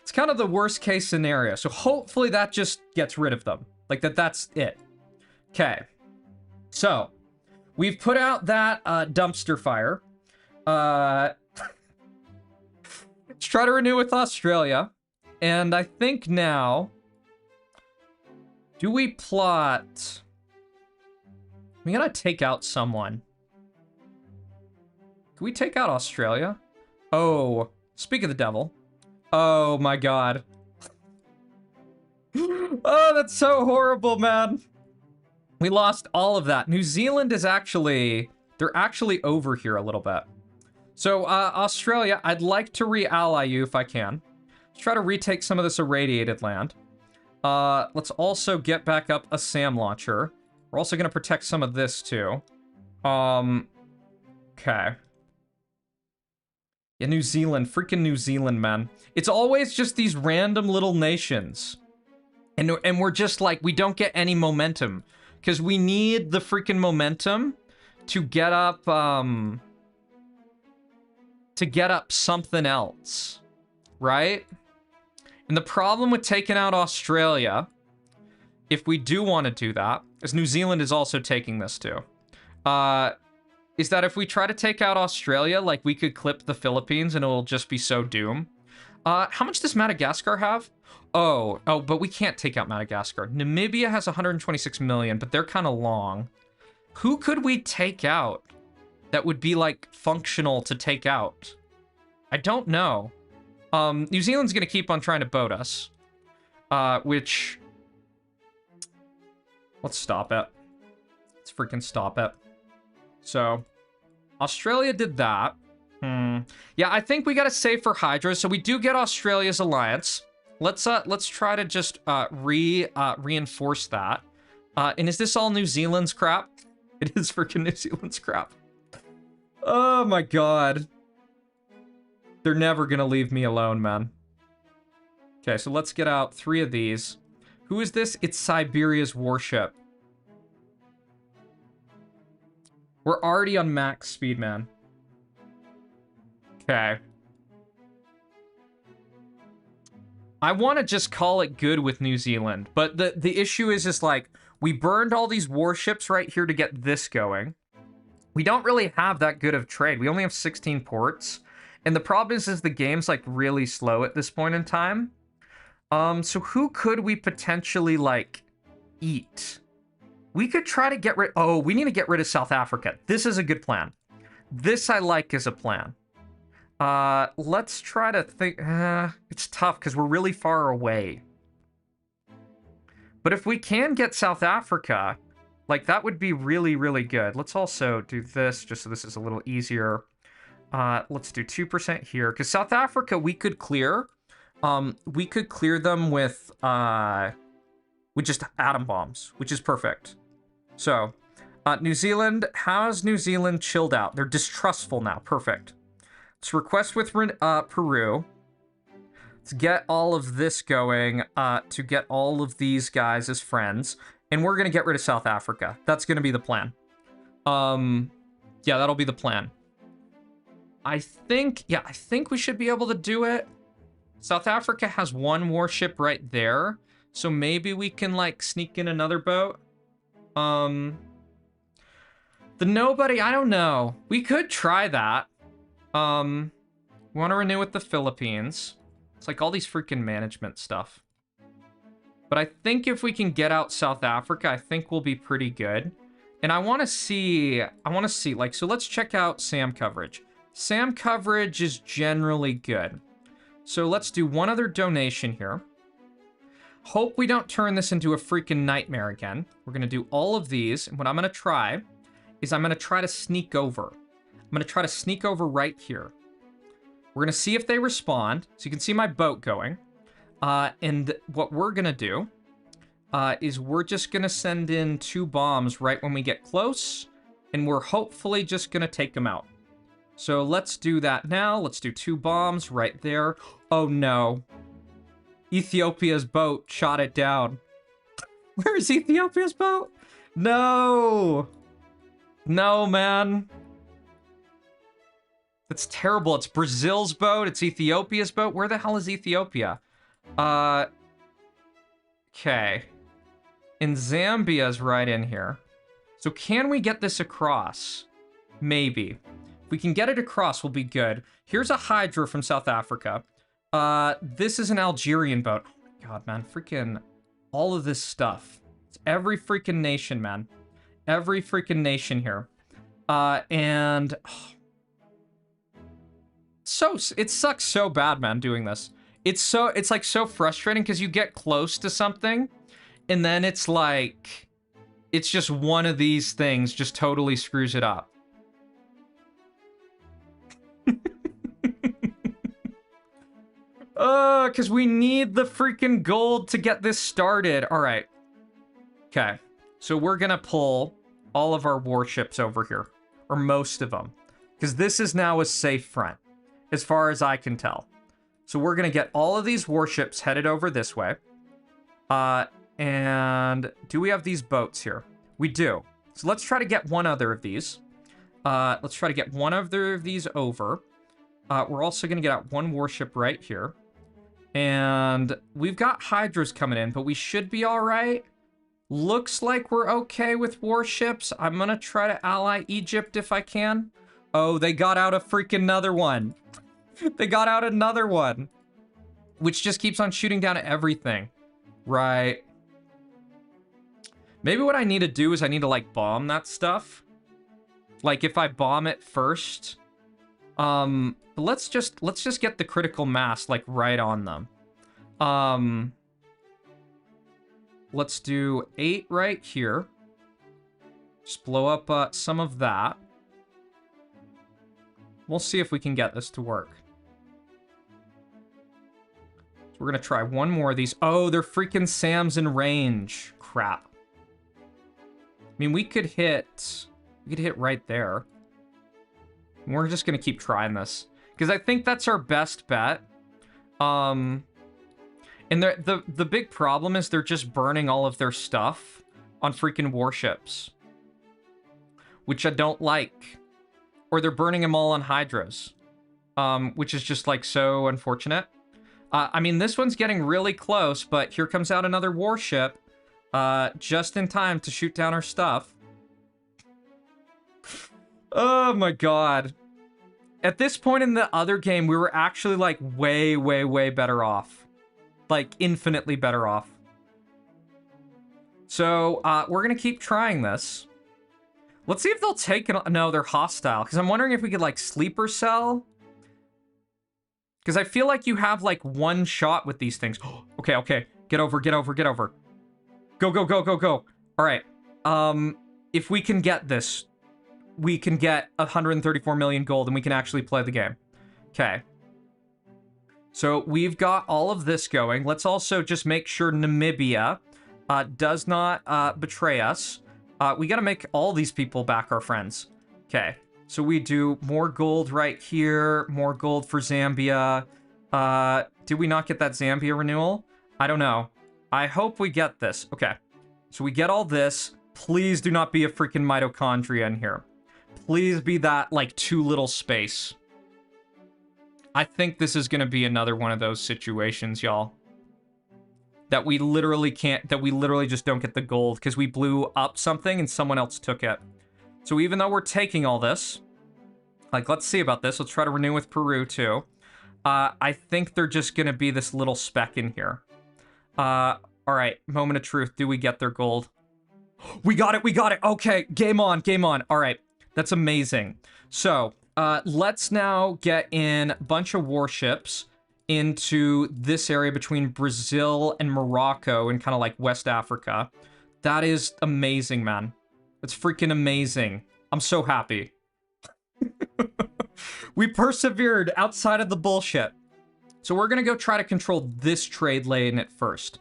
It's kind of the worst case scenario. So hopefully that just gets rid of them. Like that's it. Okay. So we've put out that dumpster fire. Let's try to renew with Australia. And I think now, do we plot? We gotta take out someone. Can we take out Australia? Oh, speak of the devil. Oh my god. Oh, that's so horrible, man. We lost all of that. New Zealand is actually... They're actually over here a little bit. So, Australia, I'd like to re-ally you if I can. Let's try to retake some of this irradiated land. Let's also get back up a SAM launcher. We're also going to protect some of this, too. Okay. Yeah, New Zealand. Freaking New Zealand, man. It's always just these random little nations. And we're just like, we don't get any momentum. Because we need the freaking momentum to get up, something else. Right? And the problem with taking out Australia, if we do want to do that, as New Zealand is also taking this too, is that if we try to take out Australia, like we could clip the Philippines and it'll just be so doom. How much does Madagascar have? Oh, but we can't take out Madagascar. Namibia has 126 million, but they're kind of long. Who could we take out that would be like functional to take out? I don't know. New Zealand's gonna keep on trying to boat us, which... Let's stop it. Let's freaking stop it. So, Australia did that. Yeah, I think we gotta save for Hydra, so we do get Australia's alliance. Let's try to just reinforce that. And is this all New Zealand's crap? It is freaking New Zealand's crap. Oh my god. They're never gonna leave me alone, man. Okay, so let's get out 3 of these. Who is this? It's Siberia's warship. We're already on max speed, man. Okay. I want to just call it good with New Zealand, but the issue is like, we burned all these warships right here to get this going. We don't really have that good of trade. We only have 16 ports. And the problem is the game's like really slow at this point in time. So who could we potentially like eat? We could try to get rid... Oh, we need to get rid of South Africa. This is a good plan. This I like as a plan. Let's try to think... it's tough because we're really far away. But if we can get South Africa, like that would be really, really good. Let's also do this just so this is a little easier. Let's do 2% here because South Africa we could clear. We could clear them with just atom bombs, which is perfect. So, New Zealand, how's New Zealand chilled out? They're distrustful now. Perfect. Let's request with Peru. Let's get all of this going to get all of these guys as friends. And we're going to get rid of South Africa. That's going to be the plan. Yeah, that'll be the plan. I think we should be able to do it. South Africa has one warship right there. So maybe we can, like, sneak in another boat. The nobody, I don't know. We could try that. We want to renew with the Philippines. It's like all these freaking management stuff. But I think if we can get out South Africa, I think we'll be pretty good. And I want to see, like, so let's check out SAM coverage. SAM coverage is generally good. So let's do one other donation here. Hope we don't turn this into a freaking nightmare again. We're going to do all of these. And what I'm going to try is I'm going to try to sneak over. I'm going to try to sneak over right here. We're going to see if they respond. So you can see my boat going. And what we're going to do is we're just going to send in 2 bombs right when we get close. And we're hopefully just going to take them out. So let's do that now. Let's do 2 bombs right there. Oh, no. Ethiopia's boat shot it down. Where is Ethiopia's boat? No. No, man. That's terrible. It's Brazil's boat. It's Ethiopia's boat. Where the hell is Ethiopia? Okay. And Zambia's right in here. So can we get this across? Maybe. If we can get it across, we'll be good. Here's a Hydra from South Africa. This is an Algerian boat. Oh my god, man. Freaking all of this stuff. It's every freaking nation, man. Every freaking nation here. And... oh, it sucks so bad, man, doing this. It's like so frustrating because you get close to something and then it's like, it's just one of these things just totally screws it up. Because we need the freaking gold to get this started. All right. Okay. So we're going to pull all of our warships over here. Or most of them. Because this is now a safe front. As far as I can tell. So we're going to get all of these warships headed over this way. And do we have these boats here? We do. So let's try to get one other of these. Let's try to get one other of these over. We're also going to get out one warship right here. And we've got Hydras coming in, but we should be all right. Looks like we're okay with warships. I'm going to try to ally Egypt if I can. Oh, they got out a freaking another one. They got out another one. Which just keeps on shooting down everything. Right. Maybe what I need to do is I need to, like, bomb that stuff. Like, if I bomb it first. But let's just get the critical mass, like, right on them. Let's do 8 right here. Just blow up some of that. We'll see if we can get this to work. So we're going to try one more of these. Oh, they're freaking SAMs in range. Crap. I mean, we could hit right there. We're just going to keep trying this. Because I think that's our best bet. And And the big problem is they're just burning all of their stuff on freaking warships, which I don't like. Or they're burning them all on hydras, which is just like so unfortunate. I mean, this one's getting really close, but here comes out another warship just in time to shoot down our stuff. Oh my god. At this point in the other game, we were actually like way, way, way better off. Like infinitely better off. So we're gonna keep trying this. Let's see if they'll take it. No, they're hostile. Because I'm wondering if we could like sleeper cell. Because I feel like you have like one shot with these things. Okay, okay. Get over, get over, get over. Go, go, go, go, go. All right. If we can get this, we can get 134 million gold and we can actually play the game. Okay. So we've got all of this going. Let's also just make sure Namibia does not betray us. We got to make all these people back our friends. Okay. So we do more gold right here. More gold for Zambia. Did we not get that Zambia renewal? I don't know. I hope we get this. Okay. So we get all this. Please do not be a freaking mitochondria in here. Please be that, like, too little space. I think this is going to be another one of those situations, y'all. That we literally can't, that we literally just don't get the gold because we blew up something and someone else took it. So even though we're taking all this, like, let's see about this. Let's try to renew with Peru, too. I think they're just going to be this little speck in here. All right, moment of truth. Do we get their gold? We got it, we got it. Okay, game on, game on. All right, that's amazing. So, let's now get in a bunch of warships into this area between Brazil and Morocco and kind of like West Africa. That is amazing, man. It's freaking amazing. I'm so happy. We persevered outside of the bullshit. So we're going to go try to control this trade lane at first.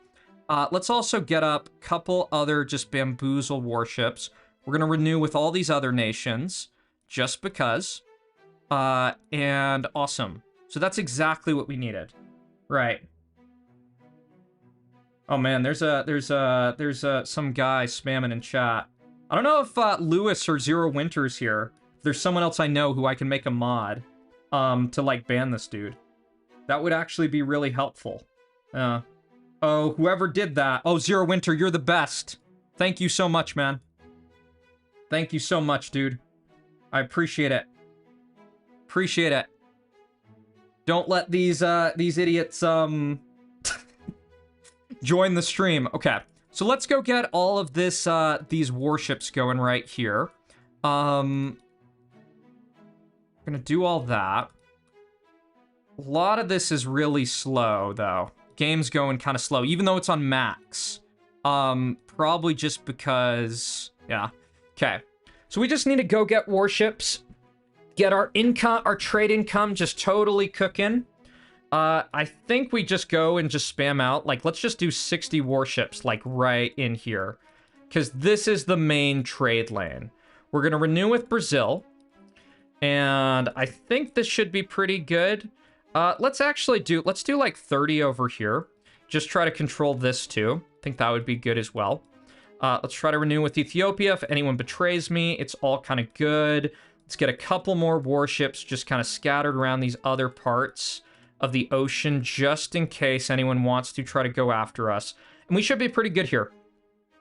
Let's also get up a couple other just bamboozle warships. We're going to renew with all these other nations just because. And awesome. So that's exactly what we needed. Right. Oh man, there's some guy spamming in chat. I don't know if Lewis or Zero Winter's here. If there's someone else I know who I can make a mod to like ban this dude. That would actually be really helpful. Oh, whoever did that. Oh, Zero Winter, you're the best. Thank you so much, man. Thank you so much, dude. I appreciate it. Appreciate it. Don't let these idiots join the stream. Okay. So let's go get all of this these warships going right here. Gonna do all that. A lot of this is really slow though. Game's going kind of slow, even though it's on max. Probably just because, yeah. Okay. So we just need to go get warships, get our income, our trade income just totally cooking. I think we just go and just spam out. Like, let's just do 60 warships, like, right in here. Because this is the main trade lane. We're going to renew with Brazil. And I think this should be pretty good. Let's do like 30 over here. Just try to control this too. I think that would be good as well. Let's try to renew with Ethiopia. If anyone betrays me, it's all kind of good. Let's get a couple more warships just kind of scattered around these other parts of the ocean, just in case anyone wants to try to go after us. And we should be pretty good here.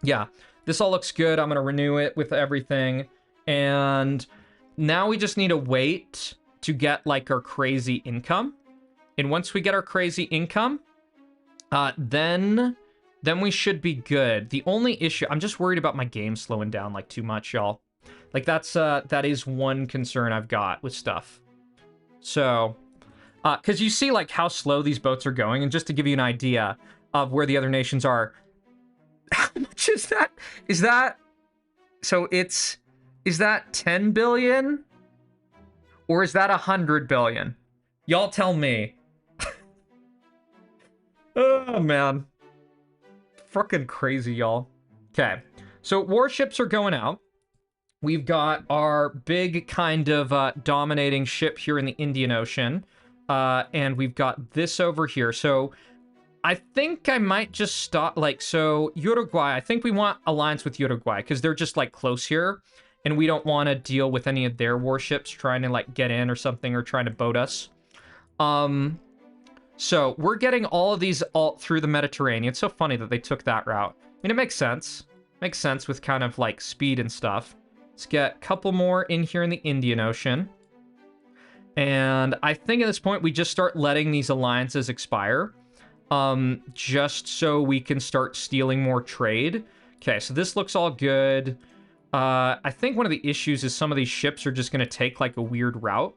Yeah, this all looks good. I'm going to renew it with everything. And now we just need to wait to get, like, our crazy income. And once we get our crazy income, then we should be good. The only issue, I'm just worried about my game slowing down, like, too much, y'all. Like, that is one concern I've got with stuff. So, because you see, like, how slow these boats are going, and just to give you an idea of where the other nations are, how much is that? Is that 10 billion? Or is that 100 billion? Y'all tell me. Oh, man. Fucking crazy, y'all. Okay, so warships are going out. We've got our big kind of dominating ship here in the Indian Ocean. And we've got this over here. So I think I might just stop, like, so Uruguay, I think we want alliance with Uruguay because they're just like close here and we don't want to deal with any of their warships trying to like get in or something or trying to boat us. So we're getting all of these all through the Mediterranean. It's so funny that they took that route. I mean, it makes sense. Makes sense with kind of like speed and stuff. Let's get a couple more in here in the Indian Ocean. And I think at this point we just start letting these alliances expire. Just so we can start stealing more trade. Okay, so this looks all good. I think one of the issues is some of these ships are just going to take like a weird route,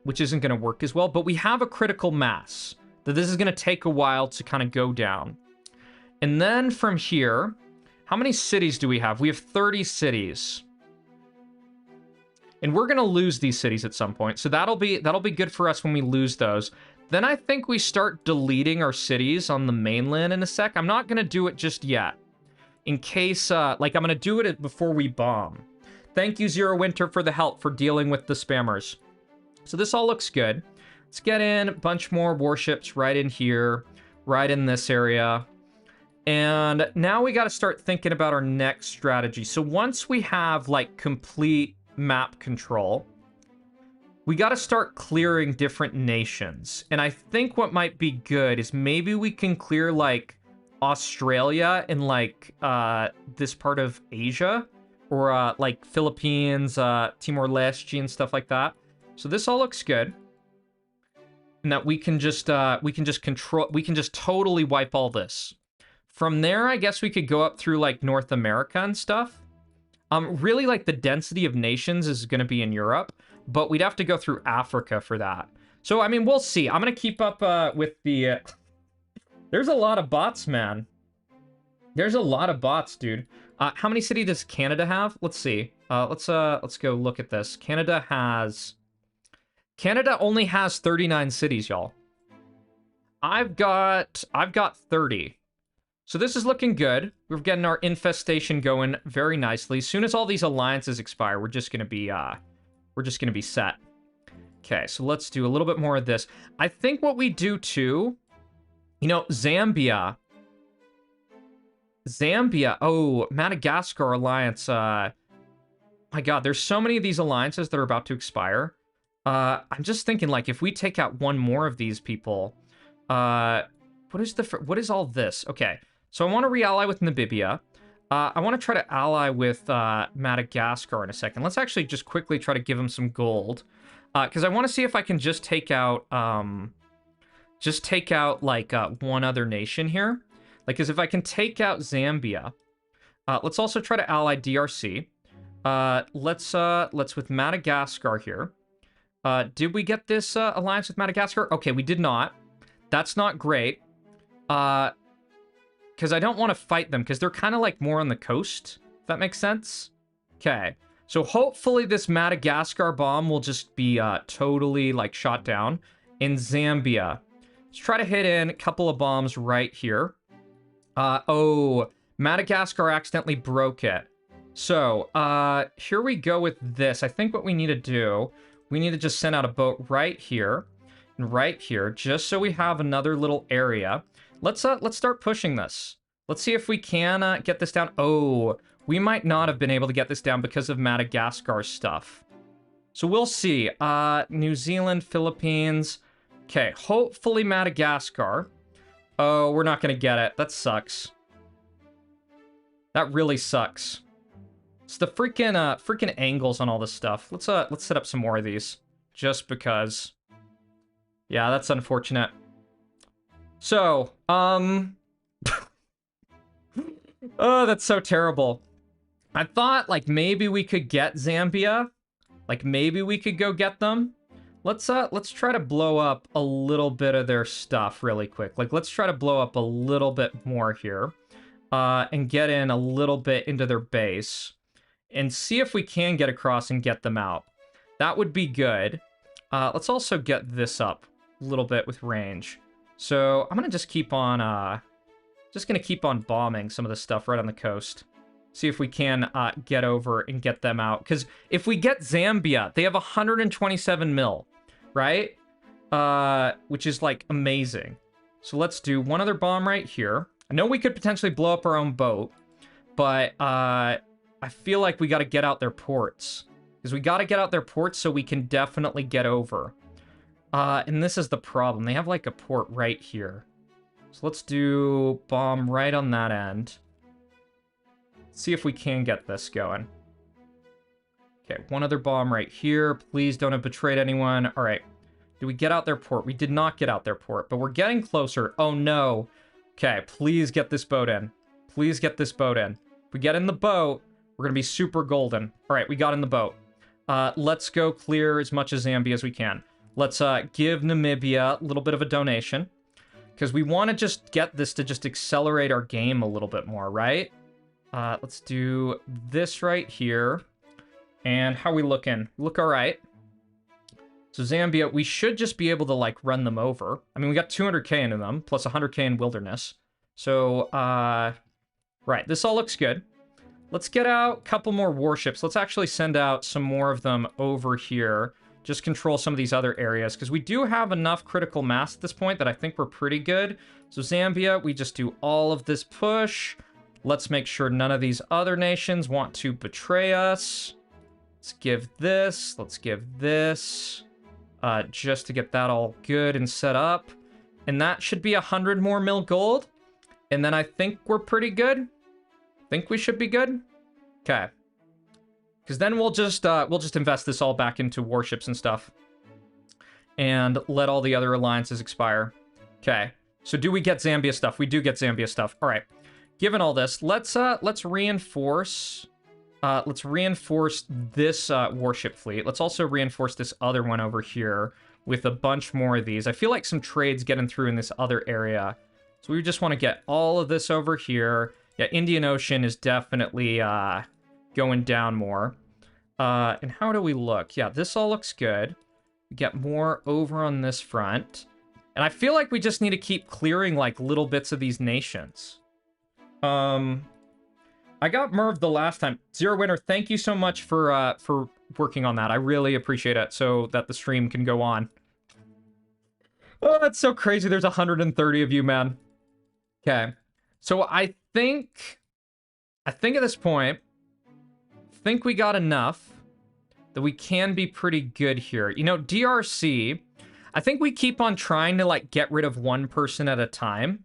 which isn't going to work as well. But we have a critical mass that this is going to take a while to kind of go down. And then from here, how many cities do we have? We have 30 cities. And we're going to lose these cities at some point. So that'll be good for us when we lose those. Then I think we start deleting our cities on the mainland in a sec. I'm not going to do it just yet. In case, like, I'm going to do it before we bomb. Thank you, Zero Winter, for the help for dealing with the spammers. So this all looks good. Let's get in a bunch more warships right in here, right in this area. And now we got to start thinking about our next strategy. So once we have, like, complete map control, we got to start clearing different nations. And I think what might be good is maybe we can clear, like, Australia and, like, this part of Asia. Or, like, Philippines, Timor-Leste, and stuff like that. So this all looks good. And that we can just totally wipe all this. From there, I guess we could go up through, like, North America and stuff. Really, like, the density of nations is going to be in Europe. But we'd have to go through Africa for that. So, I mean, we'll see. I'm going to keep up with the... There's a lot of bots, man. There's a lot of bots, dude. How many cities does Canada have? Let's see. Let's go look at this. Canada only has 39 cities, y'all. I've got 30. So this is looking good. We're getting our infestation going very nicely. As soon as all these alliances expire, we're just going to be set. Okay, so let's do a little bit more of this. I think what we do too, you know, Zambia. Oh, Madagascar alliance. My God, there's so many of these alliances that are about to expire. I'm just thinking, like, if we take out one more of these people, what is all this? Okay, so I want to re-ally with Namibia. I want to try to ally with Madagascar in a second. Let's actually just quickly try to give him some gold. Because I want to see if I can just take out, like, one other nation here. Like, because if I can take out Zambia, let's also try to ally DRC. Let's with Madagascar here. Did we get this alliance with Madagascar? Okay, we did not. That's not great. Because I don't want to fight them, because they're kind of, like, more on the coast, if that makes sense. Okay, so hopefully this Madagascar bomb will just be totally, like, shot down. In Zambia, let's try to hit in a couple of bombs right here. Oh, Madagascar accidentally broke it. So, here we go with this. I think what we need to do, we need to just send out a boat right here and right here, just so we have another little area. Let's start pushing this. Let's see if we can get this down. Oh, we might not have been able to get this down because of Madagascar stuff. So we'll see. New Zealand, Philippines. Okay, hopefully Madagascar. Oh, we're not gonna get it. That sucks. That really sucks. It's the freaking angles on all this stuff. Let's set up some more of these, just because. Yeah, that's unfortunate. So, oh, that's so terrible. I thought, like, maybe we could get Zambia. Like, maybe we could go get them. Let's try to blow up a little bit of their stuff really quick. Like, let's try to blow up a little bit more here. And get in a little bit into their base. And see if we can get across and get them out. That would be good. Let's also get this up a little bit with range. So I'm gonna just keep on bombing some of the stuff right on the coast. See if we can get over and get them out. Because if we get Zambia, they have 127 mil, right? Which is, like, amazing. So let's do one other bomb right here. I know we could potentially blow up our own boat, but I feel like we got to get out their ports. Because we got to get out their ports so we can definitely get over. And this is the problem. They have like a port right here. So let's do bomb right on that end. See if we can get this going. Okay, one other bomb right here. Please don't have betrayed anyone. All right. Do we get out their port? We did not get out their port, but we're getting closer. Oh, no. Okay, please get this boat in. Please get this boat in. If we get in the boat, we're going to be super golden. All right, we got in the boat. Let's go clear as much of Zambia as we can. Let's give Namibia a little bit of a donation. Because we want to just get this to just accelerate our game a little bit more, right? Let's do this right here. And how we looking? Look all right. So Zambia, we should just be able to, like, run them over. I mean, we got 200k into them, plus 100k in wilderness. So, right, this all looks good. Let's get out a couple more warships. Let's actually send out some more of them over here. Just control some of these other areas, because we do have enough critical mass at this point that I think we're pretty good. So Zambia, we just do all of this push. Let's make sure none of these other nations want to betray us. Let's give this. Let's give this. Just to get that all good and set up. And that should be 100 more mil gold. And then I think we're pretty good. Think we should be good. Okay. Because then we'll just invest this all back into warships and stuff. And let all the other alliances expire. Okay. So do we get Zambia stuff? We do get Zambia stuff. All right. Given all this, let's reinforce... let's reinforce this warship fleet. Let's also reinforce this other one over here with a bunch more of these. I feel like some trades getting through in this other area. So we just want to get all of this over here. Yeah, Indian Ocean is definitely going down more. And how do we look? Yeah, this all looks good. We get more over on this front. And I feel like we just need to keep clearing like little bits of these nations. I got Merv the last time. Zero Winner, thank you so much for working on that. I really appreciate it so that the stream can go on. Oh, that's so crazy. There's 130 of you, man. Okay. So I think at this point, I think we got enough that we can be pretty good here. You know, DRC, I think we keep on trying to like get rid of one person at a time.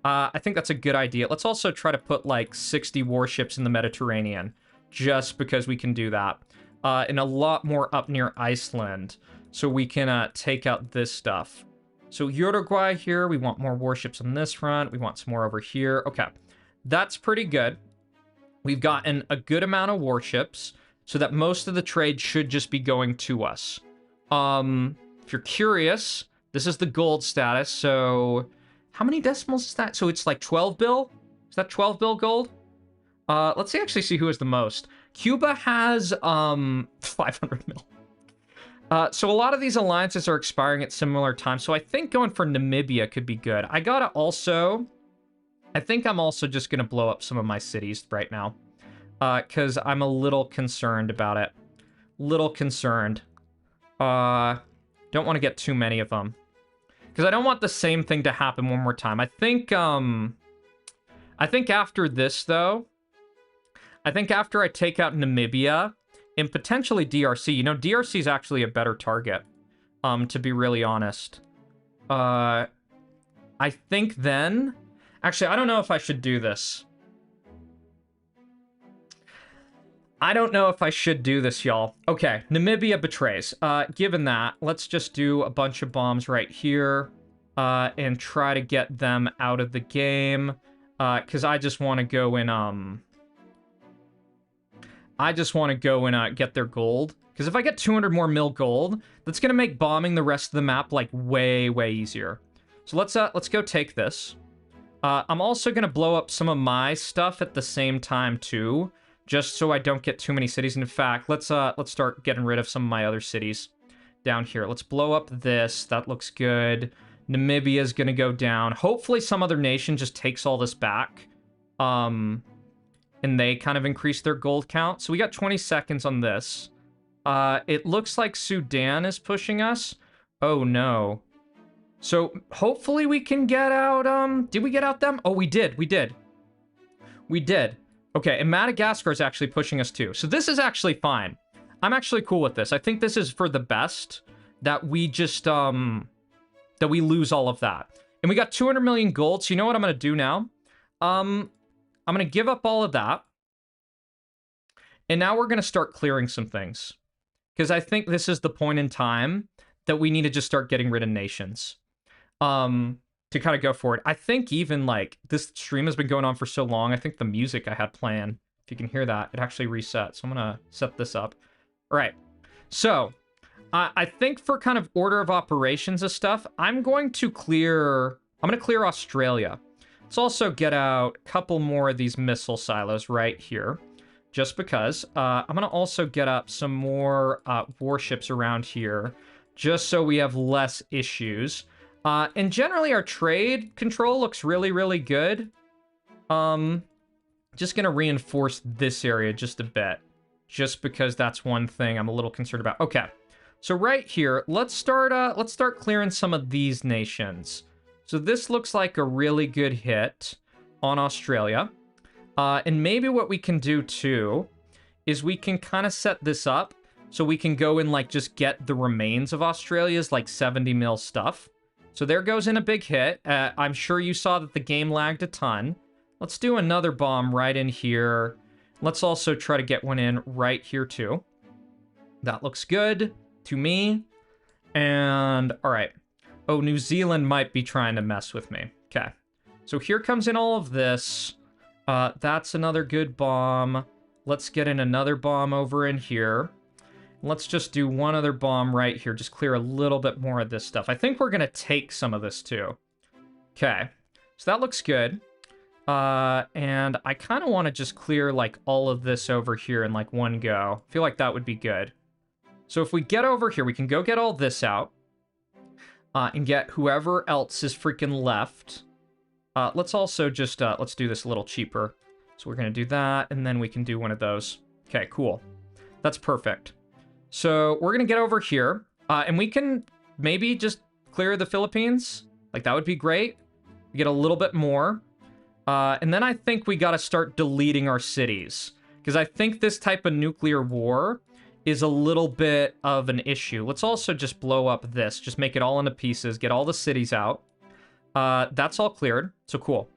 I think that's a good idea. Let's also try to put like 60 warships in the Mediterranean, just because we can do that. And a lot more up near Iceland, so we can take out this stuff. So Uruguay here, we want more warships on this front. We want some more over here. Okay, that's pretty good. We've gotten a good amount of warships, so that most of the trade should just be going to us. If you're curious, this is the gold status, so... How many decimals is that? So it's like 12 bill? Is that 12 bill gold? Let's actually see who has the most. Cuba has 500 mil. So a lot of these alliances are expiring at similar times. So I think going for Namibia could be good. I think I'm also just going to blow up some of my cities right now. Because I'm a little concerned about it. Little concerned. Don't want to get too many of them. Because I don't want the same thing to happen one more time. I think after this, though, I think after I take out Namibia and potentially DRC, you know, DRC is actually a better target, to be really honest. I think then... Actually, I don't know if I should do this. I don't know if I should do this, y'all. Okay, Namibia betrays. Given that, let's just do a bunch of bombs right here and try to get them out of the game. Because I just want to go and, get their gold. Because if I get 200 more mil gold, that's going to make bombing the rest of the map, like, way, way easier. So let's go take this. I'm also going to blow up some of my stuff at the same time, too. Just so I don't get too many cities. And in fact, let's start getting rid of some of my other cities down here. Let's blow up this. That looks good. Namibia is going to go down. Hopefully some other nation just takes all this back. And they kind of increase their gold count. So we got 20 seconds on this. It looks like Sudan is pushing us. Oh, no. So hopefully we can get out, did we get out them? Oh, we did. We did. Okay, and Madagascar is actually pushing us too. So this is actually fine. I'm actually cool with this. I think this is for the best that we just, that we lose all of that. And we got 200 million gold. So you know what I'm going to do now? I'm going to give up all of that. And now we're going to start clearing some things. Because I think this is the point in time that we need to just start getting rid of nations. To kind of go forward. I think even like this stream has been going on for so long. I think the music I had planned, if you can hear that, it actually reset. So I'm going to set this up. All right. So I think for kind of order of operations of stuff, I'm going to clear Australia. Let's also get out a couple more of these missile silos right here. Just because. I'm going to also get up some more warships around here. Just so we have less issues. And generally our trade control looks really, really good. Just going to reinforce this area just a bit. Just because that's one thing I'm a little concerned about. Okay. So right here, let's start clearing some of these nations. So this looks like a really good hit on Australia. And maybe what we can do too is we can kind of set this up so we can go and like just get the remains of Australia's like 70 mil stuff. So there goes in a big hit. I'm sure you saw that the game lagged a ton. Let's do another bomb right in here. Let's also try to get one in right here too. That looks good to me. And all right. Oh, New Zealand might be trying to mess with me. Okay. So here comes in all of this. That's another good bomb. Let's get in another bomb over in here. Let's just do one other bomb right here. Just clear a little bit more of this stuff. I think we're going to take some of this too. Okay. So that looks good. And I kind of want to just clear like all of this over here in like one go. I feel like that would be good. So if we get over here, we can go get all this out. And get whoever else is freaking left. Let's also just, let's do this a little cheaper. So we're going to do that, and then we can do one of those. Okay, cool. That's perfect. So we're going to get over here, and we can maybe just clear the Philippines. Like, that would be great. We get a little bit more. And then I think we got to start deleting our cities. Because I think this type of nuclear war is a little bit of an issue. Let's also just blow up this. Just make it all into pieces. Get all the cities out. That's all cleared. So cool.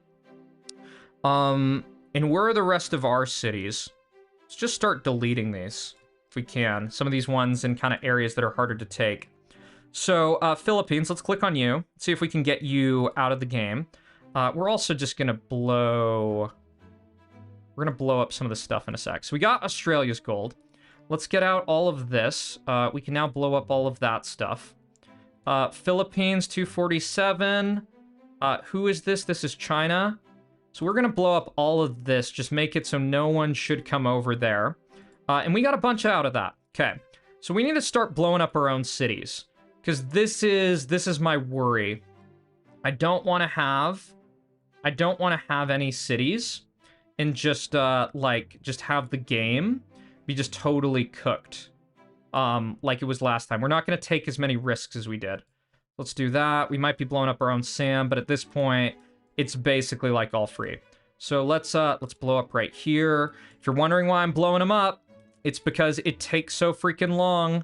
And where are the rest of our cities? Let's just start deleting these if we can. Some of these ones in kind of areas that are harder to take. So, Philippines, let's click on you. See if we can get you out of the game. We're also just going to blow... We're going to blow up some of the stuff in a sec. So we got Australia's gold. Let's get out all of this. We can now blow up all of that stuff. Philippines, 247. Who is this? This is China. So we're going to blow up all of this. Just make it so no one should come over there. And we got a bunch out of that. Okay. So we need to start blowing up our own cities. Because this is my worry. I don't want to have any cities and just, just have the game be just totally cooked. Like it was last time. We're not going to take as many risks as we did. Let's do that. We might be blowing up our own SAM, but at this point, it's basically like all free. So let's blow up right here. If you're wondering why I'm blowing them up, it's because it takes so freaking long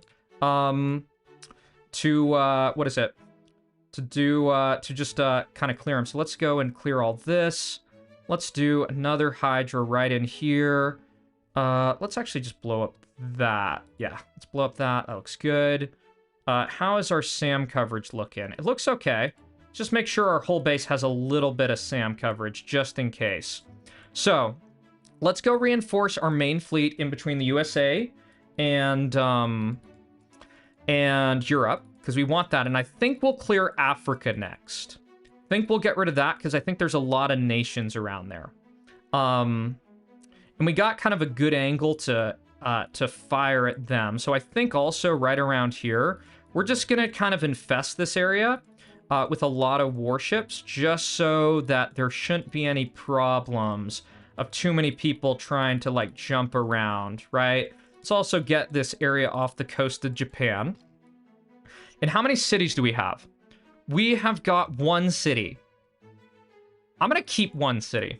to what is it? To just kind of clear them. So let's go and clear all this. Let's do another Hydra right in here. Let's actually just blow up that. Yeah, let's blow up that. That looks good. How is our SAM coverage looking? It looks okay. Just make sure our whole base has a little bit of SAM coverage, just in case. So, let's go reinforce our main fleet in between the USA and Europe, because we want that. And I think we'll clear Africa next. I think we'll get rid of that, because I think there's a lot of nations around there. And we got kind of a good angle to fire at them. So I think also right around here, we're just going to kind of infest this area with a lot of warships, just so that there shouldn't be any problems of too many people trying to like jump around, right? Let's also get this area off the coast of Japan. And how many cities do we have? we have got one city. I'm gonna keep one city.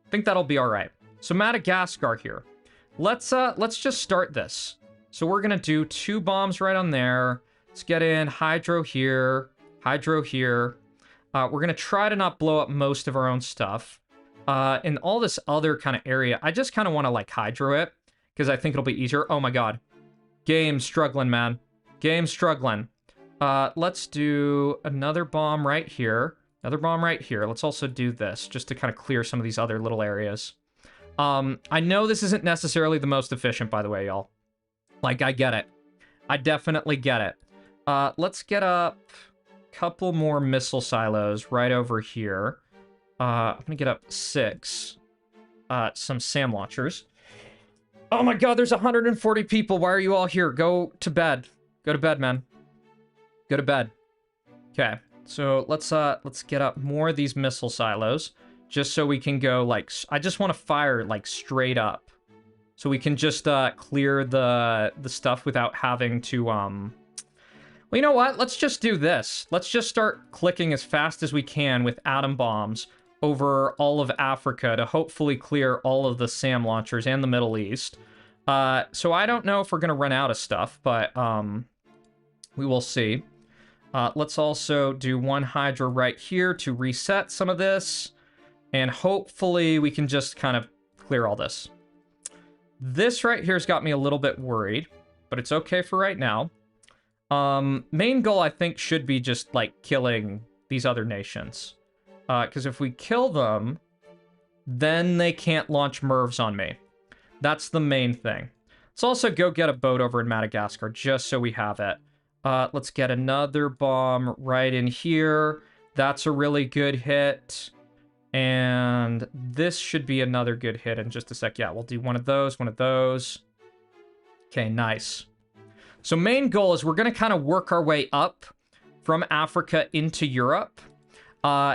I think that'll be all right. So Madagascar here. Let's just start this. So we're gonna do 2 bombs right on there. Let's get in hydro here, hydro here. We're gonna try to not blow up most of our own stuff. In all this other kind of area, I just kind of want to like hydro it because I think it'll be easier. Oh my god, game struggling, man. Game struggling. Let's do another bomb right here. Another bomb right here. Let's also do this just to kind of clear some of these other little areas. I know this isn't necessarily the most efficient, by the way, y'all. Like, I get it. I definitely get it. Let's get up a couple more missile silos right over here. I'm gonna get up 6. Some SAM launchers. Oh my god, there's 140 people. Why are you all here? Go to bed. Go to bed, man. Go to bed. Okay, so let's get up more of these missile silos, just so we can go like. I just want to fire like straight up, so we can just clear the stuff without having to Well, you know what? Let's just do this. Let's just start clicking as fast as we can with atom bombs over all of Africa to hopefully clear all of the SAM launchers and the Middle East. So I don't know if we're gonna run out of stuff, but we will see. Let's also do 1 hydro right here to reset some of this, and hopefully we can just kind of clear all this. This right here's got me a little bit worried, but it's okay for right now. Main goal, I think, should be just, like, killing these other nations. Because if we kill them, then they can't launch MIRVs on me. That's the main thing. Let's also go get a boat over in Madagascar, just so we have it. Let's get another bomb right in here. That's a really good hit. And this should be another good hit in just a sec. Yeah, we'll do one of those, one of those. Okay, nice. So main goal is we're going to kind of work our way up from Africa into Europe.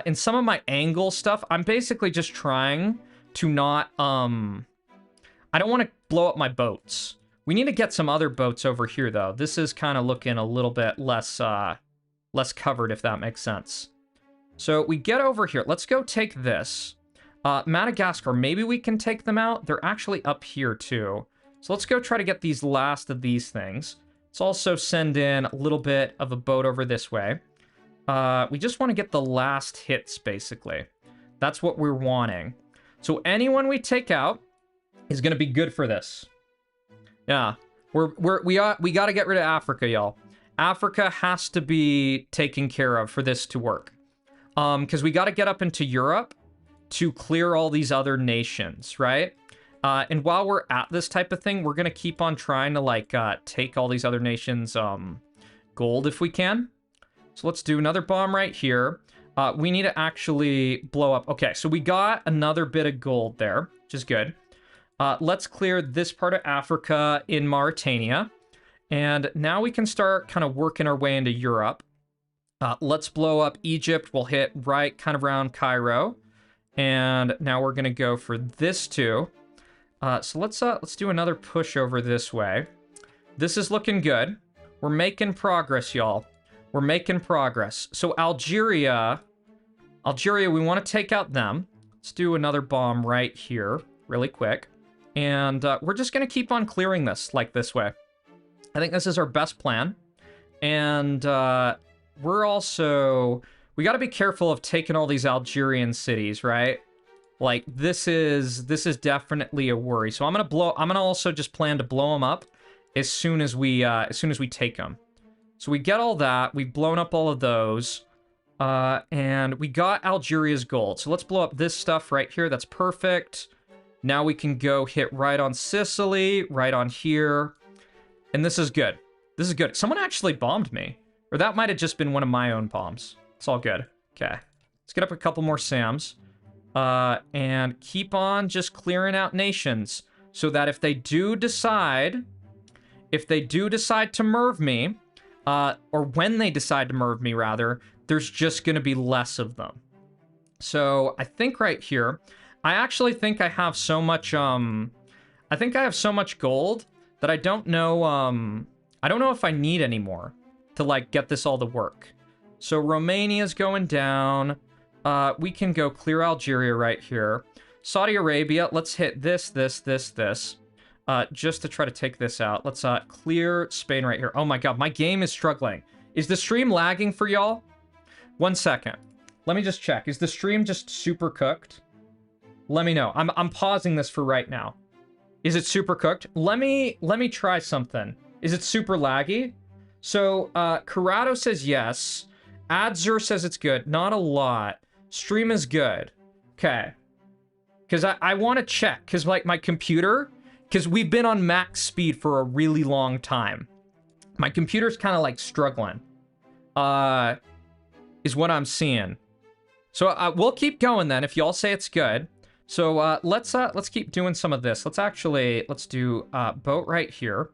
In some of my angle stuff, I'm basically just trying to not, I don't want to blow up my boats. We need to get some other boats over here, though. This is kind of looking a little bit less, less covered, if that makes sense. So we get over here. Let's go take this. Madagascar, maybe we can take them out. They're actually up here, too. So let's go try to get these last of these things. Let's also send in a little bit of a boat over this way. We just want to get the last hits, basically. That's what we're wanting. So anyone we take out is going to be good for this. Yeah, we got to get rid of Africa, y'all. Africa has to be taken care of for this to work. Because we got to get up into Europe to clear all these other nations, right? And while we're at this type of thing, we're going to keep on trying to, like, take all these other nations' gold if we can. So let's do another bomb right here. We need to actually blow up. Okay, so we got another bit of gold there, which is good. Let's clear this part of Africa in Mauritania. And now we can start kind of working our way into Europe. Let's blow up Egypt. We'll hit right kind of around Cairo. And now we're going to go for this too. So let's do another push over this way. This is looking good. We're making progress, y'all. We're making progress. So Algeria, we want to take out them. Let's do another bomb right here really quick. And we're just going to keep on clearing this like this way. I think this is our best plan. And we're also... we got to be careful of taking all these Algerian cities, right? Like, this is definitely a worry. So I'm gonna also just plan to blow them up as soon as we take them. So we get all that. We've blown up all of those. And we got Algeria's gold. So let's blow up this stuff right here. That's perfect. Now we can go hit right on Sicily, right on here. And this is good. This is good. Someone actually bombed me. Or that might have just been one of my own bombs. It's all good. Okay. Let's get up a couple more SAMs. And keep on just clearing out nations. So that if they do decide to MIRV me, or when they decide to MIRV me, rather, there's just going to be less of them. So I think right here, I actually think I have so much, I think I have so much gold that I don't know if I need any more to, like, get this all to work. So Romania's going down. We can go clear Algeria right here. Saudi Arabia, let's hit this. Just to try to take this out. Let's clear Spain right here. Oh my god, my game is struggling. Is the stream lagging for y'all? 1 second. Let me just check. Is the stream just super cooked? Let me know. I'm pausing this for right now. Is it super cooked? Let me try something. Is it super laggy? So, Corrado says yes. Adzer says it's good. Not a lot. Stream is good. Okay. Because I want to check. Because, like, my computer... Because we've been on max speed for a really long time. My computer's kind of, like, struggling. Is what I'm seeing. So, we'll keep going then, if y'all say it's good. So, let's keep doing some of this. Let's do, boat right here.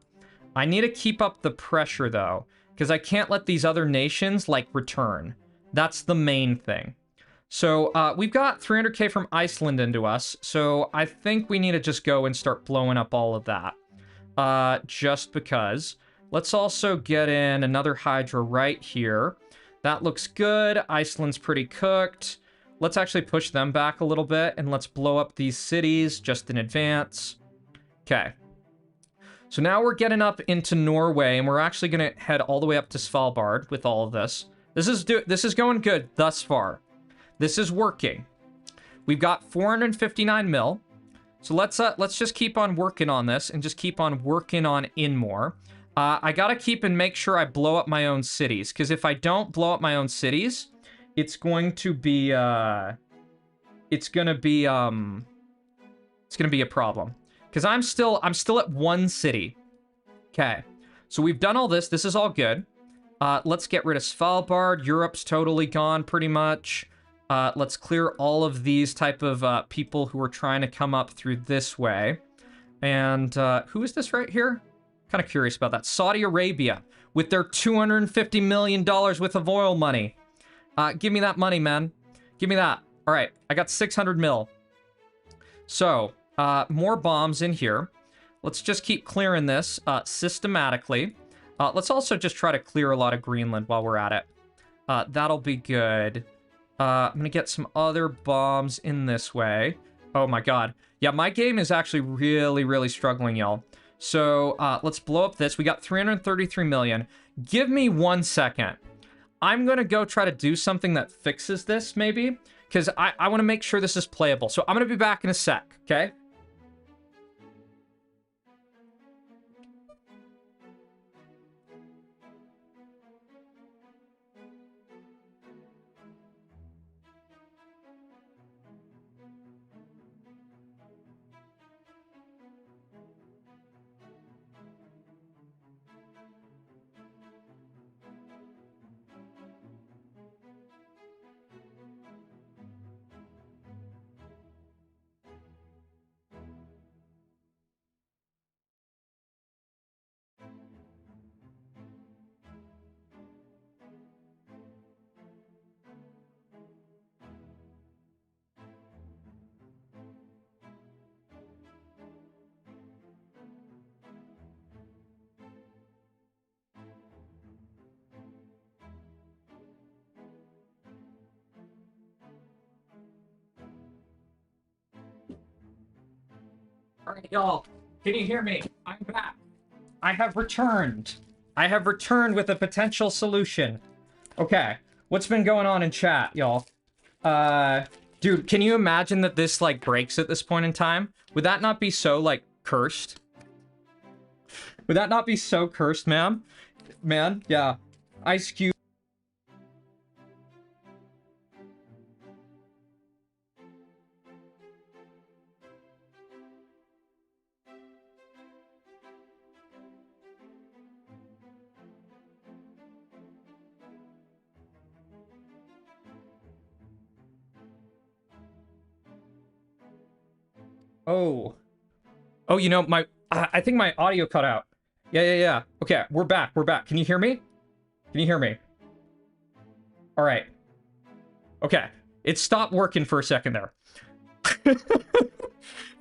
I need to keep up the pressure, though. Because I can't let these other nations, like, return. That's the main thing. So, we've got 300k from Iceland into us, so I think we need to just go and start blowing up all of that. Just because. Let's also get in another Hydra right here. That looks good. Iceland's pretty cooked. Let's actually push them back a little bit, and let's blow up these cities just in advance. Okay. So now we're getting up into Norway, and we're actually going to head all the way up to Svalbard with all of this. This is going good thus far. This is working. We've got 459 mil. So let's just keep on working on this and just keep on working on Inmore. I gotta keep and make sure I blow up my own cities, because if I don't blow up my own cities, it's going to be a problem. Because I'm still at one city. Okay. So we've done all this. This is all good. Let's get rid of Svalbard. Europe's totally gone pretty much. Let's clear all of these type of people who are trying to come up through this way. And who is this right here? Kind of curious about that. Saudi Arabia with their $250 million worth of oil money. Give me that money, man. Give me that. All right, I got 600 mil. So, more bombs in here. Let's just keep clearing this systematically. Let's also just try to clear a lot of Greenland while we're at it. That'll be good. I'm gonna get some other bombs in this way. Oh my god. Yeah, my game is actually really, really struggling, y'all. So, let's blow up this. We got 333 million. Give me 1 second. I'm gonna go try to do something that fixes this, maybe. Because I want to make sure this is playable. So I'm gonna be back in a sec, okay? All right, y'all. Can you hear me? I'm back. I have returned. I have returned with a potential solution. Okay. What's been going on in chat, y'all? Dude, can you imagine that this, like, breaks at this point in time? Would that not be so, like, cursed? Would that not be so cursed, ma'am? Man, yeah. Ice Cube. Oh. Oh, you know, I think my audio cut out. Yeah. Okay, we're back. Can you hear me? Can you hear me? All right. Okay. It stopped working for a second there.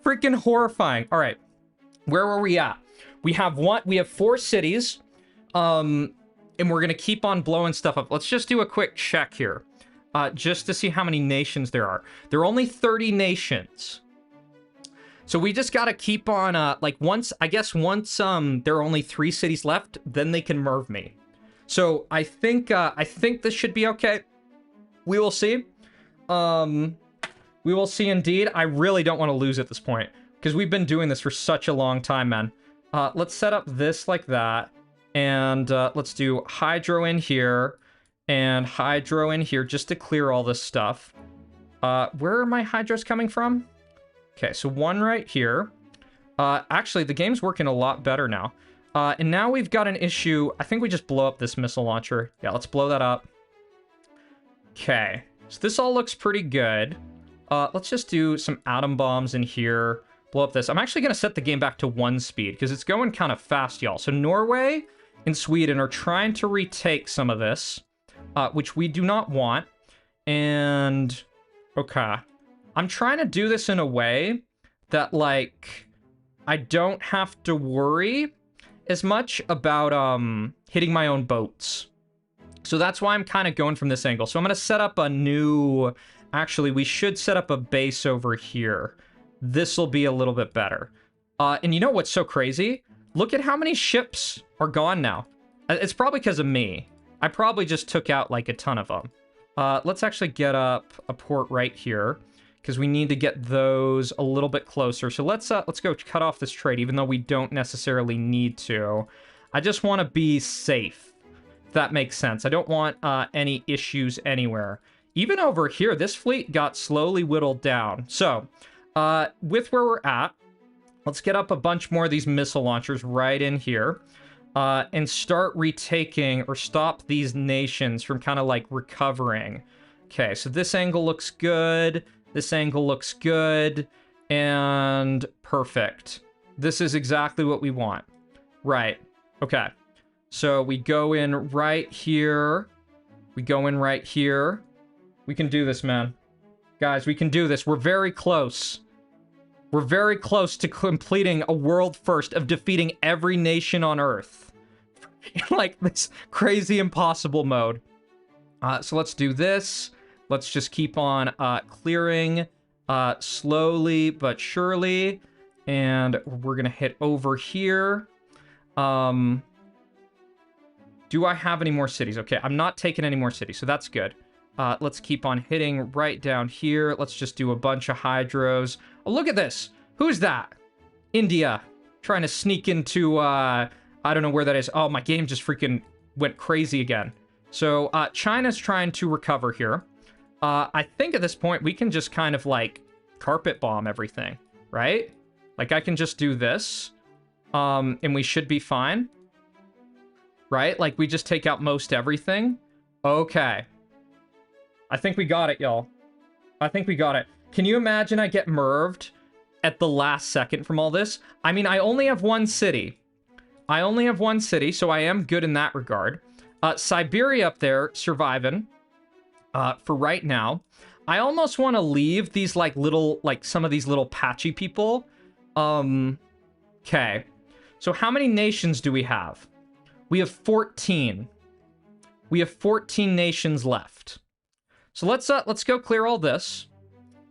Freaking horrifying. All right. Where were we at? We have 4 cities. and we're going to keep on blowing stuff up. Let's just do a quick check here, just to see how many nations there are. There are only 30 nations. So we just got to keep on, like, once there are only 3 cities left, then they can merv me. So I think this should be okay. We will see. We will see indeed. I really don't want to lose at this point, because we've been doing this for such a long time, man. Let's set up this like that. And let's do hydro in here and hydro in here just to clear all this stuff. Where are my hydros coming from? Okay, so one right here. Actually, the game's working a lot better now. And now we've got an issue. I think we just blow up this missile launcher. Yeah, let's blow that up. Okay, so this all looks pretty good. Let's just do some atom bombs in here. Blow up this. I'm actually going to set the game back to 1 speed because it's going kind of fast, y'all. So Norway and Sweden are trying to retake some of this, which we do not want. And, okay. I'm trying to do this in a way that, like, I don't have to worry as much about hitting my own boats. So that's why I'm kind of going from this angle. So I'm going to set up a new... Actually, we should set up a base over here. This will be a little bit better. And you know what's so crazy? Look at how many ships are gone now. It's probably because of me. I probably just took out, like, a ton of them. Let's actually get up a port right here, because we need to get those a little bit closer. So let's go cut off this trade, even though we don't necessarily need to. I just want to be safe, if that makes sense. I don't want any issues anywhere. Even over here, this fleet got slowly whittled down. So, with where we're at, let's get up a bunch more of these missile launchers right in here. And start retaking, or stop these nations from kind of, like, recovering. Okay, so this angle looks good. This angle looks good. And perfect. This is exactly what we want. Right. Okay. So we go in right here. We go in right here. We can do this, man. Guys, we can do this. We're very close. We're very close to completing a world first of defeating every nation on Earth. Like, this crazy impossible mode. So let's do this. Let's just keep on clearing slowly but surely. And we're going to hit over here. Do I have any more cities? Okay, I'm not taking any more cities, so that's good. Let's keep on hitting right down here. Let's just do a bunch of hydros. Oh, look at this. Who's that? India. Trying to sneak into, I don't know where that is. Oh, my game just freaking went crazy again. So, China's trying to recover here. I think at this point, we can just kind of, like, carpet bomb everything, right? Like, I can just do this, and we should be fine. Right? Like, we just take out most everything. Okay. I think we got it, y'all. I think we got it. Can you imagine I get merved at the last second from all this? I mean, I only have 1 city. I only have 1 city, so I am good in that regard. Siberia up there, surviving. For right now. I almost want to leave these, like, little, like, some of these little patchy people. Okay. So how many nations do we have? We have 14. We have 14 nations left. So let's go clear all this.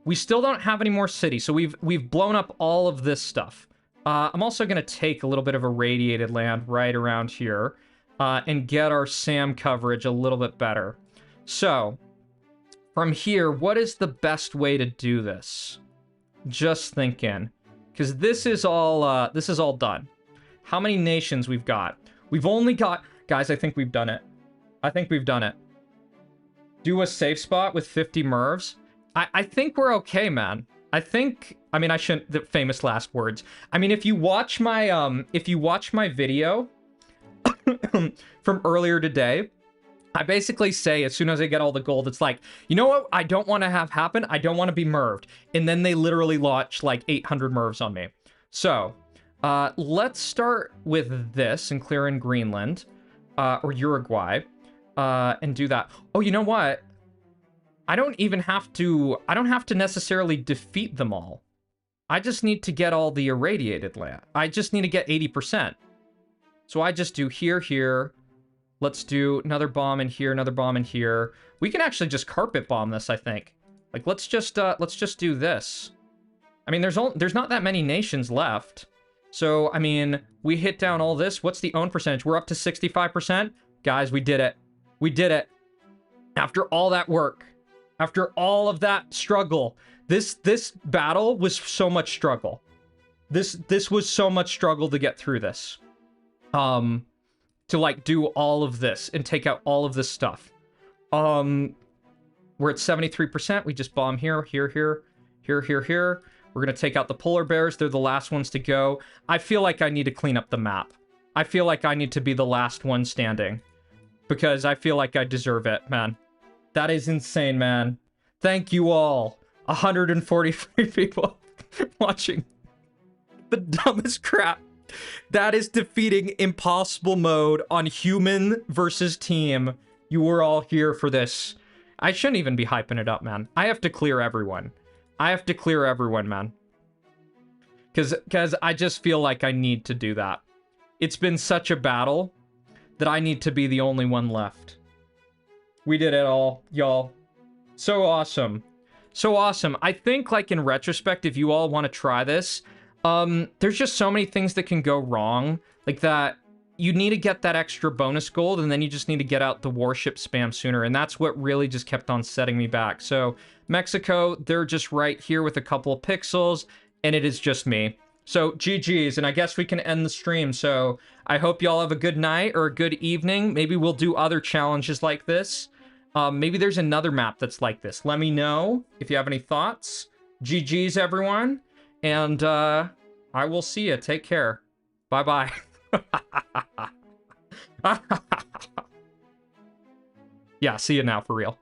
We still don't have any more cities, so we've blown up all of this stuff. I'm also going to take a little bit of irradiated land right around here and get our SAM coverage a little bit better. So, from here, what is the best way to do this? Just thinking. Because this is all done. How many nations we've got? We've only got... Guys, I think we've done it. I think we've done it. Do a safe spot with 50 mervs. I think we're okay, man. I think... I mean, I shouldn't... The famous last words. I mean, if you watch my video from earlier today, I basically say, as soon as I get all the gold, it's like, you know what I don't want to have happen? I don't want to be merved. And then they literally launch like 800 mervs on me. So, let's start with this and clear in Greenland, or Uruguay, and do that. Oh, you know what? I don't have to necessarily defeat them all. I just need to get all the irradiated land. I just need to get 80%. So I just do here, Let's do another bomb in here, another bomb in here. We can actually just carpet bomb this, I think. Like, let's just do this. I mean, there's not that many nations left. So, I mean, we hit down all this. What's the own percentage? We're up to 65%. Guys, we did it. We did it. After all that work, after all of that struggle, this battle was so much struggle. This was so much struggle to get through this. To like do all of this and take out all of this stuff. We're at 73%. We just bomb here, here, here, here, here, here. We're gonna take out the polar bears. They're the last ones to go. I feel like I need to clean up the map. I feel like I need to be the last one standing. Because I feel like I deserve it, man. That is insane, man. Thank you all. 143 people watching the dumbest crap. That is defeating impossible mode on human versus team. You were all here for this. I shouldn't even be hyping it up, man. I have to clear everyone. I have to clear everyone, man. Because I just feel like I need to do that. It's been such a battle that I need to be the only one left. We did it all, y'all. So awesome. So awesome. I think, like, in retrospect, if you all want to try this, there's just so many things that can go wrong. Like that, you need to get that extra bonus gold, and then you just need to get out the warship spam sooner. And that's what really just kept on setting me back. So, Mexico, they're just right here with a couple of pixels, and it is just me. So, GG's, and I guess we can end the stream. So, I hope y'all have a good night or a good evening. Maybe we'll do other challenges like this. Maybe there's another map that's like this. Let me know if you have any thoughts. GG's, everyone. And I will see you. Take care. Bye-bye. Yeah, see you now, for real.